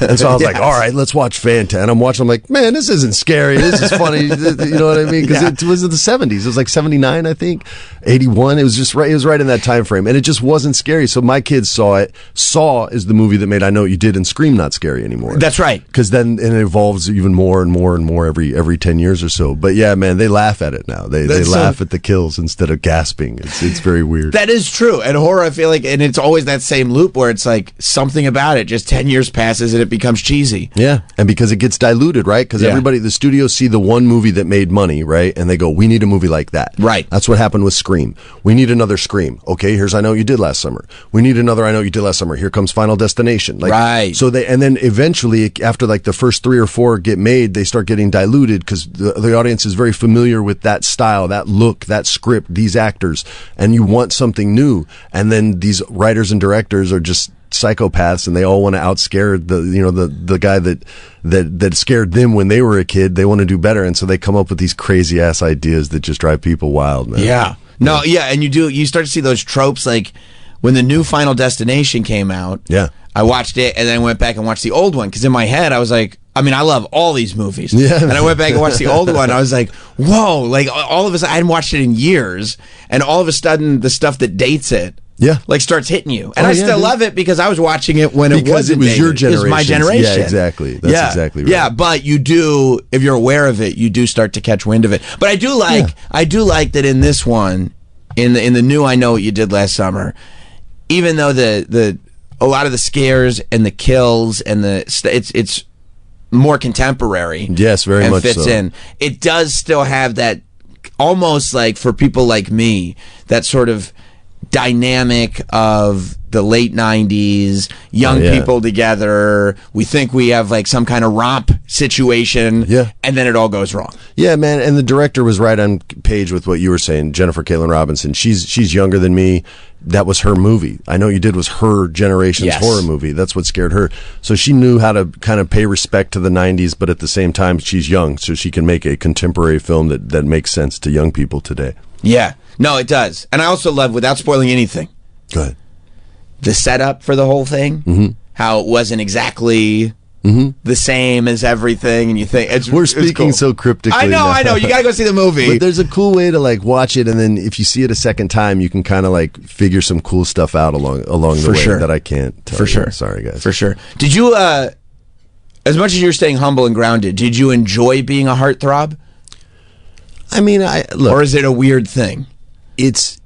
And so I was like, "All right, let's watch Phantasm." And I'm watching. I'm like, "Man, this isn't scary. This is funny." You know what I mean? Because it was in the 70s. It was like 79, I think, 81. It was just right. It was right in that time frame, and it just wasn't scary. So my kids saw it. Saw is the movie that made I Know What You Did and Scream not scary anymore. That's right. Because then it evolves even more and more and more every 10 years or so. But yeah, man, they laugh at it now. They laugh at the kills instead of gasping. It's very weird. That is true. And horror, I feel like, and it's always that same loop where it's like something about it, just 10 years passes and it becomes cheesy. Yeah, and because it gets diluted, right? Because everybody, the studios see the one movie that made money, right? And they go, we need a movie like that. Right. That's what happened with Scream. Scream. We need another Scream. Okay, here's I Know What You Did Last Summer. We need another I Know What You Did Last Summer. Here comes Final Destination. Like, right. So and then eventually, after like the first 3 or 4 get made, they start getting diluted because the audience is very familiar with that style, that look, that script, these actors, and you want something new. And then these writers and directors are just psychopaths, and they all want to outscare the guy that scared them when they were a kid. They want to do better, and so they come up with these crazy ass ideas that just drive people wild, man. Yeah. No, yeah, and you start to see those tropes, like when the new Final Destination came out. Yeah. I watched it and then went back and watched the old one because in my head I was like, I mean, I love all these movies. Yeah. And I went back and watched the old one. I was like, whoa, like all of a sudden, I hadn't watched it in years, and all of a sudden the stuff that dates it, like starts hitting you. And I still love it because I was watching it when it wasn't was your generation. It was my generation. Yeah, exactly. That's exactly right. Yeah, but you do, if you're aware of it, you do start to catch wind of it. But I do like that in this one, in the new I Know What You Did Last Summer, even though a lot of the scares and the kills and it's more contemporary. Yes, very and much fits so. in. It does still have that, almost like for people like me, that sort of dynamic of the late 90s, young people together. We think we have like some kind of romp situation, and then it all goes wrong. Yeah, man, and the director was right on page with what you were saying, Jennifer Caitlin Robinson. She's younger than me. That was her movie. I Know What You Did was her generation's horror movie. That's what scared her. So she knew how to kind of pay respect to the 90s, but at the same time, she's young, so she can make a contemporary film that makes sense to young people today. Yeah. No, it does. And I also love, without spoiling anything, go ahead, the setup for the whole thing, how it wasn't exactly the same as everything, and you think we're speaking cool. so cryptically. I know. You gotta go see the movie. But there's a cool way to like watch it, and then if you see it a second time, you can kind of like figure some cool stuff out along the way that I can't tell you. Sure. Sorry, guys. For sure. Did you, as much as you're staying humble and grounded, did you enjoy being a heartthrob? I mean, look, or is it a weird thing? It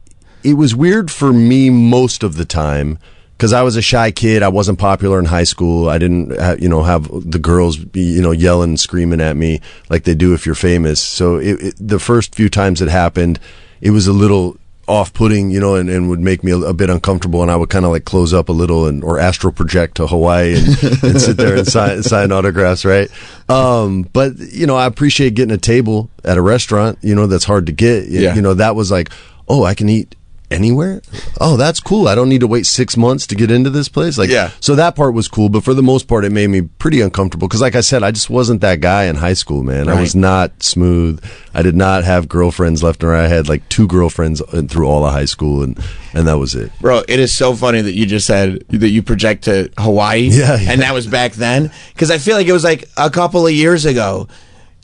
was weird for me most of the time because I was a shy kid. I wasn't popular in high school. I didn't, have the girls, yelling and screaming at me like they do if you're famous. So the first few times it happened, it was a little off-putting, and would make me a bit uncomfortable, and I would kind of like close up a little or astral project to Hawaii and sit there and sign autographs, right? But I appreciate getting a table at a restaurant, that's hard to get. That was like, oh, I can eat anywhere? Oh, that's cool. I don't need to wait 6 months to get into this place. So that part was cool, but for the most part, it made me pretty uncomfortable because, like I said, I just wasn't that guy in high school, man. Right. I was not smooth. I did not have girlfriends left and right. I had like 2 girlfriends through all of high school, and that was it. Bro, it is so funny that you just said that you project to Hawaii, and that was back then, because I feel like it was like a couple of years ago.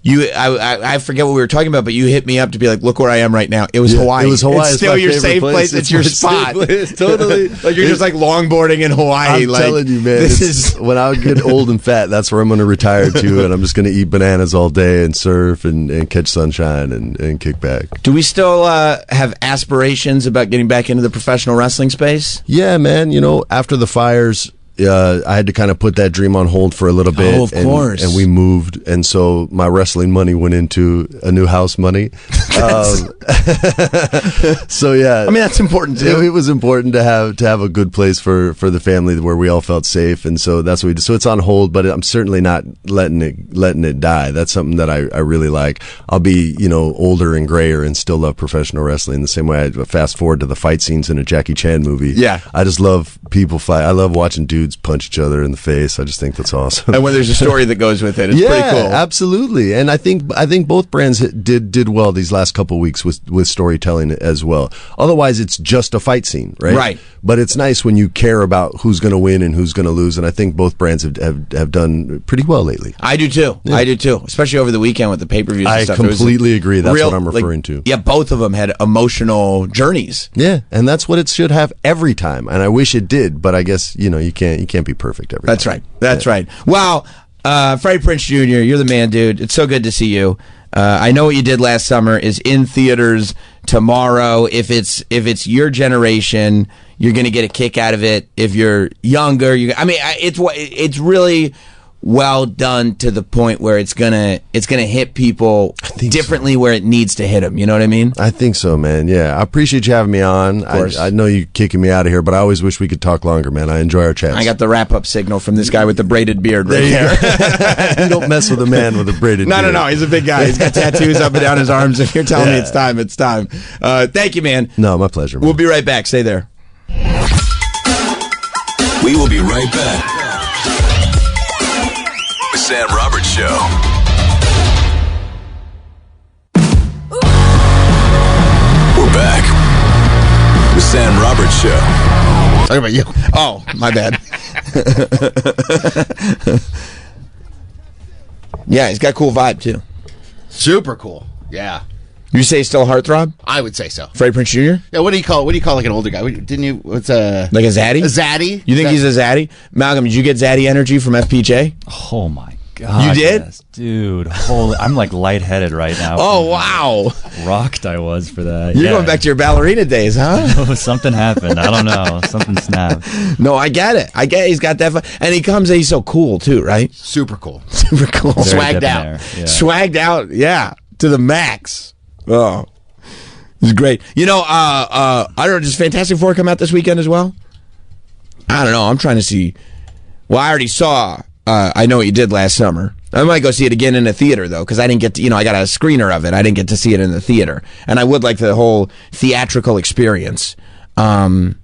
I forget what we were talking about, but you hit me up to be like, look where I am right now. It was Hawaii. It was Hawaii. It's still your safe place. It's your spot. Totally. Like you're just like longboarding in Hawaii. I'm telling you, man. When I get old and fat, that's where I'm going to retire to, and I'm just going to eat bananas all day and surf and catch sunshine and kick back. Do we still have aspirations about getting back into the professional wrestling space? Yeah, man. After the fires, I had to kind of put that dream on hold for a little bit. Oh, of course. And we moved, and so my wrestling money went into a new house money. So yeah, I mean that's important too. It was important to have a good place for the family where we all felt safe, and so that's what we did. So it's on hold, but I'm certainly not letting it die. That's something that I really like. I'll be older and grayer and still love professional wrestling the same way I fast forward to the fight scenes in a Jackie Chan movie. Yeah, I just love people fight. I love watching dudes punch each other in the face. I just think that's awesome. And when there's a story that goes with it, it's pretty cool. Absolutely. And I think both brands did well these last couple of weeks with storytelling as well. Otherwise, it's just a fight scene, right? Right. But it's nice when you care about who's going to win and who's going to lose. And I think both brands have done pretty well lately. I do too. Yeah. I do too. Especially over the weekend with the pay-per-views and stuff. I completely agree. That's what I'm referring to. Yeah, both of them had emotional journeys. Yeah, and that's what it should have every time. And I wish it did, but I guess you can't be perfect every time. That's right. That's right. Wow. Freddie Prinze Jr., you're the man, dude. It's so good to see you. I Know What You Did Last Summer is in theaters tomorrow. If it's your generation, you're going to get a kick out of it. If you're younger, it's really well done to the point where it's gonna hit people differently where it needs to hit them. You know what I mean? I think so, man. Yeah, I appreciate you having me on. I know you kicking me out of here, but I always wish we could talk longer, man. I enjoy our chats. I got the wrap-up signal from this guy with the braided beard right there. You don't mess with a man with a braided beard. No. He's a big guy. He's got tattoos up and down his arms. If you're telling me it's time, it's time. Thank you, man. No, my pleasure, man. We'll be right back. Stay there. We will be right back. The Sam Roberts Show. We're back. The Sam Roberts Show. Talking about you. Oh, my bad. Yeah, he's got a cool vibe too. Super cool. Yeah. You say he's still a heartthrob? I would say so. Freddie Prinze Jr.? Yeah, what do you call like an older guy? Didn't you what's a like a zaddy? A zaddy? You think he's a zaddy? Malcolm, did you get zaddy energy from FPJ? Oh my god. You did? Yes, dude. Holy, I'm like lightheaded right now. Oh wow. Rocked I was for that. You're going back to your ballerina days, huh? Oh, something happened. I don't know. Something snapped. No, I get it. He's got that fun. And he's so cool too, right? Super cool. Super cool. Very Swagged out. Yeah. Swagged out, yeah. To the max. Oh. It's great. You know, I don't know, does Fantastic Four come out this weekend as well? I don't know. I'm trying to see. Well, I already saw I Know What You Did last summer. I might go see it again in a theater, though, because I didn't get to, I got a screener of it. I didn't get to see it in the theater. And I would like the whole theatrical experience. And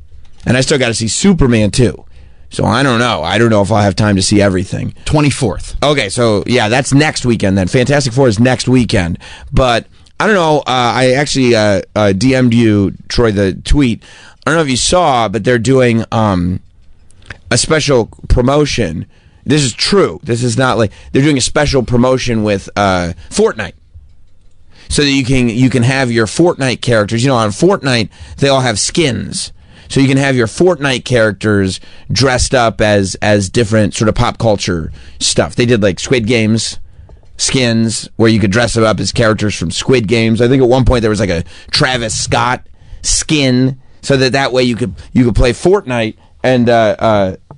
I still got to see Superman, too. So I don't know. I don't know if I'll have time to see everything. 24th. Okay, so, yeah, that's next weekend then. Fantastic Four is next weekend. But I don't know. I actually DM'd you, Troy, the tweet. I don't know if you saw, but they're doing a special promotion. This is true. This is not like they're doing a special promotion with Fortnite, so that you can have your Fortnite characters. On Fortnite they all have skins, so you can have your Fortnite characters dressed up as different sort of pop culture stuff. They did like Squid Games skins where you could dress them up as characters from Squid Games. I think at one point there was like a Travis Scott skin, so that way you could play Fortnite and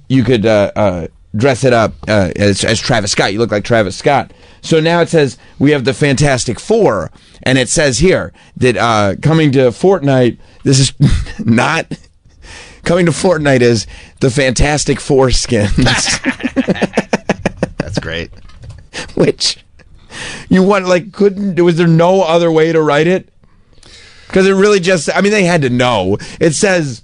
you could dress it up as Travis Scott. You look like Travis Scott. So now it says we have the Fantastic Four, and it says here that coming to Fortnite, this is not coming to Fortnite is the Fantastic Four skins. That's great. Which you want was there no other way to write it? Because it really they had to know. It says,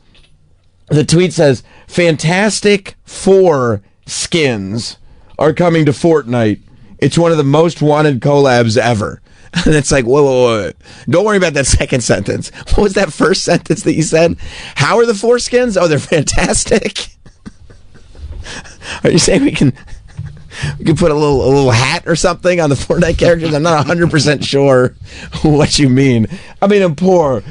the tweet says, Fantastic Four skins are coming to Fortnite. It's one of the most wanted collabs ever. And it's like, whoa. Don't worry about that second sentence. What was that first sentence that you said? How are the four skins? Oh, they're fantastic. Are you saying we can put a little hat or something on the Fortnite characters? I'm not 100% sure what you mean. Poor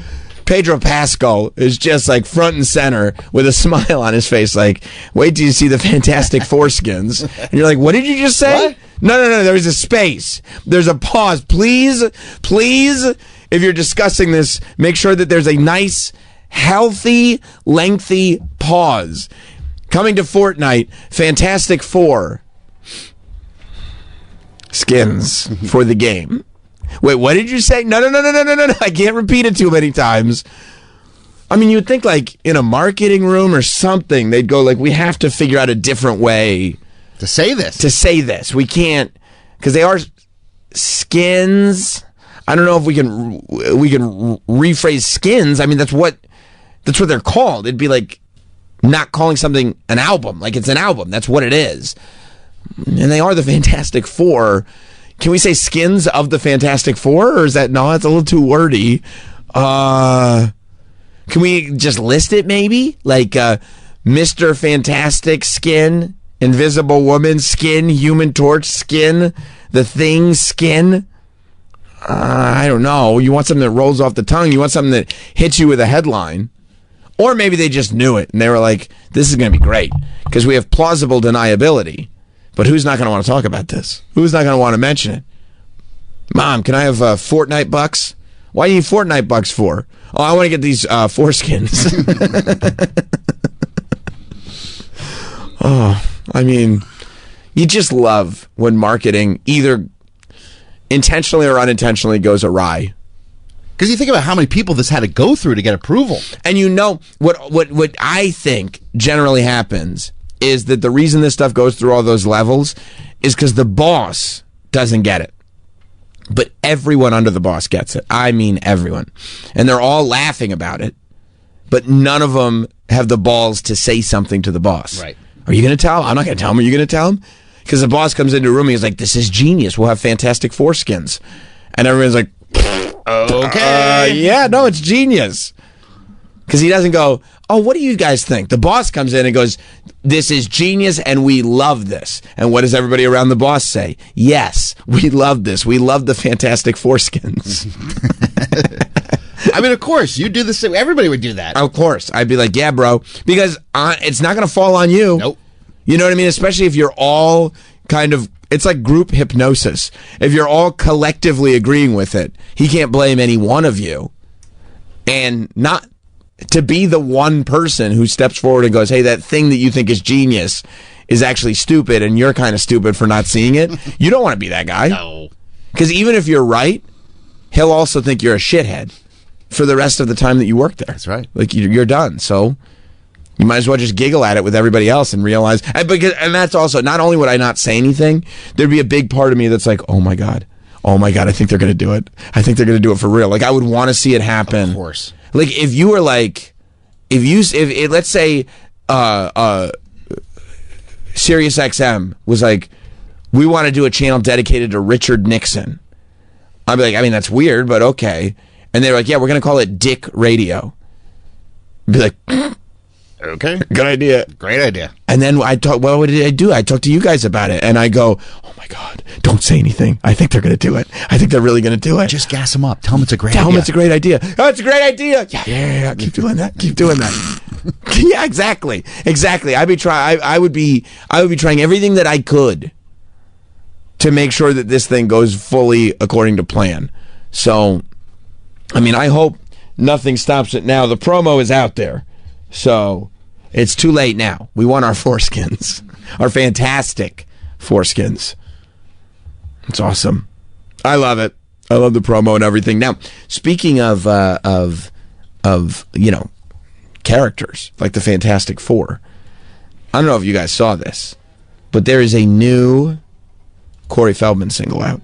Pedro Pascal is just like front and center with a smile on his face, like, wait till you see the Fantastic Four skins. And you're like, what did you just say? What? No, there was a space. There's a pause. Please, if you're discussing this, make sure that there's a nice, healthy, lengthy pause. Coming to Fortnite, Fantastic Four skins for the game. Wait, what did you say? No. I can't repeat it too many times. You would think like in a marketing room or something, they'd go like, we have to figure out a different way to say this. We can't, because they are skins. I don't know if we can rephrase skins. That's what they're called. It'd be like not calling something an album. Like it's an album. That's what it is. And they are the Fantastic Four. Can we say skins of the Fantastic Four, or is that no? That's a little too wordy. Can we just list it maybe? Like Mr. Fantastic skin, Invisible Woman skin, Human Torch skin, The Thing skin. I don't know. You want something that rolls off the tongue. You want something that hits you with a headline. Or maybe they just knew it and they were like, this is going to be great because we have plausible deniability. But who's not going to want to talk about this? Who's not going to want to mention it? Mom, can I have Fortnite bucks? Why do you need Fortnite bucks for? Oh, I want to get these foreskins. You just love when marketing either intentionally or unintentionally goes awry. Because you think about how many people this had to go through to get approval. And you know, what I think generally happens is that the reason this stuff goes through all those levels is because the boss doesn't get it. But everyone under the boss gets it. I mean everyone. And they're all laughing about it. But none of them have the balls to say something to the boss. Right. Are you going to tell him? I'm not going to tell him. Are you going to tell him? Because the boss comes into a room and he's like, this is genius. We'll have fantastic foreskins. And everyone's like, okay. Yeah, no, it's genius. Because he doesn't go, oh, what do you guys think? The boss comes in and goes, this is genius and we love this. And what does everybody around the boss say? Yes, we love this. We love the fantastic foreskins. I mean, of course, you do the same. Everybody would do that. Of course. I'd be like, yeah, bro. Because it's not going to fall on you. Nope. You know what I mean? Especially if you're all kind of, it's like group hypnosis. If you're all collectively agreeing with it, he can't blame any one of you. And not to be the one person who steps forward and goes, hey, that thing that you think is genius is actually stupid and you're kind of stupid for not seeing it. You don't want to be that guy. No. Because even if you're right, he'll also think you're a shithead for the rest of the time that you work there. That's right. Like, you're done. So you might as well just giggle at it with everybody else and realize, and that's also, not only would I not say anything, there'd be a big part of me that's like, oh my God, I think they're going to do it. I think they're going to do it for real. Like, I would want to see it happen. Of course. Like, if you were like, if let's say, Sirius XM was like, we want to do a channel dedicated to Richard Nixon. I'd be like, I mean, that's weird, but okay. And they're like, yeah, we're going to call it Dick Radio. I'd be like, okay. Good idea. Great idea. And then what did I do? I talked to you guys about it, and I go, oh my God, don't say anything. I think they're going to do it. I think they're really going to do it. Just gas them up. Tell them it's a great idea. Tell them it's a great idea. Oh, it's a great idea. Yeah. Keep doing that. Keep doing that. Yeah, exactly. I would be trying everything that I could to make sure that this thing goes fully according to plan. So, I mean, I hope nothing stops it now. The promo is out there. So, it's too late now. We want our foreskins. Our fantastic foreskins. It's awesome. I love it. I love the promo and everything. Now, speaking of characters like the Fantastic Four, I don't know if you guys saw this, but there is a new Corey Feldman single out.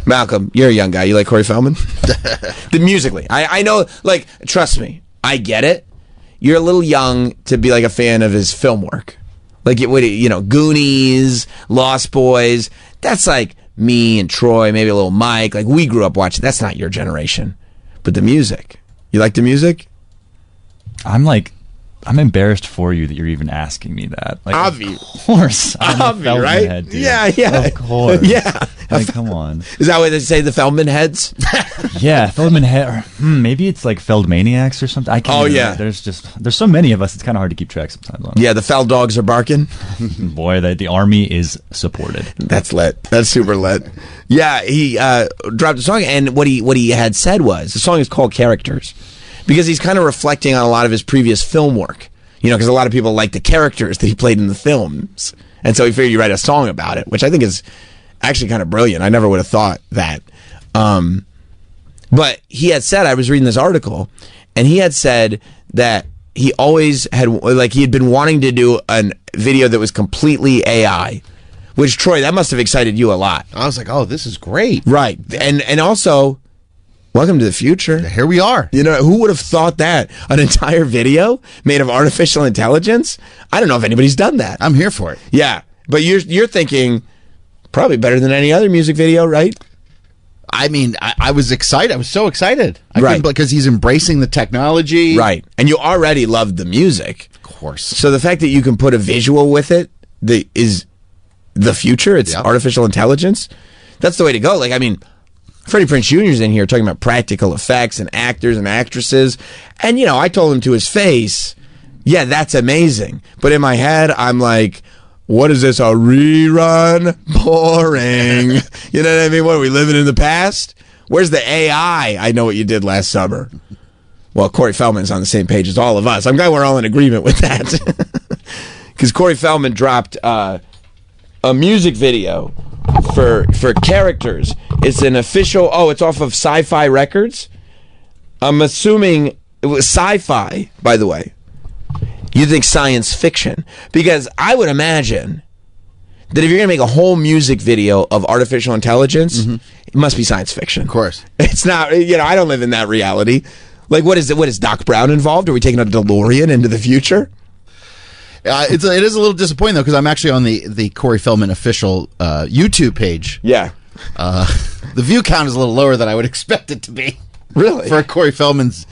Malcolm, you're a young guy. You like Corey Feldman? The musically. I know, like, trust me, I get it. You're a little young to be like a fan of his film work. Like, Goonies, Lost Boys. That's like me and Troy, maybe a little Mike. Like, we grew up watching. That's not your generation. But the music. You like the music? I'm embarrassed for you that you're even asking me that. Like, Obvi. Of course. I'm a Feldman right? head, dude. Yeah. Of course. Yeah. Like, come on. Is that what they say, the Feldman heads? Yeah, Feldman head. Maybe it's like Feldmaniacs or something. I can't remember. There's so many of us, it's kind of hard to keep track sometimes. Yeah, the Feld dogs are barking. Boy, the army is supported. That's lit. That's super lit. Yeah, he dropped a song, and what he had said was, the song is called Characters, because he's kind of reflecting on a lot of his previous film work. Because a lot of people like the characters that he played in the films. And so he figured he'd write a song about it, which I think is actually kind of brilliant. I never would have thought that. But he had said, I was reading this article, and he had said that he always had, like, he had been wanting to do a video that was completely AI. Which, Troy, that must have excited you a lot. I was like, oh, this is great. Right. And also, welcome to the future. Here we are. Who would have thought that? An entire video made of artificial intelligence? I don't know if anybody's done that. I'm here for it. Yeah. But you're thinking probably better than any other music video, right? I mean, I was excited. I was so excited. Right. Because he's embracing the technology. Right. And you already loved the music. Of course. So the fact that you can put a visual with it that is the future, it's artificial intelligence, that's the way to go. Like, I mean, Freddie Prinze Jr.'s in here talking about practical effects and actors and actresses. And, I told him to his face, yeah, that's amazing. But in my head, I'm like, what is this, a rerun? Boring. You know what I mean? What, are we living in the past? Where's the AI? I know what you did last summer. Well, Corey Feldman's on the same page as all of us. I'm glad we're all in agreement with that. Because Corey Feldman dropped a a music video for characters. It's an official. Oh, it's off of Sci-Fi Records. I'm assuming it was sci-fi. By the way, you think science fiction? Because I would imagine that if you're going to make a whole music video of artificial intelligence, it must be science fiction. Of course, it's not. I don't live in that reality. Like, what is it? What is Doc Brown involved? Are we taking a DeLorean into the future? It is a little disappointing though, because I'm actually on the Corey Feldman official YouTube page. Yeah, the view count is a little lower than I would expect it to be. Really, for Corey Feldman's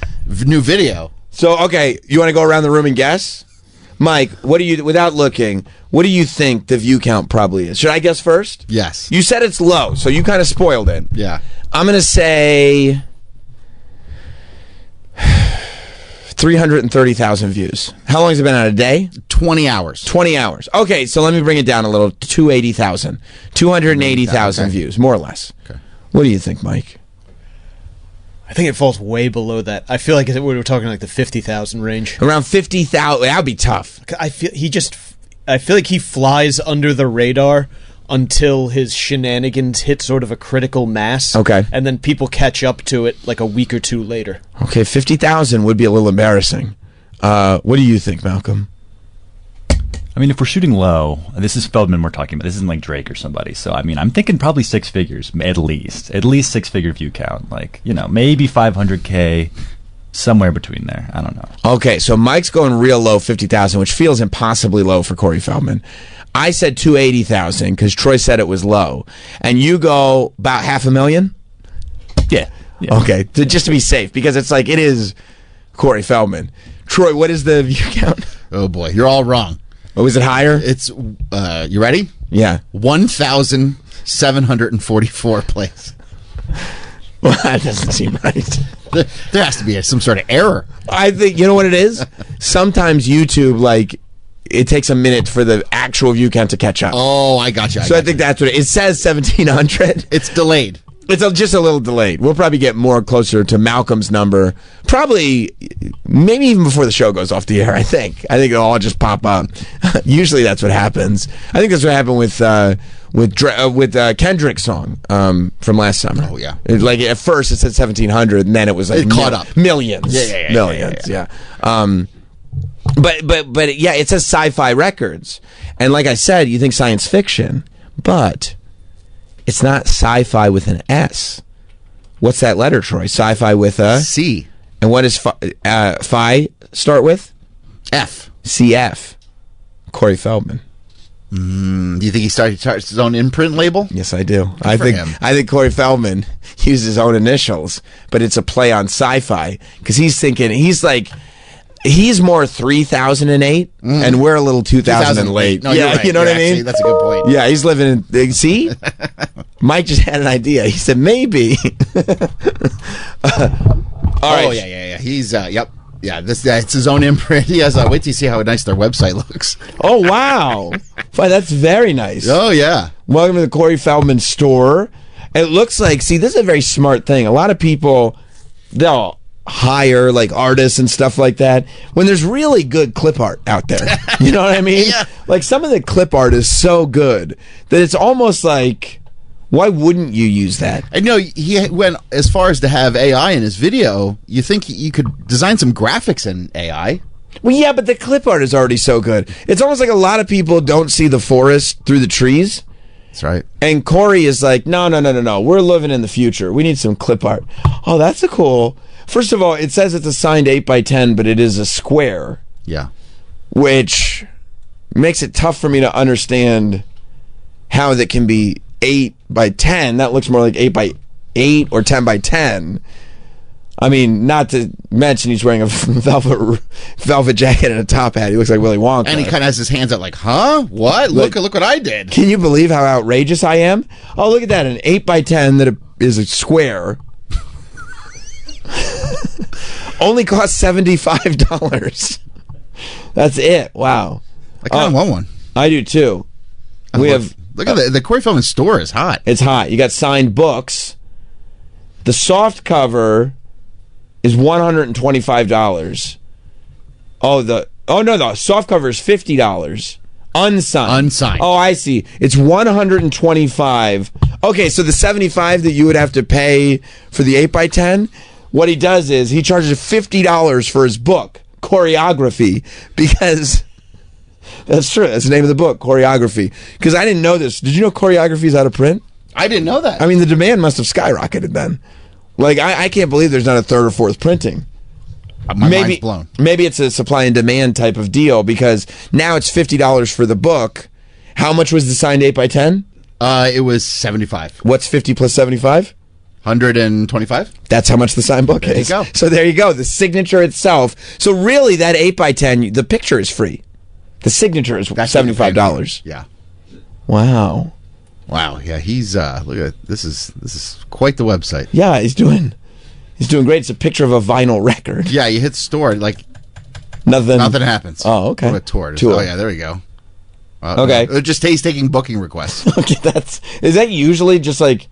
new video. So, okay, you want to go around the room and guess? Mike, what do you, without looking, what do you think the view count probably is? Should I guess first? Yes. You said it's low, so you kind of spoiled it. Yeah. I'm going to say 330,000 views. How long has it been out? A day? 20 hours. 20 hours. Okay, so let me bring it down a little. 280,000. 280,000 views, more or less. Okay. What do you think, Mike? I think it falls way below that. I feel like we were talking like the 50,000 range. Around 50,000. That would be tough. I feel like he flies under the radar until his shenanigans hit sort of a critical mass. Okay. And then people catch up to it like a week or two later. Okay, 50,000 would be a little embarrassing. What do you think, Malcolm? I mean, if we're shooting low, this is Feldman we're talking about. This isn't like Drake or somebody. So, I mean, I'm thinking probably six figures, at least 6-figure view count. Like, maybe 500K, somewhere between there. I don't know. Okay, so Mike's going real low, 50,000, which feels impossibly low for Corey Feldman. I said 280,000 because Troy said it was low. And you go about 500,000? Yeah. Okay, just to be safe, because it's like, it is Corey Feldman. Troy, what is the view count? Oh, boy, you're all wrong. Oh, is it higher? It's, you ready? Yeah. 1,744 plays. Well, that doesn't seem right. There has to be some sort of error. I think, you know what it is? Sometimes YouTube, like, it takes a minute for the actual view count to catch up. Oh, I got you. I think that's what it says 1,700. It's delayed. It's just a little delayed. We'll probably get more closer to Malcolm's number. Maybe even before the show goes off the air, I think. It'll all just pop up. Usually that's what happens. I think that's what happened with Kendrick's song from last summer. Oh, yeah. Like, at first it said 1,700, and then it was like... It caught up. Millions. Millions, yeah. But yeah, it says Sci-Fi Records. And like I said, you think science fiction, but... it's not sci-fi with an S. What's that letter, Troy? Sci-fi with a... C. And what does phi start with? F. CF. Corey Feldman. Do you think he started his own imprint label? Yes, I do. I think Corey Feldman used his own initials, but it's a play on sci-fi, because he's thinking, he's more 3008, and we're a little 2008. No, you're right. You know what I mean? That's a good point. Yeah, he's living in... See? Mike just had an idea. He said, maybe. All right. Oh, yeah. He's, yep. Yeah, it's his own imprint. He has, wait till you see how nice their website looks. Oh, wow. That's very nice. Oh, yeah. Welcome to the Corey Feldman store. It looks like, see, this is a very smart thing. A lot of people, they'll hire like artists and stuff like that when there's really good clip art out there. You know what I mean? Yeah. Like, some of the clip art is so good that it's almost like, why wouldn't you use that? I know he went as far as to have AI in his video. You think you could design some graphics in AI? Well, yeah, but the clip art is already so good. It's almost like a lot of people don't see the forest through the trees. That's right. And Corey is like, no. We're living in the future. We need some clip art. Oh, that's a cool... First of all, it says it's a signed 8x10, but it is a square. Yeah. Which makes it tough for me to understand how that can be 8x10. That looks more like 8x8 or 10x10. I mean, not to mention he's wearing a velvet jacket and a top hat. He looks like Willy Wonka. And he kind of has his hands out like, huh? What? Look what I did. Can you believe how outrageous I am? Oh, look at that. An 8x10 that is a square. Only cost $75. That's it. Wow. I kind of want one. I do too. Look at the Corey Feldman store is hot. It's hot. You got signed books. The soft cover is $125. The soft cover is $50. Unsigned. Unsigned. Oh, I see. It's 125. Okay, so the 75 that you would have to pay for the 8x10, what he does is he charges $50 for his book, Choreography, because that's true. That's the name of the book, Choreography. Because I didn't know this. Did you know Choreography is out of print? I didn't know that. I mean, the demand must have skyrocketed then. Like, I can't believe there's not a third or fourth printing. My mind's blown. Maybe it's a supply and demand type of deal because now it's $50 for the book. How much was the signed 8x10? It was 75. What's 50 plus 75? 125. That's how much the signed book There is. you go. So there you go. The signature itself. So really, that 8x10, the picture is free. The signature is $75. Yeah. Wow. Wow. Yeah. He's look at this is quite the website. Yeah, he's doing great. It's a picture of a vinyl record. Yeah. You hit store like nothing happens. Oh, okay. What a tour. Tour. Oh yeah. There we go. Okay. He's taking booking requests. Okay, is that usually just like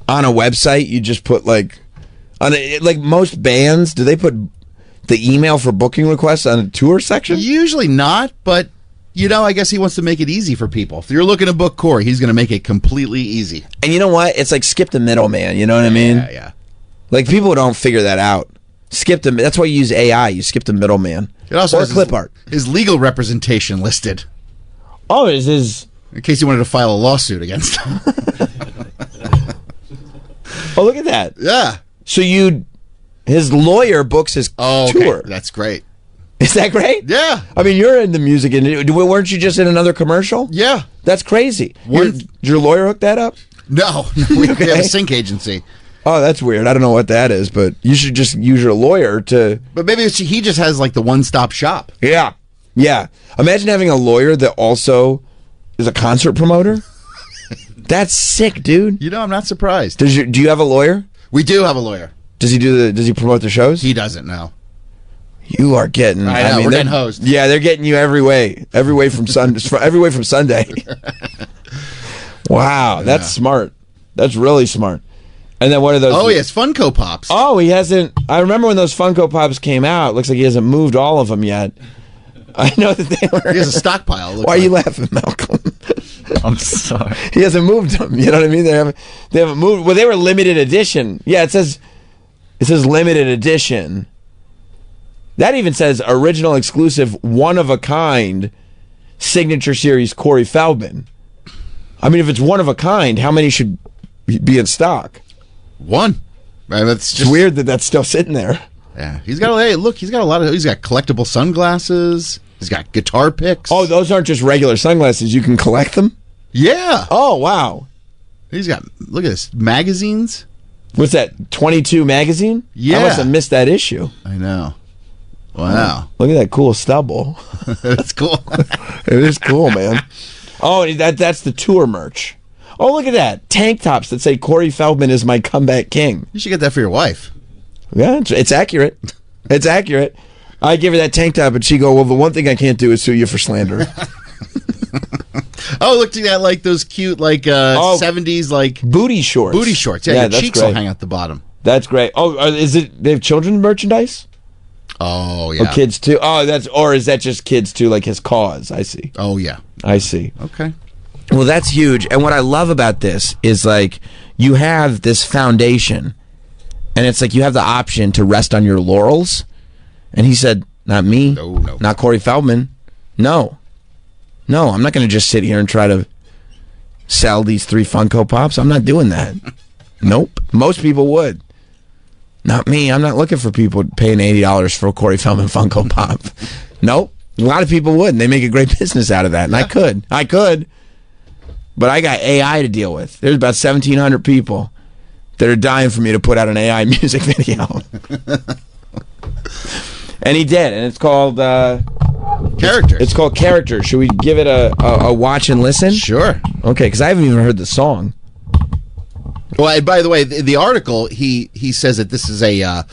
on a website? You just put like like most bands, do they put the email for booking requests on a tour section? Usually not, but I guess he wants to make it easy for people. If you're looking to book Corey, he's going to make it completely easy. And you know what? It's like skip the middleman. You know what I mean? Yeah. Like people don't figure that out. That's why you use AI. You skip the middleman. It also or has clip art. His legal representation listed. Oh, is his? In case you wanted to file a lawsuit against him. Oh, look at that. Yeah. So his lawyer books his tour. That's great. Is that great? Yeah. I mean, you're in the music industry. Weren't you just in another commercial? Yeah. That's crazy. Did your lawyer hook that up? No. We have a sync agency. Oh, that's weird. I don't know what that is, but you should just use your lawyer to... But maybe he just has like the one-stop shop. Yeah. Yeah. Imagine having a lawyer that also is a concert promoter. That's sick, dude. I'm not surprised. Do you have a lawyer? We do have a lawyer. Does he promote the shows? He doesn't know. You are getting... I know, we're they're getting hosed. Yeah, they're getting you every way from Sunday. Wow, that's smart. That's really smart. And then what are those? Oh, yes, Funko Pops. Oh, he hasn't... I remember when those Funko Pops came out. Looks like he hasn't moved all of them yet. I know that they were... He has a stockpile. Why are you laughing, Malcolm? I'm sorry. He hasn't moved them. You know what I mean? They haven't moved... Well, they were limited edition. Yeah, it says limited edition. That even says original exclusive, one of a kind, signature series Corey Feldman. I mean, if it's one of a kind, how many should be in stock? One. It's just weird that that's still sitting there. Yeah, he's got a lot of. He's got collectible sunglasses. He's got guitar picks. Oh, those aren't just regular sunglasses. You can collect them. Yeah. Oh, wow. He's got. Look at this magazines. What's that? 22 magazine? Yeah. I must have missed that issue. I know. Wow. Look at that cool stubble. That's cool. It is cool, man. Oh, that's the tour merch. Oh, look at that. Tank tops that say Corey Feldman is my comeback king. You should get that for your wife. Yeah, it's accurate. It's accurate. I give her that tank top, and she go, well, the one thing I can't do is sue you for slander. Oh, look at that, like those cute, like 70s, like booty shorts. Booty shorts. Yeah, your cheeks will hang out the bottom. That's great. Oh, they have children's merchandise? Oh, yeah. Or kids too? Oh, or is that just kids too, like his cause? I see. Oh, yeah. I see. Okay. Well, that's huge. And what I love about this is like you have this foundation, and it's like you have the option to rest on your laurels. And he said, not me. No. Not Corey Feldman. No, I'm not going to just sit here and try to sell these 3 Funko Pops. I'm not doing that. Nope. Most people would. Not me. I'm not looking for people paying $80 for a Corey Feldman Funko Pop. Nope. A lot of people would, and they make a great business out of that. And yeah. I could. But I got AI to deal with. There's about 1,700 people that are dying for me to put out an AI music video. And he did, and it's called Characters. It's called Characters. Should we give it a watch and listen? Sure. Okay, because I haven't even heard the song. Well, by the way, the article, he says that this is a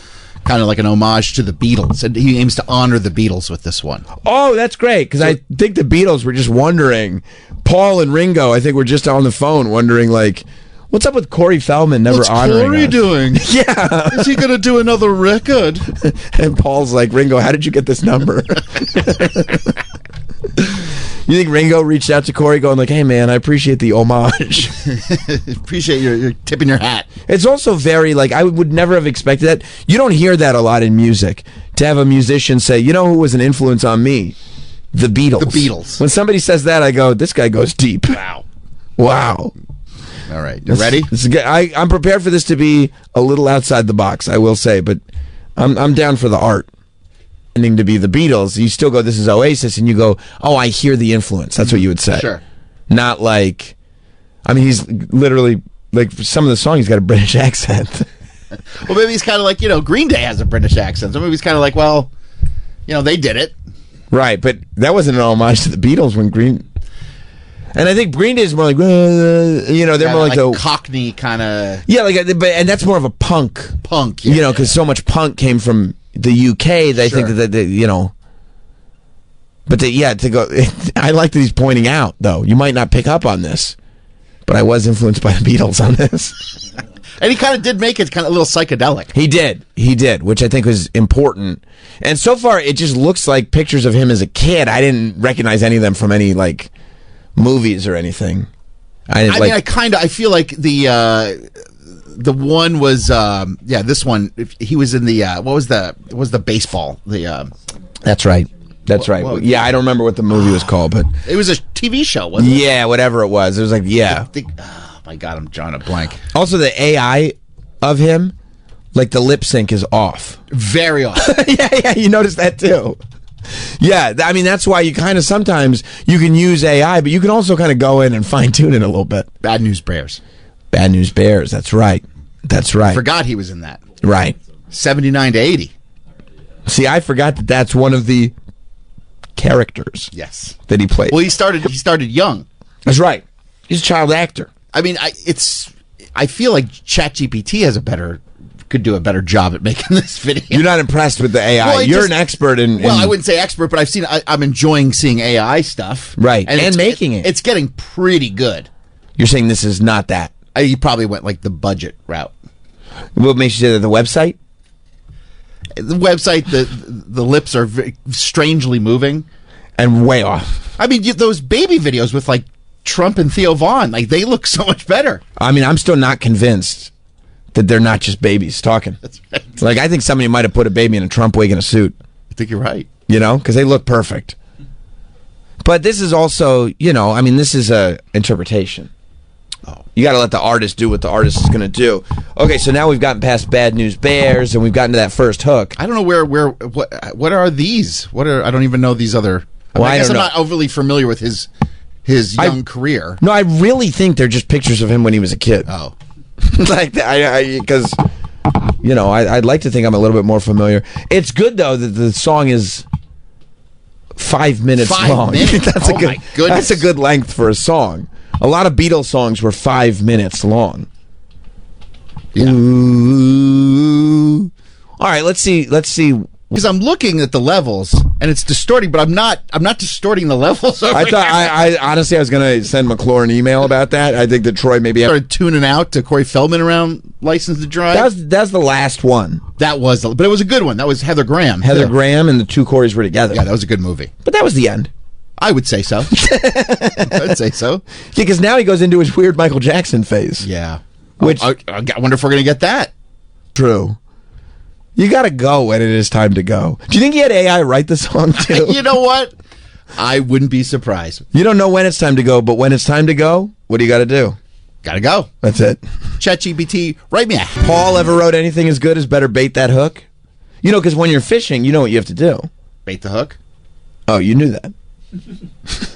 kind of like an homage to the Beatles, and he aims to honor the Beatles with this one. Oh, that's great, because I think the Beatles were just wondering, Paul and Ringo, I think were just on the phone wondering, like, what's up with Corey Feldman never honoring us? What's Corey doing? Yeah. Is he going to do another record? And Paul's like, Ringo, how did you get this number? You think Ringo reached out to Corey going like, hey man, I appreciate the homage. Appreciate your tipping your hat. It's also very like, I would never have expected that. You don't hear that a lot in music. To have a musician say, you know who was an influence on me? The Beatles. The Beatles. When somebody says that, I go, this guy goes deep. Wow. Wow. All right. You ready? I'm prepared for this to be a little outside the box, I will say, but I'm down for the art. To be the Beatles, you still go, this is Oasis, and you go, oh, I hear the influence. That's what you would say. Sure. Not like, I mean, he's literally, like, for some of the songs, he's got a British accent. Well, maybe he's kind of like, Green Day has a British accent. So maybe he's kind of like, well, they did it. Right, but that wasn't an homage to the Beatles when Green... And I think Green Day is more like, they're more like the... Cockney kind of... Yeah, and that's more of a punk. Punk, yeah. Because so much punk came from the UK, they think that, But to go... I like that he's pointing out, though. You might not pick up on this, but I was influenced by the Beatles on this. And he kind of did make it kind of a little psychedelic. He did, which I think was important. And so far, it just looks like pictures of him as a kid. I didn't recognize any of them from any, like, movies or anything. I feel like the one was this one. He was in the what was the baseball That's right. Yeah, I don't remember what the movie was called, but it was a TV show, wasn't it? Yeah, whatever it was. It was like Oh my God, I'm drawing a blank. Also, the AI of him, like the lip sync is off. Very off. yeah, you noticed that too. Yeah, I mean, that's why you kind of sometimes you can use AI, but you can also kind of go in and fine tune it a little bit. Bad News Bears. That's right. I forgot he was in that. Right. 79 to 80. See, I forgot that that's one of the characters. Yes. That he played. Well, he started young. That's right. He's a child actor. I mean, I feel like ChatGPT could do a better job at making this video. You're not impressed with the AI. Well, You're an expert in... Well, I wouldn't say expert, but I'm enjoying seeing AI stuff. Right, and making it. It's getting pretty good. You're saying this is not that? You probably went like the budget route. What makes you say that? The website? The website, the lips are strangely moving. And way off. I mean, those baby videos with like Trump and Theo Vaughn, like they look so much better. I mean, I'm still not convinced that they're not just babies talking. That's right. Like, I think somebody might have put a baby in a Trump wig and a suit. I think you're right. Because they look perfect. But this is also, this is a interpretation. Oh. You got to let the artist do what the artist is going to do. Okay, so now we've gotten past Bad News Bears, and we've gotten to that first hook. I don't know what are these? I don't even know these other... I guess I'm not overly familiar with his young career. No, I really think they're just pictures of him when he was a kid. Oh. Like, because, I'd like to think I'm a little bit more familiar. It's good, though, that the song is 5 minutes long. 5 minutes? That's my goodness. That's a good length for a song. A lot of Beatles songs were 5 minutes long. Yeah. Ooh. All right, let's see. Because I'm looking at the levels and it's distorting, but I'm not distorting the levels. I honestly, I was going to send McClure an email about that. I think that Troy maybe started tuning out to Corey Feldman around License to Drive. That's the last one. But it was a good one. That was Heather Graham. Graham and the two Corys were together. Yeah, that was a good movie. But that was the end. I would say so. I'd say so. Yeah, because now he goes into his weird Michael Jackson phase. Yeah. Which I wonder if we're going to get that. True. You got to go when it is time to go. Do you think he had AI write the song too? You know what? I wouldn't be surprised. You don't know when it's time to go, but when it's time to go, what do you got to do? Got to go. That's it. ChatGPT, write me a... Paul ever wrote anything as good as better bait that hook? Because when you're fishing, you know what you have to do. Bait the hook? Oh, you knew that.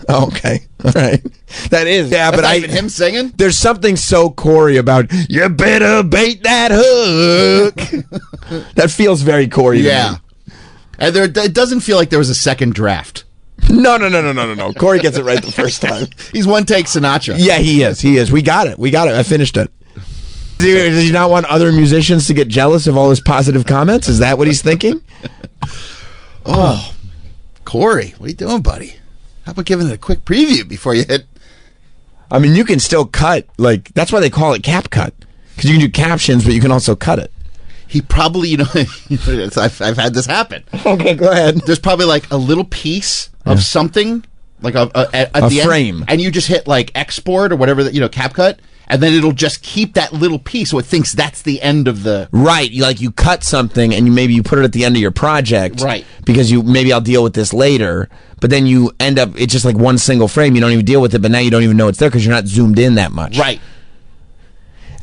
Oh, okay. All right. That is. Yeah, but even him singing? There's something so Corey about, you better bait that hook. That feels very Corey to me. And it doesn't feel like there was a second draft. No. Corey gets it right the first time. He's one take Sinatra. Yeah, he is. We got it. I finished it. Does he not want other musicians to get jealous of all his positive comments? Is that what he's thinking? Oh, Corey, what are you doing, buddy? How about giving it a quick preview before you hit? I mean, you can still cut. Like, that's why they call it cap cut. Because you can do captions, but you can also cut it. He probably, I've had this happen. Okay, go ahead. There's probably like a little piece of something like at A the frame. end, and you just hit like export or whatever that CapCut, and then it'll just keep that little piece, so it thinks that's the end of the Right, you cut something and maybe you put it at the end of your project, Right. Because maybe I'll deal with this later, but then you end up it's just like one single frame. You don't even deal with it, but now you don't even know it's there because you're not zoomed in that much, right.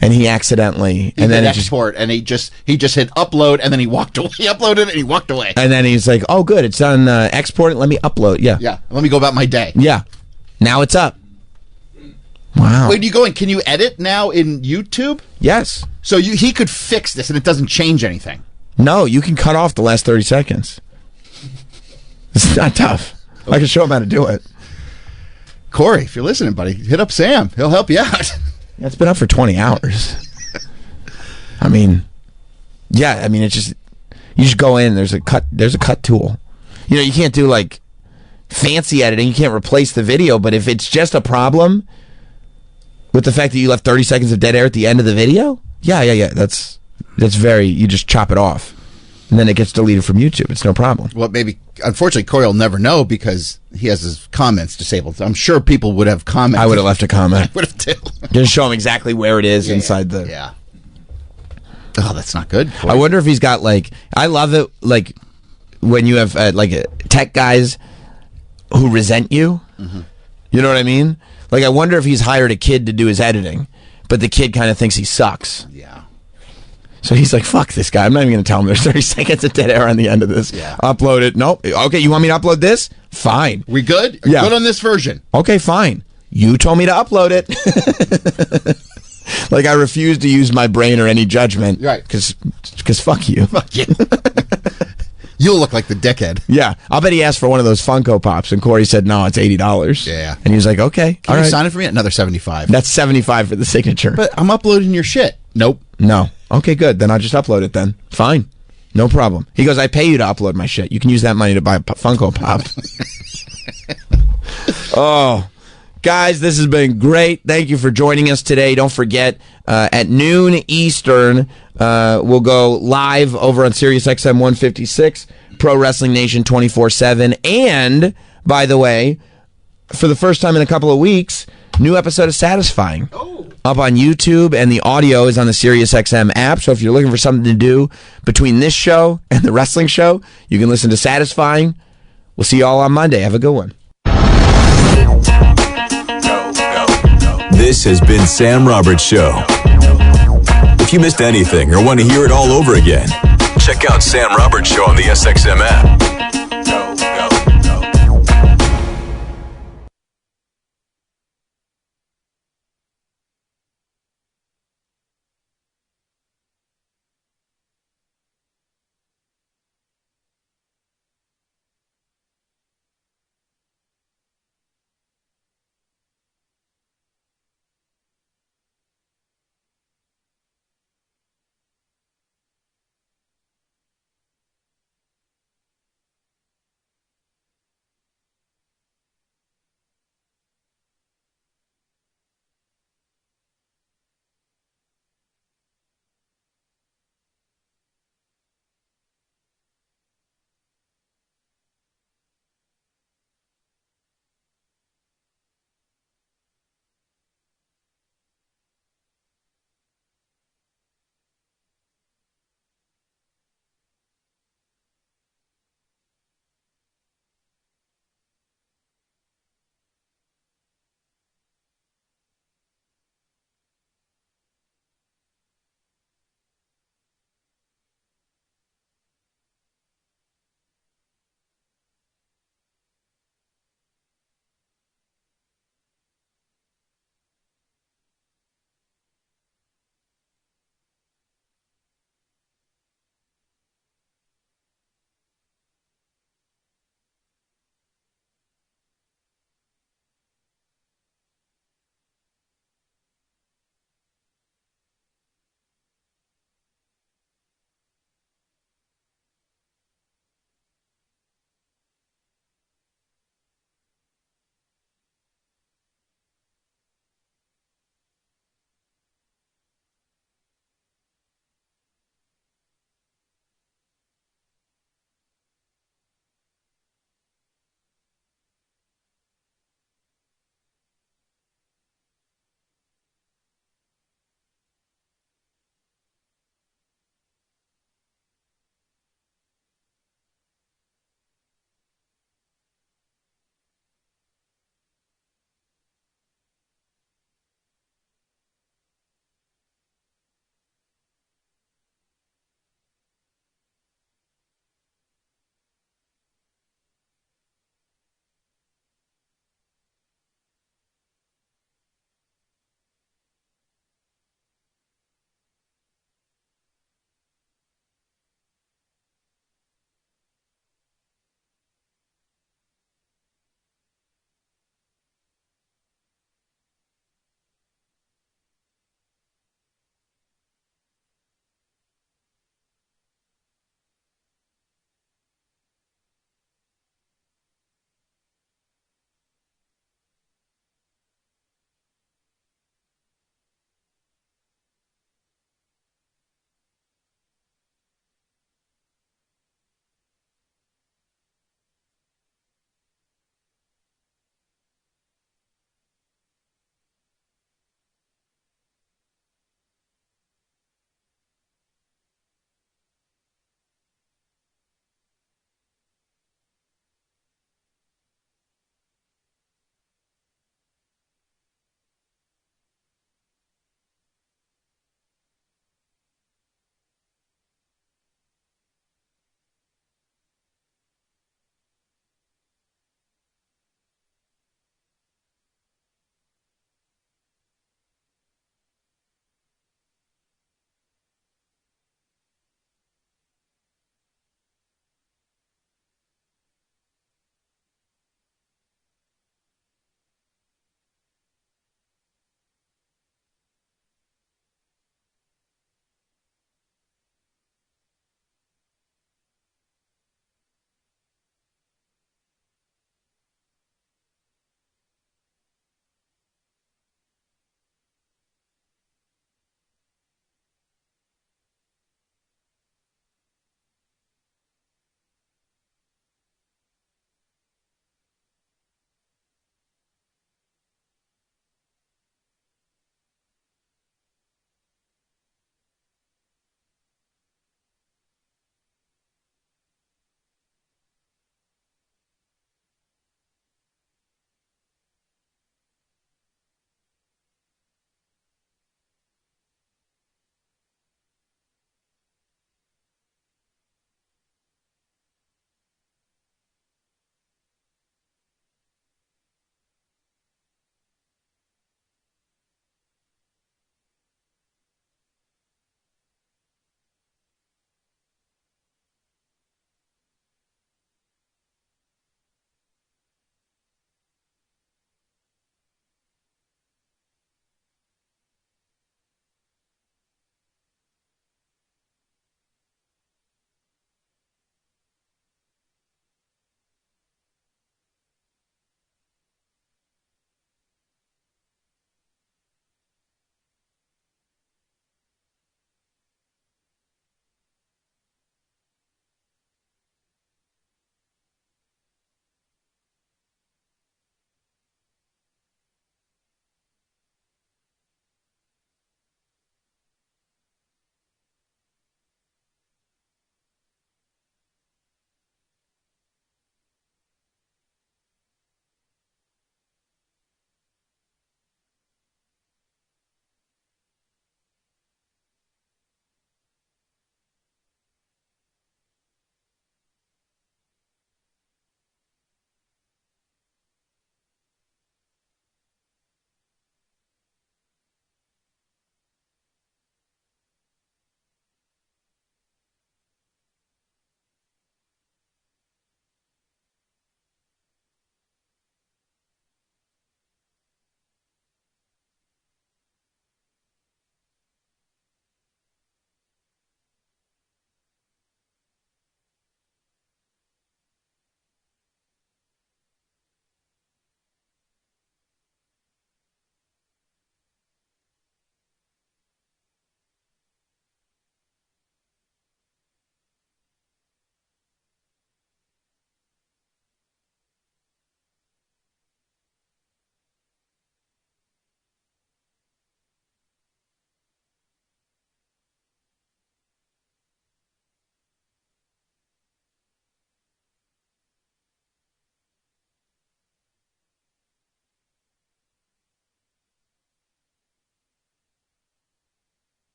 And he accidentally And then export, and he just hit upload, and then he walked away. He uploaded it, and he walked away. and then he's like, "Oh, good, it's done. Export it. Let me upload." Yeah, Yeah, let me go about my day. yeah. Now it's up. Wow. Wait, you go in? Can you edit now in YouTube? Yes. So he could fix this, and it doesn't change anything. No, you can cut off the last 30 seconds. It's not tough. I can show him how to do it. Corey, if you're listening, buddy, hit up Sam. He'll help you out. It's been up for 20 hours. I mean, yeah, I mean, it's just, you just go in, there's a cut tool. You know, you can't do like fancy editing, you can't replace the video, but if it's just a problem with the fact that you left 30 seconds of dead air at the end of the video, yeah, that's very, you just chop it off. And then it gets deleted from YouTube. It's no problem. Well, maybe, unfortunately, Corey will never know because he has his comments disabled. I'm sure people would have commented. I would have left a comment. I would have too. Just show him exactly where it is inside the... Yeah. Oh, that's not good. I wonder if he's got like, I love it like when you have tech guys who resent you. Mm-hmm. You know what I mean? Like I wonder if he's hired a kid to do his editing, but the kid kind of thinks he sucks. Yeah. So he's like, fuck this guy. I'm not even going to tell him there's 30 seconds of dead air on the end of this. Yeah. Upload it. Nope. Okay, you want me to upload this? Fine. We good? Yeah. Good on this version. Okay, fine. You told me to upload it. Like I refuse to use my brain or any judgment. Right. Because fuck you. Fuck you. You'll look like the dickhead. Yeah. I'll bet he asked for one of those Funko Pops, and Corey said, no, it's $80. Yeah. And he was like, okay. Can all you right. sign it for me? Another $75. That's $75 for the signature. But I'm uploading your shit. Nope. No. Okay, good. Then I'll just upload it then. Fine. No problem. He goes, I pay you to upload my shit. You can use that money to buy a Funko Pop. Oh. Guys, this has been great. Thank you for joining us today. Don't forget, at noon Eastern, we'll go live over on SiriusXM 156, Pro Wrestling Nation 24/7. And, by the way, for the first time in a couple of weeks, new episode of Satisfying. Up on YouTube, and the audio is on the SiriusXM app. So if you're looking for something to do between this show and the wrestling show, you can listen to Satisfying. We'll see you all on Monday. Have a good one. This has been Sam Roberts Show. If you missed anything or want to hear it all over again, check out Sam Roberts Show on the SXM app.